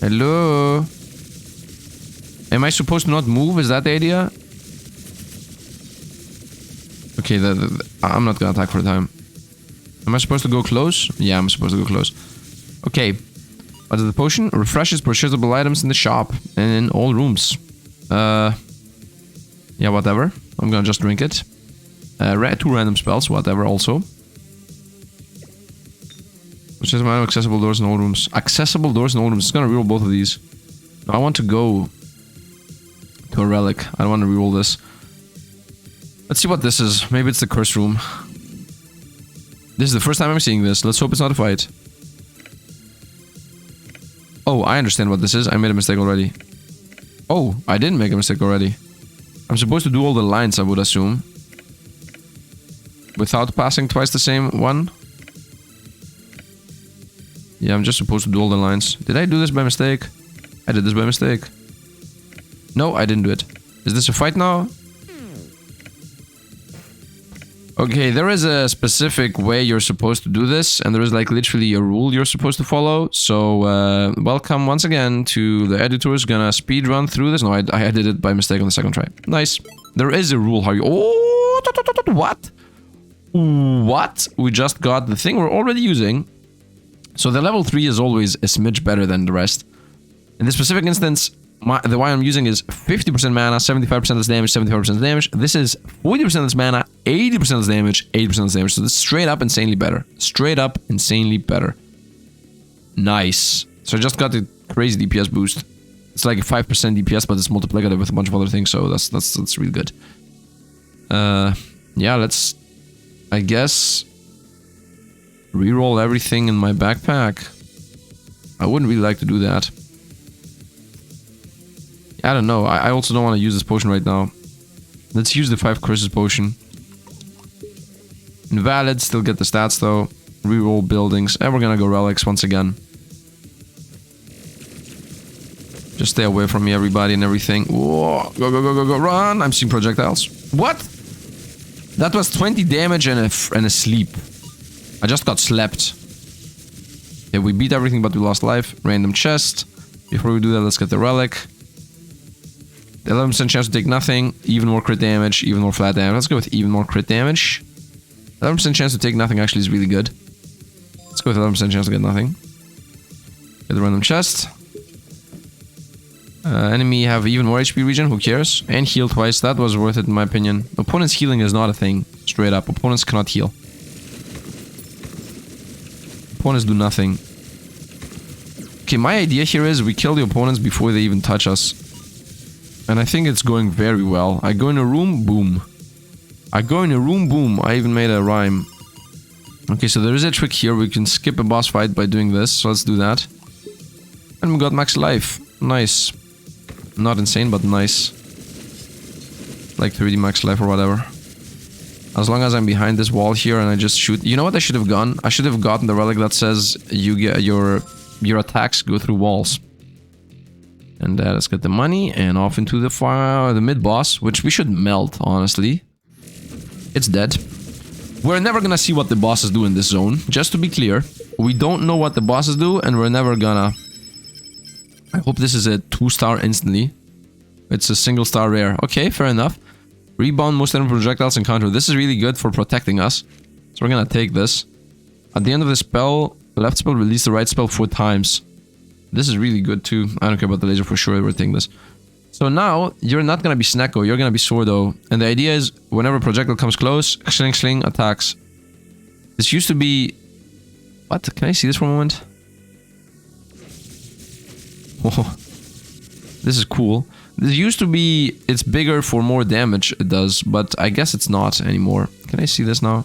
Hello? Am I supposed to not move? Is that the idea? Okay, I'm not gonna attack for a time. Am I supposed to go close? Yeah, I'm supposed to go close. Okay. What is the potion? Refreshes purchasable items in the shop and in all rooms. Yeah, whatever. I'm gonna just drink it. 2 random spells, whatever also. Purchasable item, accessible doors in all rooms. Accessible doors in all rooms. It's gonna reroll both of these. I want to go to a relic. I don't want to reroll this. Let's see what this is. Maybe it's the curse room. This is the first time I'm seeing this. Let's hope it's not a fight. Oh, I understand what this is. I made a mistake already. Oh, I didn't make a mistake already. I'm supposed to do all the lines, I would assume. Without passing twice the same one. Yeah, I'm just supposed to do all the lines. Did I do this by mistake? I did this by mistake. No, I didn't do it. Is this a fight now? Okay, there is a specific way you're supposed to do this, and there is like literally a rule you're supposed to follow. So, welcome once again to the editor's gonna speed run through this. No, I did it by mistake on the second try. Nice. There is a rule how you... Oh, what? What? We just got the thing we're already using. So the level 3 is always a smidge better than the rest. In this specific instance, the one I'm using is 50% mana, 75% less damage, 75% less damage. This is 40% less mana, 80% less damage, 80% less damage. So this is straight up insanely better. Straight up insanely better. Nice. So I just got a crazy DPS boost. It's like a 5% DPS, but it's multiplicative with a bunch of other things, so that's really good. Yeah, let's, I guess, reroll everything in my backpack. I wouldn't really like to do that. I don't know. I also don't want to use this potion right now. Let's use the 5 curses potion. Invalid, still get the stats though. Reroll buildings, and we're gonna go relics once again. Just stay away from me, everybody, and everything. Whoa, go, go, go, go, go, run! I'm seeing projectiles. What? That was 20 damage and a sleep. I just got slapped. Yeah, we beat everything, but we lost life. Random chest. Before we do that, let's get the relic. 11% chance to take nothing. Even more crit damage, even more flat damage. Let's go with even more crit damage. 11% chance to take nothing actually is really good. Let's go with 11% chance to get nothing. Get the random chest. Enemy have even more HP regen, who cares? And heal twice, that was worth it in my opinion. Opponent's healing is not a thing. Straight up, opponents cannot heal. Opponents do nothing. Okay, my idea here is we kill the opponents before they even touch us. And I think it's going very well. I go in a room, boom. I go in a room, boom. I even made a rhyme. Okay, so there is a trick here. We can skip a boss fight by doing this. So let's do that. And we got max life. Nice. Not insane, but nice. Like 3D max life or whatever. As long as I'm behind this wall here and I just shoot. You know what I should have gone? I should have gotten the relic that says you get your attacks go through walls. And let's get the money and off into the mid boss, which we should melt, honestly. It's dead. We're never gonna see what the bosses do in this zone. Just to be clear, we don't know what the bosses do, and we're never gonna. I hope this is a 2-star instantly. It's a single star rare. Okay, fair enough. Rebound most enemy projectiles encounter. This is really good for protecting us. So we're gonna take this. At the end of the spell, left spell release the right spell 4 times. This is really good too. I don't care about the laser for sure. We're taking this. So now, you're not gonna be Snecko, you're gonna be Swordo. And the idea is, whenever a projectile comes close, sling sling attacks. This used to be... What? Can I see this for a moment? Oh, this is cool. This used to be... It's bigger for more damage, it does. But I guess it's not anymore. Can I see this now?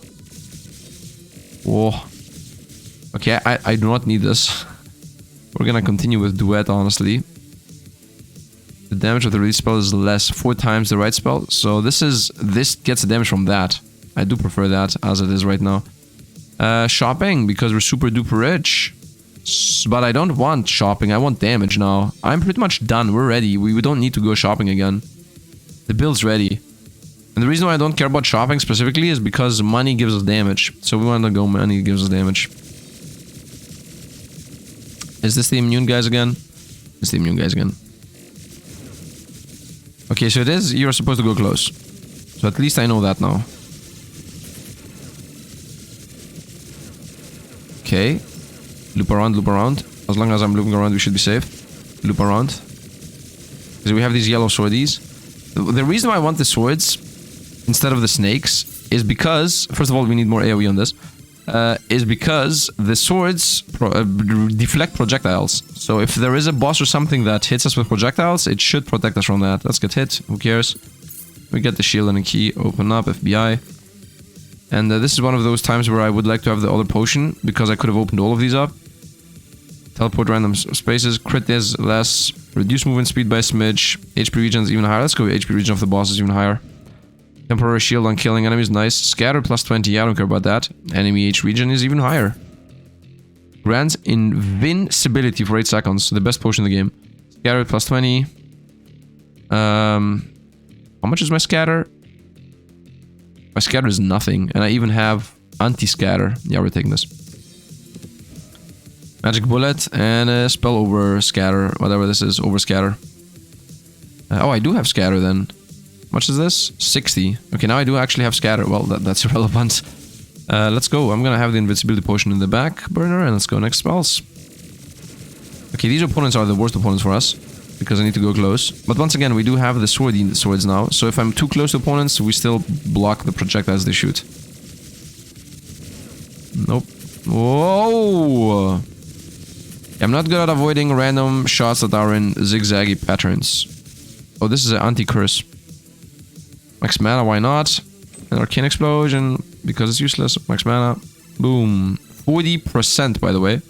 Oh. Okay, I do not need this. We're gonna continue with Duet, honestly. The damage of the release spell is less, 4 times the right spell. So this gets the damage from that. I do prefer that as it is right now. Shopping, because we're super duper rich. But I don't want shopping, I want damage now. I'm pretty much done, we're ready. We don't need to go shopping again. The build's ready. And the reason why I don't care about shopping specifically is because money gives us damage. So we want to go money gives us damage. Is this the immune guys again? It's the immune guys again. Okay, so it is, you're supposed to go close. So at least I know that now. Okay. Loop around, loop around. As long as I'm looping around, we should be safe. Loop around. Because we have these yellow swordies. The reason why I want the swords instead of the snakes is because, first of all, we need more AoE on this. Is because the swords deflect projectiles. So if there is a boss or something that hits us with projectiles, it should protect us from that. Let's get hit, who cares? We get the shield and a key, open up, FBI. And this is one of those times where I would like to have the other potion, because I could have opened all of these up. Teleport random spaces, crit is less, reduce movement speed by a smidge, HP regen is even higher. Let's go with HP regen of the boss is even higher. Temporary shield on killing enemies, nice. Scatter plus 20, I don't care about that. Enemy H regen is even higher. Grants invincibility for 8 seconds, the best potion in the game. Scatter plus 20. How much is my scatter? My scatter is nothing, and I even have anti-scatter. Yeah, we're taking this. Magic bullet and a spell over scatter, whatever this is, over scatter. Oh, I do have scatter then. How much is this? 60. Okay, now I do actually have scatter. Well, that's irrelevant. Let's go. I'm gonna have the invincibility potion in the back burner, and let's go next spells. Okay, these opponents are the worst opponents for us, because I need to go close. But once again, we do have the swords now, so if I'm too close to opponents, we still block the projectiles they shoot. Nope. Whoa! I'm not good at avoiding random shots that are in zigzaggy patterns. Oh, this is an anti-curse. Max mana, why not? An arcane explosion, because it's useless. Max mana. Boom. 40%, by the way.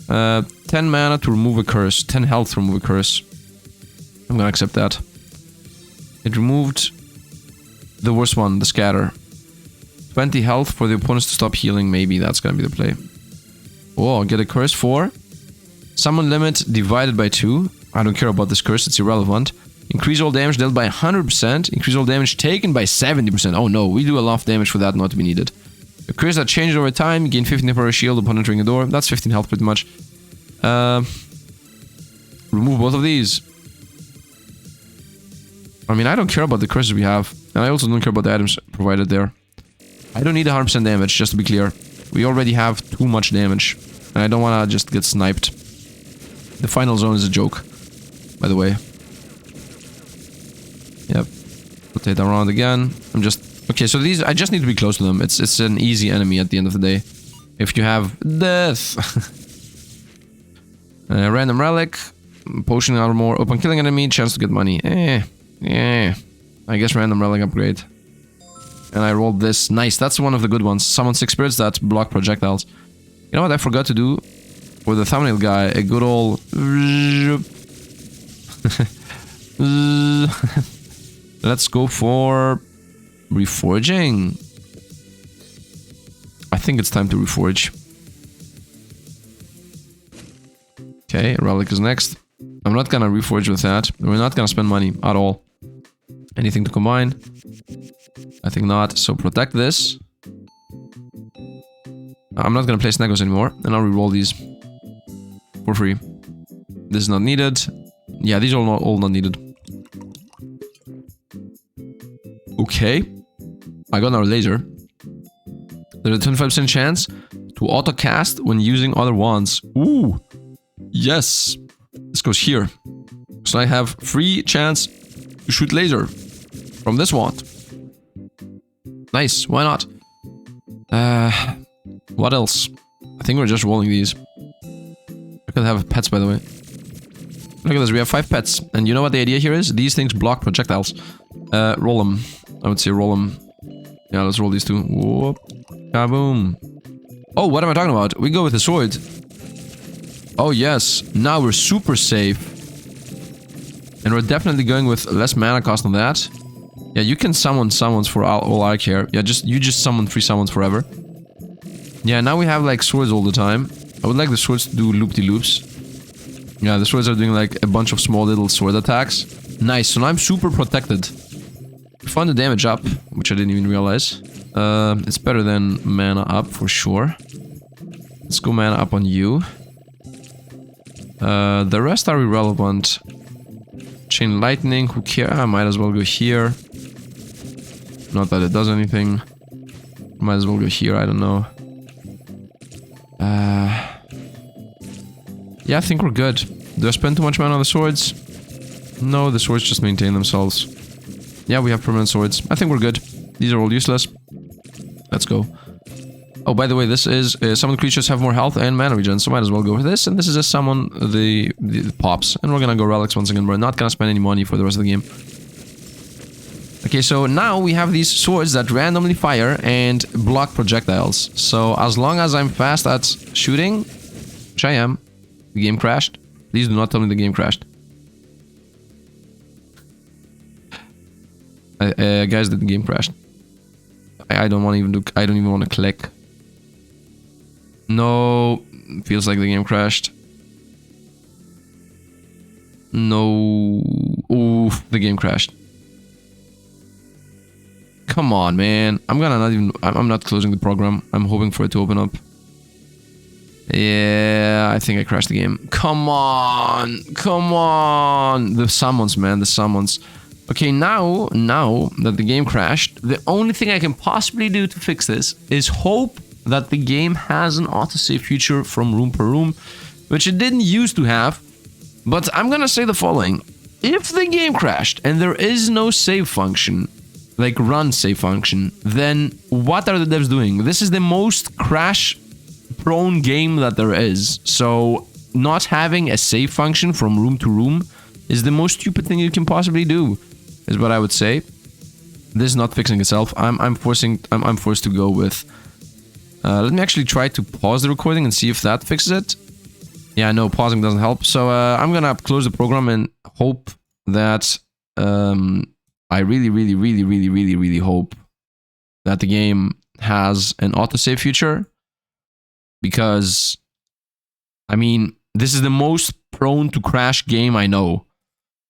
10 mana to remove a curse. 10 health to remove a curse. I'm gonna accept that. It removed the worst one, the scatter. 20 health for the opponents to stop healing. Maybe that's gonna be the play. Oh, get a curse for summon limit divided by 2. I don't care about this curse, it's irrelevant. Increase all damage dealt by 100%. Increase all damage taken by 70%. Oh no, we do a lot of damage for that not to be needed. A curse that changes over time. Gain 15 temporary shield upon entering a door. That's 15 health pretty much. Remove both of these. I mean, I don't care about the curses we have. And I also don't care about the items provided there. I don't need 100% damage, just to be clear. We already have too much damage. And I don't want to just get sniped. The final zone is a joke, by the way. Yep. Rotate around again. I'm just... Okay, so these... I just need to be close to them. It's an easy enemy at the end of the day. If you have death. Random relic. Potion armor. Upon killing enemy, chance to get money. I guess random relic upgrade. And I rolled this. Nice, that's one of the good ones. Summon 6 spirits that block projectiles. You know what I forgot to do? For the thumbnail guy, a good old... Let's go for... reforging. I think it's time to reforge. Okay, relic is next. I'm not gonna reforge with that. We're not gonna spend money at all. Anything to combine? I think not. So protect this. I'm not gonna place negos anymore, and I'll reroll these for free. This is not needed. Yeah, these are all not needed. Okay. I got another laser. There's a 25% chance to auto cast when using other wands. Ooh. Yes. This goes here. So I have free chance to shoot laser from this wand. Nice. Why not? What else? I think we're just rolling these. I could have pets, by the way. Look at this. We have 5 pets. And you know what the idea here is? These things block projectiles. Roll them. I would say roll them. Yeah, let's roll these two. Whoop. Kaboom. Oh, what am I talking about? We go with the sword. Oh, yes. Now we're super safe. And we're definitely going with less mana cost than that. Yeah, you can summon summons for all I care. Yeah, you just summon 3 summons forever. Yeah, now we have like swords all the time. I would like the swords to do loop-de-loops. Yeah, the swords are doing like a bunch of small little sword attacks. Nice, so now I'm super protected. We found the damage up, which I didn't even realize. It's better than mana up for sure. Let's go mana up on you. The rest are irrelevant. Chain lightning, who cares? I might as well go here. Not that it does anything. Might as well go here, I don't know. Yeah, I think we're good. Do I spend too much mana on the swords? No, the swords just maintain themselves. Yeah, we have permanent swords. I think we're good. These are all useless. Let's go. Oh, by the way, this is summon creatures have more health and mana regen, so might as well go for this. And this is a summon the pops. And we're gonna go relics once again. We're not gonna spend any money for the rest of the game. Okay, so now we have these swords that randomly fire and block projectiles. So as long as I'm fast at shooting, which I am, the game crashed. Please do not tell me the game crashed. Guys, the game crashed. I don't want to even do. I don't even want to click. No, feels like the game crashed. No, oof, the game crashed. Come on, man. I'm gonna not even. I'm not closing the program. I'm hoping for it to open up. Yeah, I think I crashed the game. Come on, come on. The summons, man, the summons. Okay, now that the game crashed, the only thing I can possibly do to fix this is hope that the game has an autosave feature from room per room, which it didn't used to have. But I'm gonna say the following. If the game crashed and there is no save function, like run save function, then what are the devs doing? This is the most crash-prone game that there is. So not having a save function from room to room is the most stupid thing you can possibly do, is what I would say. This is not fixing itself. I'm forced to go with. Let me actually try to pause the recording and see if that fixes it. Yeah, no, pausing doesn't help. So I'm gonna close the program and hope that I really hope that the game has an autosave feature, because I mean, this is the most prone to crash game I know.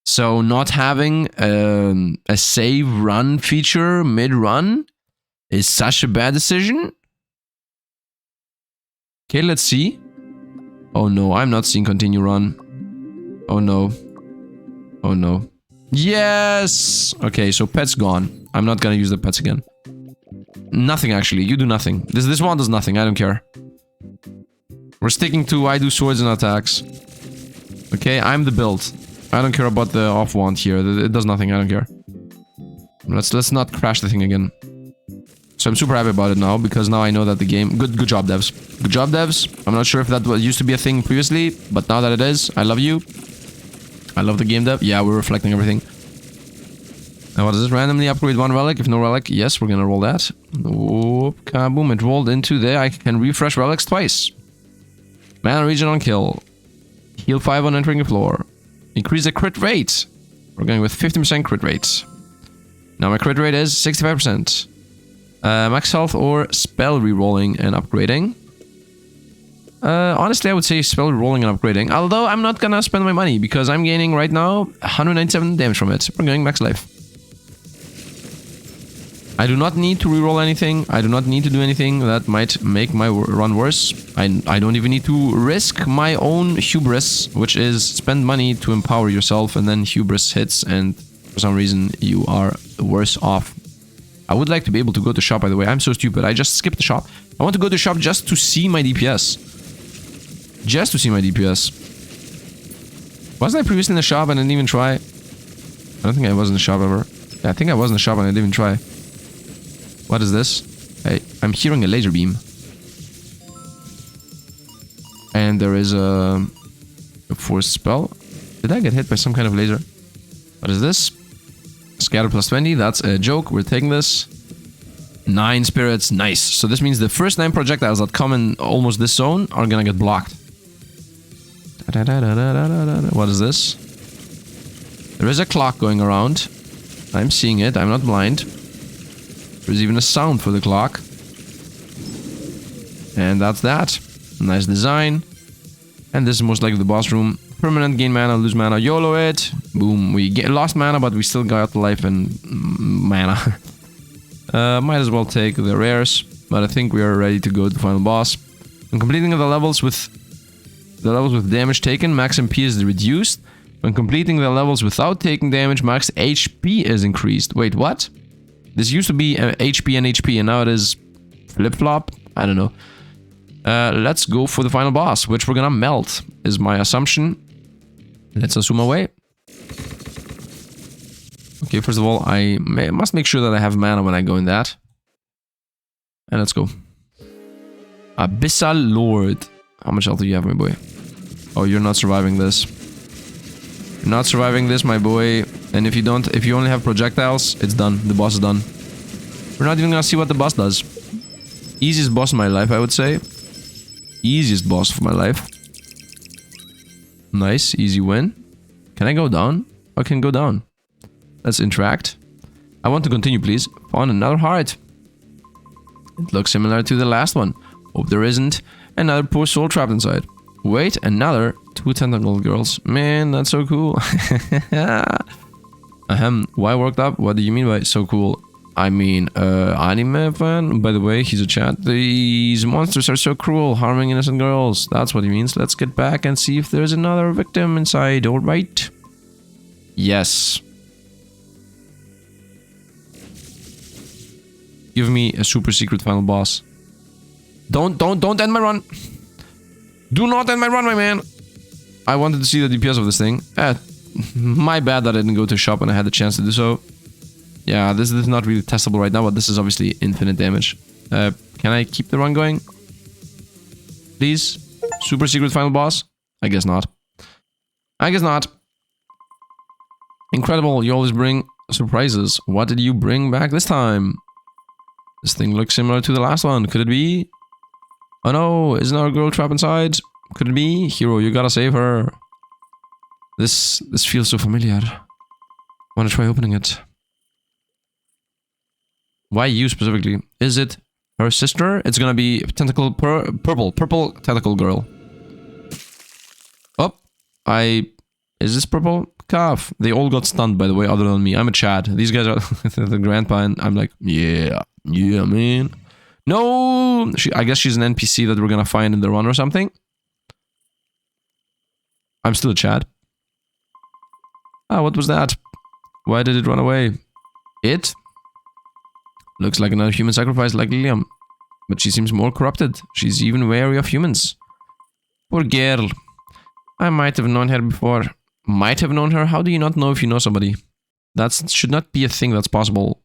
So not having a save run feature mid-run is such a bad decision. Okay, let's see. Oh no, I'm not seeing continue run. Oh no. Oh no. Yes! Okay, so pet's gone. I'm not gonna use the pets again. Nothing actually, you do nothing. This one does nothing, I don't care. We're sticking to I do swords and attacks. Okay, I'm the build. I don't care about the off wand here. It does nothing, I don't care. Let's not crash the thing again. So I'm super happy about it now, because now I know that the game... Good job, devs. Good job, devs. I'm not sure if that used to be a thing previously, but now that it is, I love you. I love the game dev. Yeah, we're reflecting everything. Now what is this? Randomly upgrade one relic. If no relic, yes, we're gonna roll that. Whoop, kaboom, it rolled into there. I can refresh relics twice. Mana regen on kill. Heal 5 on entering the floor. Increase the crit rate. We're going with 50% crit rate. Now my crit rate is 65%. Max health or spell rerolling and upgrading. Honestly, I would say spell rerolling and upgrading. Although I'm not gonna spend my money because I'm gaining right now 197 damage from it. We're going max life. I do not need to reroll anything. I do not need to do anything that might make my run worse. I don't even need to risk my own hubris, which is spend money to empower yourself, and then hubris hits and for some reason you are worse off. I would like to be able to go to shop, by the way. I'm so stupid. I just skipped the shop. I want to go to shop just to see my DPS. Just to see my DPS. Wasn't I previously in the shop and I didn't even try? I don't think I was in the shop ever. Yeah, I think I was in the shop and I didn't even try. What is this? Hey, I'm hearing a laser beam. And there is a force spell. Did I get hit by some kind of laser? What is this? Scatter plus 20, that's a joke. We're taking this. 9 spirits, nice. So this means the first 9 projectiles that come in almost this zone are gonna get blocked. What is this? There is a clock going around. I'm seeing it, I'm not blind. There's even a sound for the clock. And that's that. Nice design. And this is most likely the boss room. Permanent gain mana, lose mana, YOLO it. Boom, we lost mana, but we still got life and mana. Might as well take the rares, but I think we are ready to go to the final boss. When completing the levels with damage taken, max MP is reduced. When completing the levels without taking damage, max HP is increased. Wait, what? This used to be HP and HP, and now it is flip-flop? I don't know. Let's go for the final boss, which we're gonna melt, is my assumption. Let's assume away. Okay, first of all, I must make sure that I have mana when I go in that. And let's go. Abyssal Lord. How much health do you have, my boy? Oh, you're not surviving this. You're not surviving this, my boy. And if you only have projectiles, it's done. The boss is done. We're not even gonna see what the boss does. Easiest boss in my life, I would say. Easiest boss of my life. Nice, easy win. Can I go down? I can go down. Let's interact. I want to continue, please. Found another heart. It looks similar to the last one. Hope there isn't another poor soul trapped inside. Wait, another 2 tentacle girls. Man, that's so cool. Why worked up? What do you mean by so cool? I mean, anime fan. By the way, he's a chat. These monsters are so cruel, harming innocent girls. That's what he means. Let's get back and see if there's another victim inside. All right. Yes. Give me a super secret final boss. Don't end my run. Do not end my run, my man. I wanted to see the DPS of this thing. My bad that I didn't go to shop when I had the chance to do so. Yeah, this is not really testable right now, but this is obviously infinite damage. Can I keep the run going? Please? Super secret final boss? I guess not. I guess not. Incredible, you always bring surprises. What did you bring back this time? This thing looks similar to the last one. Could it be? Oh no, isn't our girl trapped inside? Could it be? Xieroeh, you gotta save her. This feels so familiar. Want to try opening it? Why you specifically? Is it her sister? It's gonna be tentacle purple tentacle girl. Oh, is this purple? Calf. They all got stunned, by the way, other than me. I'm a Chad. These guys are the grandpa, and I'm like, yeah, man. No, I guess she's an NPC that we're gonna find in the run or something. I'm still a Chad. Ah, what was that? Why did it run away? It? Looks like another human sacrifice like Liam. But she seems more corrupted. She's even wary of humans. Poor girl. I might have known her before. Might have known her? How do you not know if you know somebody? That should not be a thing that's possible.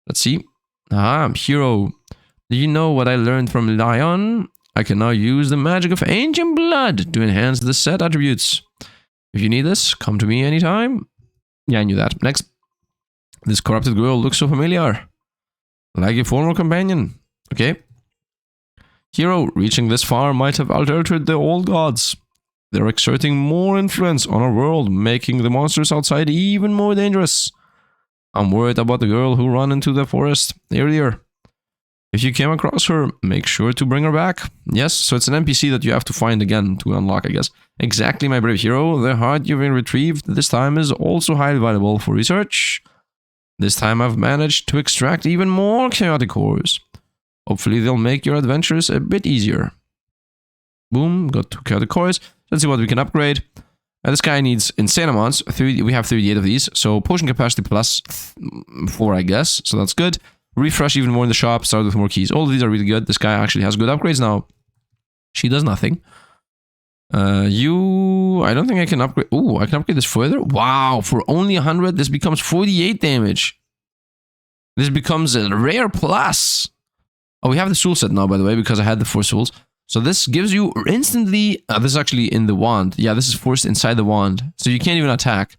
Let's see. Ah, Xieroeh. Do you know what I learned from Lion? I can now use the magic of ancient blood to enhance the set attributes. If you need this, come to me anytime. Yeah, I knew that. Next. This corrupted girl looks so familiar. Like a former companion. Okay. Xieroeh, reaching this far might have altered the old gods. They're exerting more influence on our world, making the monsters outside even more dangerous. I'm worried about the girl who ran into the forest earlier. If you came across her, make sure to bring her back. Yes, so it's an NPC that you have to find again to unlock, I guess. Exactly, my brave hero. The heart you've retrieved this time is also highly valuable for research. This time I've managed to extract even more chaotic cores. Hopefully they'll make your adventures a bit easier. Boom, got 2 chaotic cores. Let's see what we can upgrade. This guy needs insane amounts. We have 38 of these. So potion capacity plus 4, I guess. So that's good. Refresh even more in the shop. Start with more keys. All of these are really good. This guy actually has good upgrades now. She does nothing. I don't think I can upgrade. Oh, I can upgrade this further. Wow, for only 100, this becomes 48 damage. This becomes a rare plus. Oh, we have the soul set now, by the way, because I had the 4 souls. So this gives you instantly... this is actually in the wand. Yeah, this is forced inside the wand. So you can't even attack.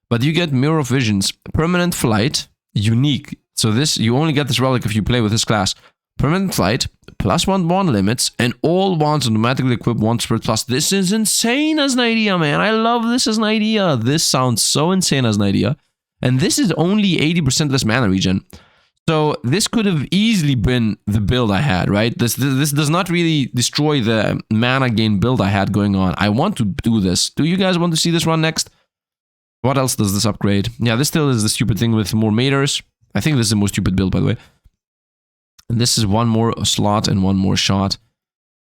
But you get Mirror of Visions. Permanent Flight. Unique. So this, you only get this relic if you play with this class. Permanent Flight. +1 wand limits. And all wands automatically equip 1 Spirit plus. This is insane as an idea, man. I love this as an idea. This sounds so insane as an idea. And this is only 80% less mana regen. So this could have easily been the build I had, right? This does not really destroy the mana gain build I had going on. I want to do this. Do you guys want to see this run next? What else does this upgrade? Yeah, this still is the stupid thing with more meters. I think this is the most stupid build, by the way. And this is 1 more slot and 1 more shot.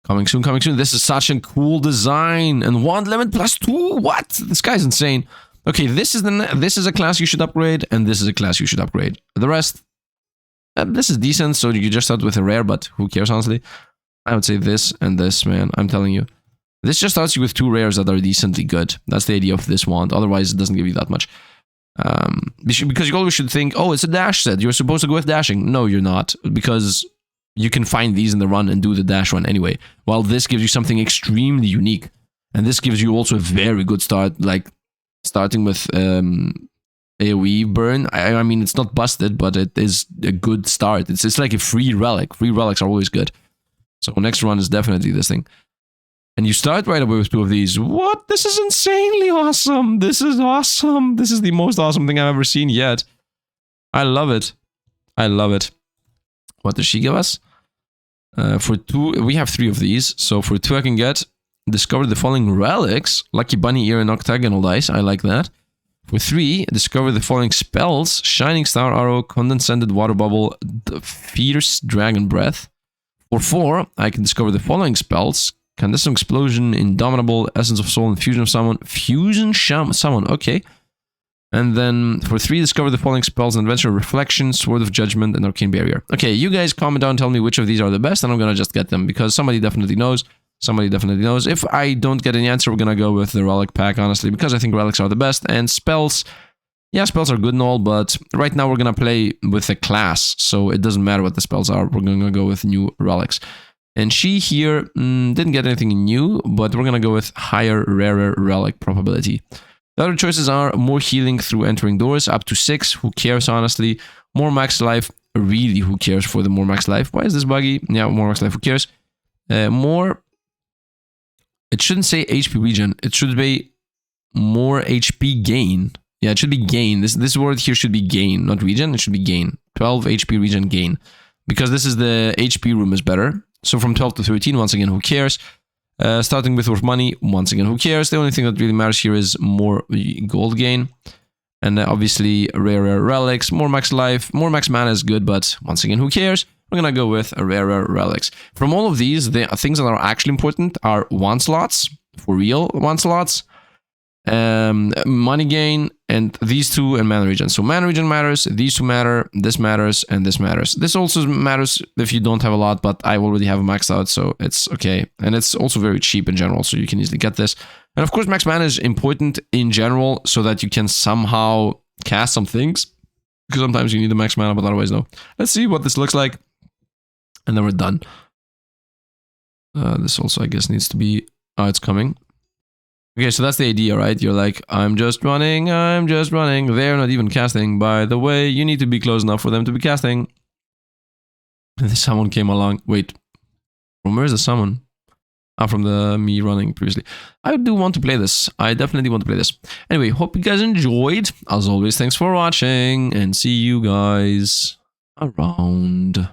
Coming soon, coming soon. This is such a cool design. And wand limit +2. What? This guy's insane. Okay, this is a class you should upgrade, and this is a class you should upgrade. The rest... this is decent, so you just start with a rare, but who cares, honestly? I would say this and this, man. I'm telling you. This just starts you with 2 rares that are decently good. That's the idea of this wand. Otherwise, it doesn't give you that much. Because you always should think, oh, it's a dash set. You're supposed to go with dashing. No, you're not. Because you can find these in the run and do the dash one anyway. While this gives you something extremely unique. And this gives you also a very good start, like starting with... AoE burn. I mean, it's not busted, but it is a good start. It's like a free relic. Free relics are always good. So next run is definitely this thing. And you start right away with 2 of these. What? This is insanely awesome. This is awesome. This is the most awesome thing I've ever seen yet. I love it. I love it. What does she give us? For 2, we have 3 of these. So for 2 I can get discover the following relics. Lucky Bunny Ear and Octagonal Dice. I like that. For 3, discover the following spells: Shining Star Arrow, Condescended Water Bubble, Fierce Dragon Breath. For 4, I can discover the following spells: Candescent Explosion, Indomitable, Essence of Soul, and Fusion of Summon. Summon, okay. And then for 3, discover the following spells: Adventure Reflection, Sword of Judgment, and Arcane Barrier. Okay, you guys comment down and tell me which of these are the best, and I'm gonna just get them, because somebody definitely knows. Somebody definitely knows. If I don't get any answer, we're gonna go with the relic pack, honestly, because I think relics are the best. And spells, yeah, spells are good and all, but right now we're gonna play with a class, so it doesn't matter what the spells are. We're gonna go with new relics. And she here didn't get anything new, but we're gonna go with higher, rarer relic probability. The other choices are more healing through entering doors, up to 6. Who cares, honestly? More max life, really, who cares for the more max life? Why is this buggy? Yeah, more max life, who cares? More... It shouldn't say HP regen. It should be more HP gain. Yeah, it should be gain. This word here should be gain, not regen. It should be gain. 12 HP regen gain. Because this is the HP room is better. So from 12 to 13, once again, who cares? Starting with money, once again, who cares? The only thing that really matters here is more gold gain. And obviously, rare relics, more max life, more max mana is good, but once again, who cares? We're gonna go with rare relics. From all of these, the things that are actually important are 1 slots, for real 1 slots, money gain, and these two, and mana regen. So mana regen matters, these two matter, this matters, and this matters. This also matters if you don't have a lot, but I already have a maxed out, so it's okay. And it's also very cheap in general, so you can easily get this. And of course, max mana is important in general, so that you can somehow cast some things. Because sometimes you need the max mana, but otherwise no. Let's see what this looks like. And then we're done. This also, I guess, needs to be... Oh, it's coming. Okay, so that's the idea, right? You're like, I'm just running. They're not even casting. By the way, you need to be close enough for them to be casting. And then someone came along. Wait, from where's the summon? Ah, from the me running previously. I do want to play this. I definitely want to play this. Anyway, hope you guys enjoyed. As always, thanks for watching, and see you guys around.